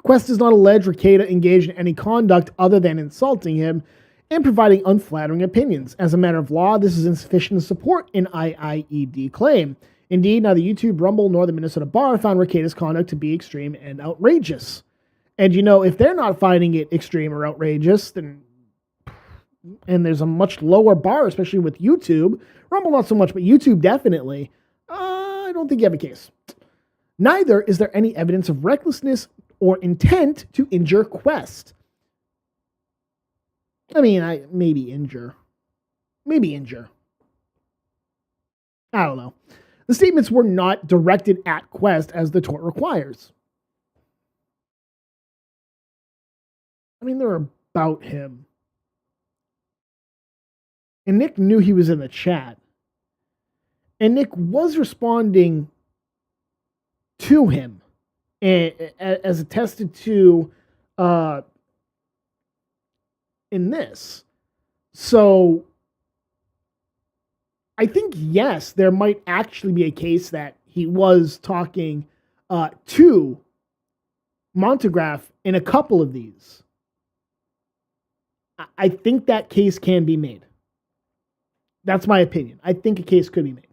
Quest does not allege Rekieta engaged in any conduct other than insulting him and providing unflattering opinions. As a matter of law, this is insufficient to support an IIED claim. Indeed, neither YouTube, Rumble, nor the Minnesota Bar found Rekieta's conduct to be extreme and outrageous. And if they're not finding it extreme or outrageous, then and there's a much lower bar, especially with YouTube. Rumble not so much, but YouTube definitely. I don't think you have a case. Neither is there any evidence of recklessness or intent to injure Quest. I mean, maybe injure. I don't know. The statements were not directed at Quest as the tort requires. I mean, they're about him. And Nick knew he was in the chat. And Nick was responding to him, as attested to in this. So I think, yes, there might actually be a case that he was talking to Montegraph in a couple of these. I think that case can be made. That's my opinion. I think a case could be made.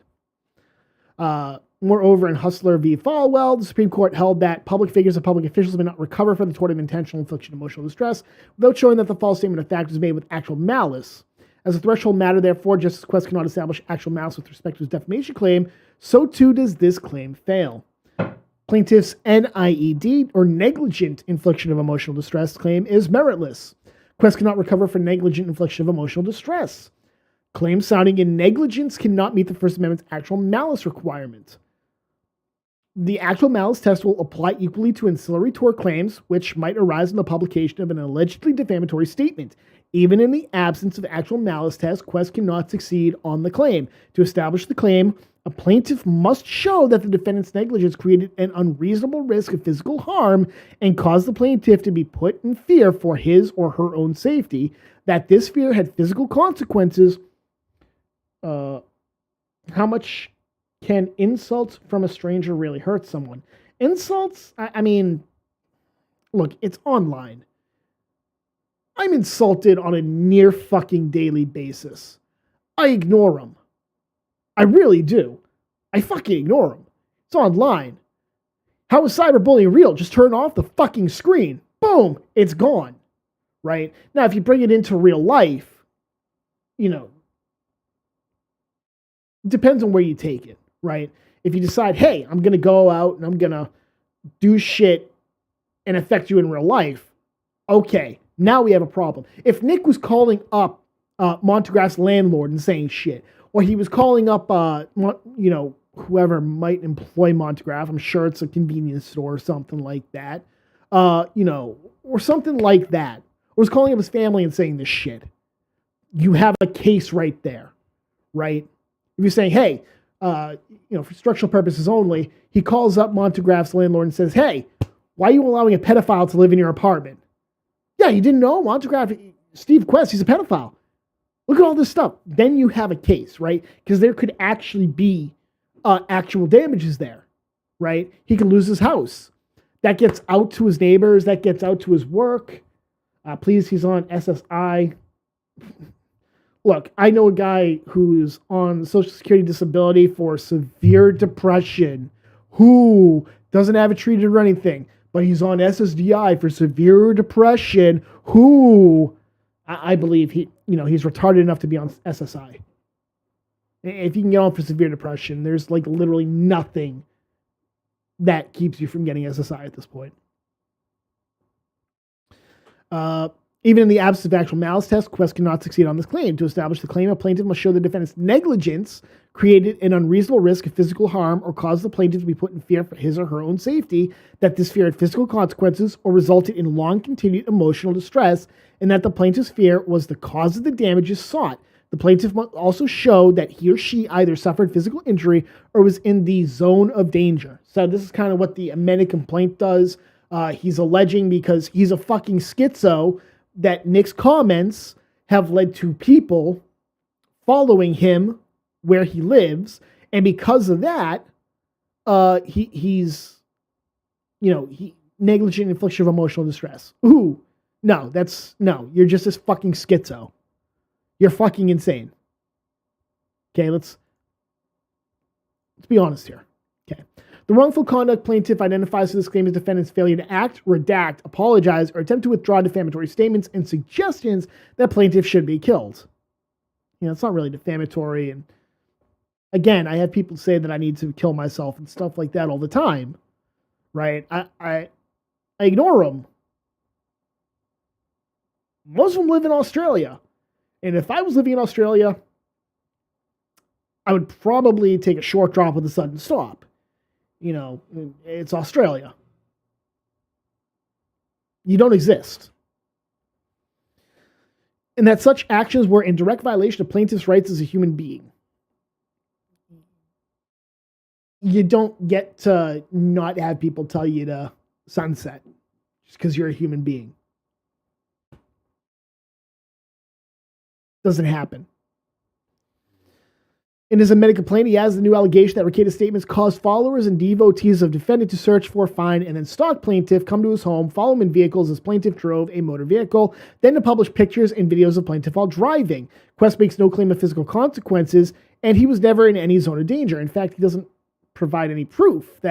Moreover, in Hustler v. Falwell, the Supreme Court held that public figures and public officials may not recover for the tort of intentional infliction of emotional distress without showing that the false statement of fact was made with actual malice. As a threshold matter, therefore, Justice Quest cannot establish actual malice with respect to his defamation claim, so too does this claim fail. Plaintiff's NIED, or negligent infliction of emotional distress claim, is meritless. Quest cannot recover for negligent infliction of emotional distress. Claims sounding in negligence cannot meet the First Amendment's actual malice requirement. The actual malice test will apply equally to ancillary tort claims, which might arise in the publication of an allegedly defamatory statement. Even in the absence of actual malice test, Quest cannot succeed on the claim. To establish the claim, a plaintiff must show that the defendant's negligence created an unreasonable risk of physical harm and caused the plaintiff to be put in fear for his or her own safety, that this fear had physical consequences. How much can insults from a stranger really hurt someone? Insults, I mean, look, it's online. I'm insulted on a near fucking daily basis. I ignore them. I really do. I fucking ignore them. It's online. How is cyberbullying real? Just turn off the fucking screen. Boom, it's gone. Right? Now, if you bring it into real life, depends on where you take it. right? If you decide, hey, I'm going to go out and I'm going to do shit and affect you in real life, okay, now we have a problem. If Nick was calling up Montegraff's landlord and saying shit, or he was calling up, whoever might employ Montegraff, I'm sure it's a convenience store or something like that, or something like that, or was calling up his family and saying this shit, you have a case right there, right? If you're saying, hey, for structural purposes only, he calls up Montegraff's landlord and says, hey, why are you allowing a pedophile to live in your apartment? Yeah, you didn't know? Montegraff, Steve Quest, he's a pedophile. Look at all this stuff. Then you have a case, right? Because there could actually be actual damages there, right? He could lose his house. That gets out to his neighbors. That gets out to his work. Please, he's on SSI. Look, I know a guy who's on Social Security disability for severe depression who doesn't have it treated or anything, but he's on SSDI for severe depression who I believe he's retarded enough to be on SSI. If you can get on for severe depression, there's like literally nothing that keeps you from getting SSI at this point. Even in the absence of actual malice test, Quest cannot succeed on this claim. To establish the claim, a plaintiff must show the defendant's negligence created an unreasonable risk of physical harm or caused the plaintiff to be put in fear for his or her own safety, that this fear had physical consequences or resulted in long-continued emotional distress, and that the plaintiff's fear was the cause of the damages sought. The plaintiff must also show that he or she either suffered physical injury or was in the zone of danger. So this is kind of what the amended complaint does. He's alleging, because he's a fucking schizo, that Nick's comments have led to people following him where he lives, and because of that, he's negligent infliction of emotional distress. Ooh, no, you're just this fucking schizo. You're fucking insane. Okay, let's be honest here. Okay. The wrongful conduct plaintiff identifies for this claim as defendant's failure to act, redact, apologize, or attempt to withdraw defamatory statements and suggestions that plaintiff should be killed. It's not really defamatory. And again, I have people say that I need to kill myself and stuff like that all the time, right? I ignore them. Most of them live in Australia. And if I was living in Australia, I would probably take a short drop with a sudden stop. It's Australia. You don't exist. And that such actions were in direct violation of plaintiff's rights as a human being. You don't get to not have people tell you to sunset just because you're a human being. Doesn't happen. In his amended complaint, he adds the new allegation that Rekieta's statements caused followers and devotees of defendant to search for, find, and then stalk plaintiff, come to his home, follow him in vehicles as plaintiff drove a motor vehicle, then to publish pictures and videos of plaintiff while driving. Quest makes no claim of physical consequences, and he was never in any zone of danger. In fact, he doesn't provide any proof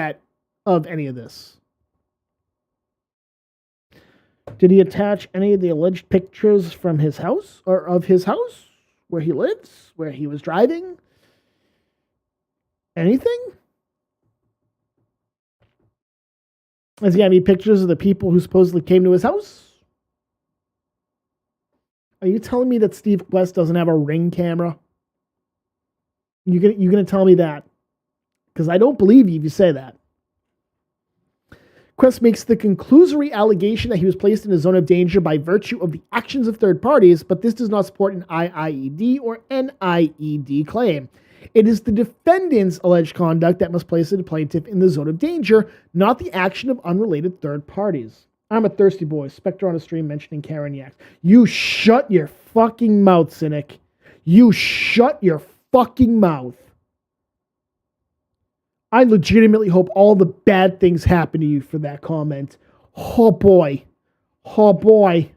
of any of this. Did he attach any of the alleged pictures from his house, or of his house, where he lives, where he was driving? Anything? Does he have any pictures of the people who supposedly came to his house? Are you telling me that Steve Quest doesn't have a Ring camera? You gonna tell me that? Because I don't believe you if you say that. Quest makes the conclusory allegation that he was placed in a zone of danger by virtue of the actions of third parties, but this does not support an IIED or NIED claim. It is the defendant's alleged conduct that must place the plaintiff in the zone of danger, not the action of unrelated third parties. I'm a thirsty boy. Spectre on a stream mentioning Karen Yaks. You shut your fucking mouth, cynic. You shut your fucking mouth. I legitimately hope all the bad things happen to you for that comment. Oh boy. Oh boy.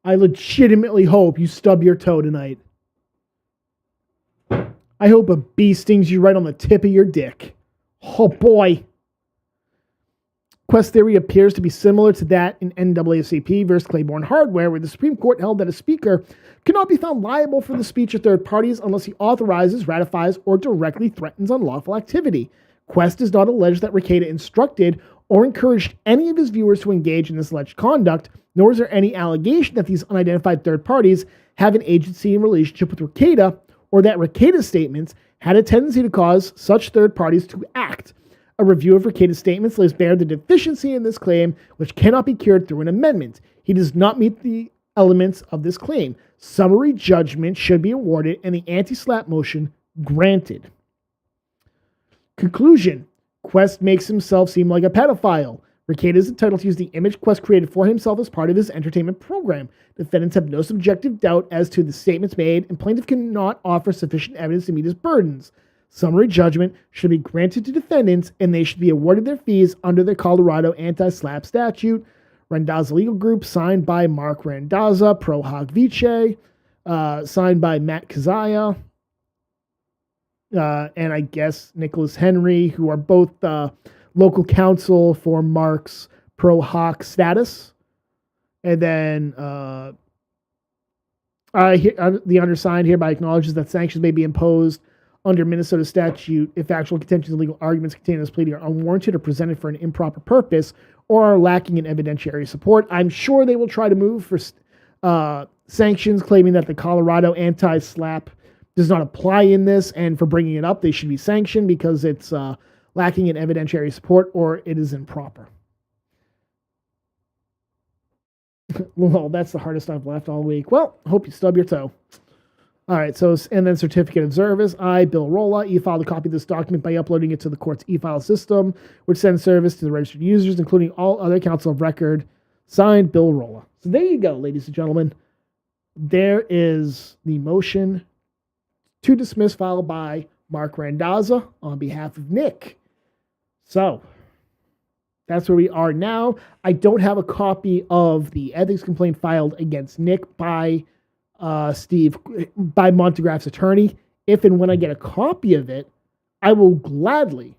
I legitimately hope you stub your toe tonight. I hope a bee stings you right on the tip of your dick. Oh boy. Quest theory appears to be similar to that in NAACP versus Claiborne Hardware, where the Supreme Court held that a speaker cannot be found liable for the speech of third parties unless he authorizes, ratifies, or directly threatens unlawful activity. Quest does not allege that Rekieta instructed or encouraged any of his viewers to engage in this alleged conduct, nor is there any allegation that these unidentified third parties have an agency in relationship with Rekieta, or that Rekieta's statements had a tendency to cause such third parties to act. A review of Rekieta's statements lays bare the deficiency in this claim, which cannot be cured through an amendment. He does not meet the elements of this claim. Summary judgment should be awarded and the anti-SLAPP motion granted. Conclusion. Quest makes himself seem like a pedophile. Rekieta is entitled to use the image Quest created for himself as part of his entertainment program. Defendants have no subjective doubt as to the statements made, and plaintiff cannot offer sufficient evidence to meet his burdens. Summary judgment should be granted to defendants, and they should be awarded their fees under the Colorado anti-SLAPP statute. Randazza Legal Group, signed by Marc Randazza, pro hoc vice, signed by Matt Kazaya, and I guess Nicholas Henry, who are both local counsel for Mark's pro hoc status. And then the undersigned hereby acknowledges that sanctions may be imposed under Minnesota statute if actual contentions and legal arguments contained in this plea are unwarranted or presented for an improper purpose or are lacking in evidentiary support. I'm sure they will try to move for sanctions, claiming that the Colorado anti-SLAPP does not apply in this, and for bringing it up, they should be sanctioned because it's lacking in evidentiary support or it is improper. Well, that's the hardest I've left all week. Well, hope you stub your toe. All right, so, and then certificate of service. I, Bill Rolla, e-filed a copy of this document by uploading it to the court's e-file system, which sends service to the registered users, including all other counsel of record. Signed, Bill Rolla. So there you go, ladies and gentlemen. There is the motion to dismiss filed by Marc Randazza on behalf of Nick. So that's where we are now. I don't have a copy of the ethics complaint filed against Nick by Montegraff's attorney. If and when I get a copy of it, I will gladly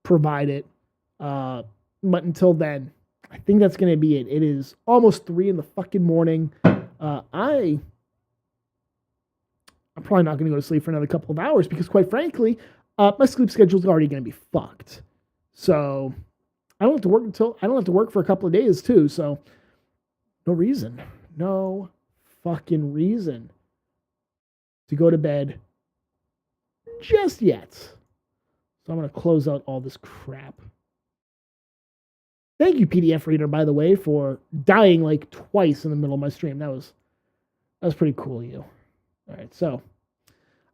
provide it. But until then, I think that's going to be it. It is almost 3 in the fucking morning. I'm probably not going to go to sleep for another couple of hours because, quite frankly, my sleep schedule is already going to be fucked. So I don't have to work for a couple of days too. So no fucking reason to go to bed just yet. So I'm going to close out all this crap. Thank you, PDF Reader, by the way, for dying like twice in the middle of my stream. That was pretty cool of you. All right, so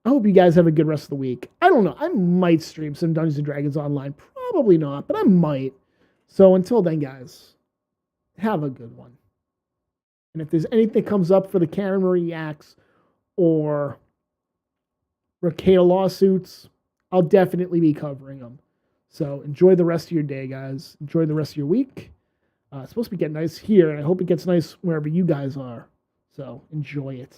I hope you guys have a good rest of the week. I don't know. I might stream some Dungeons & Dragons online. Probably not, but I might. So until then, guys, have a good one. And if there's anything that comes up for the Karen Marie Acts or Rekieta lawsuits, I'll definitely be covering them. So enjoy the rest of your day, guys. Enjoy the rest of your week. It's supposed to be getting nice here, and I hope it gets nice wherever you guys are. So enjoy it.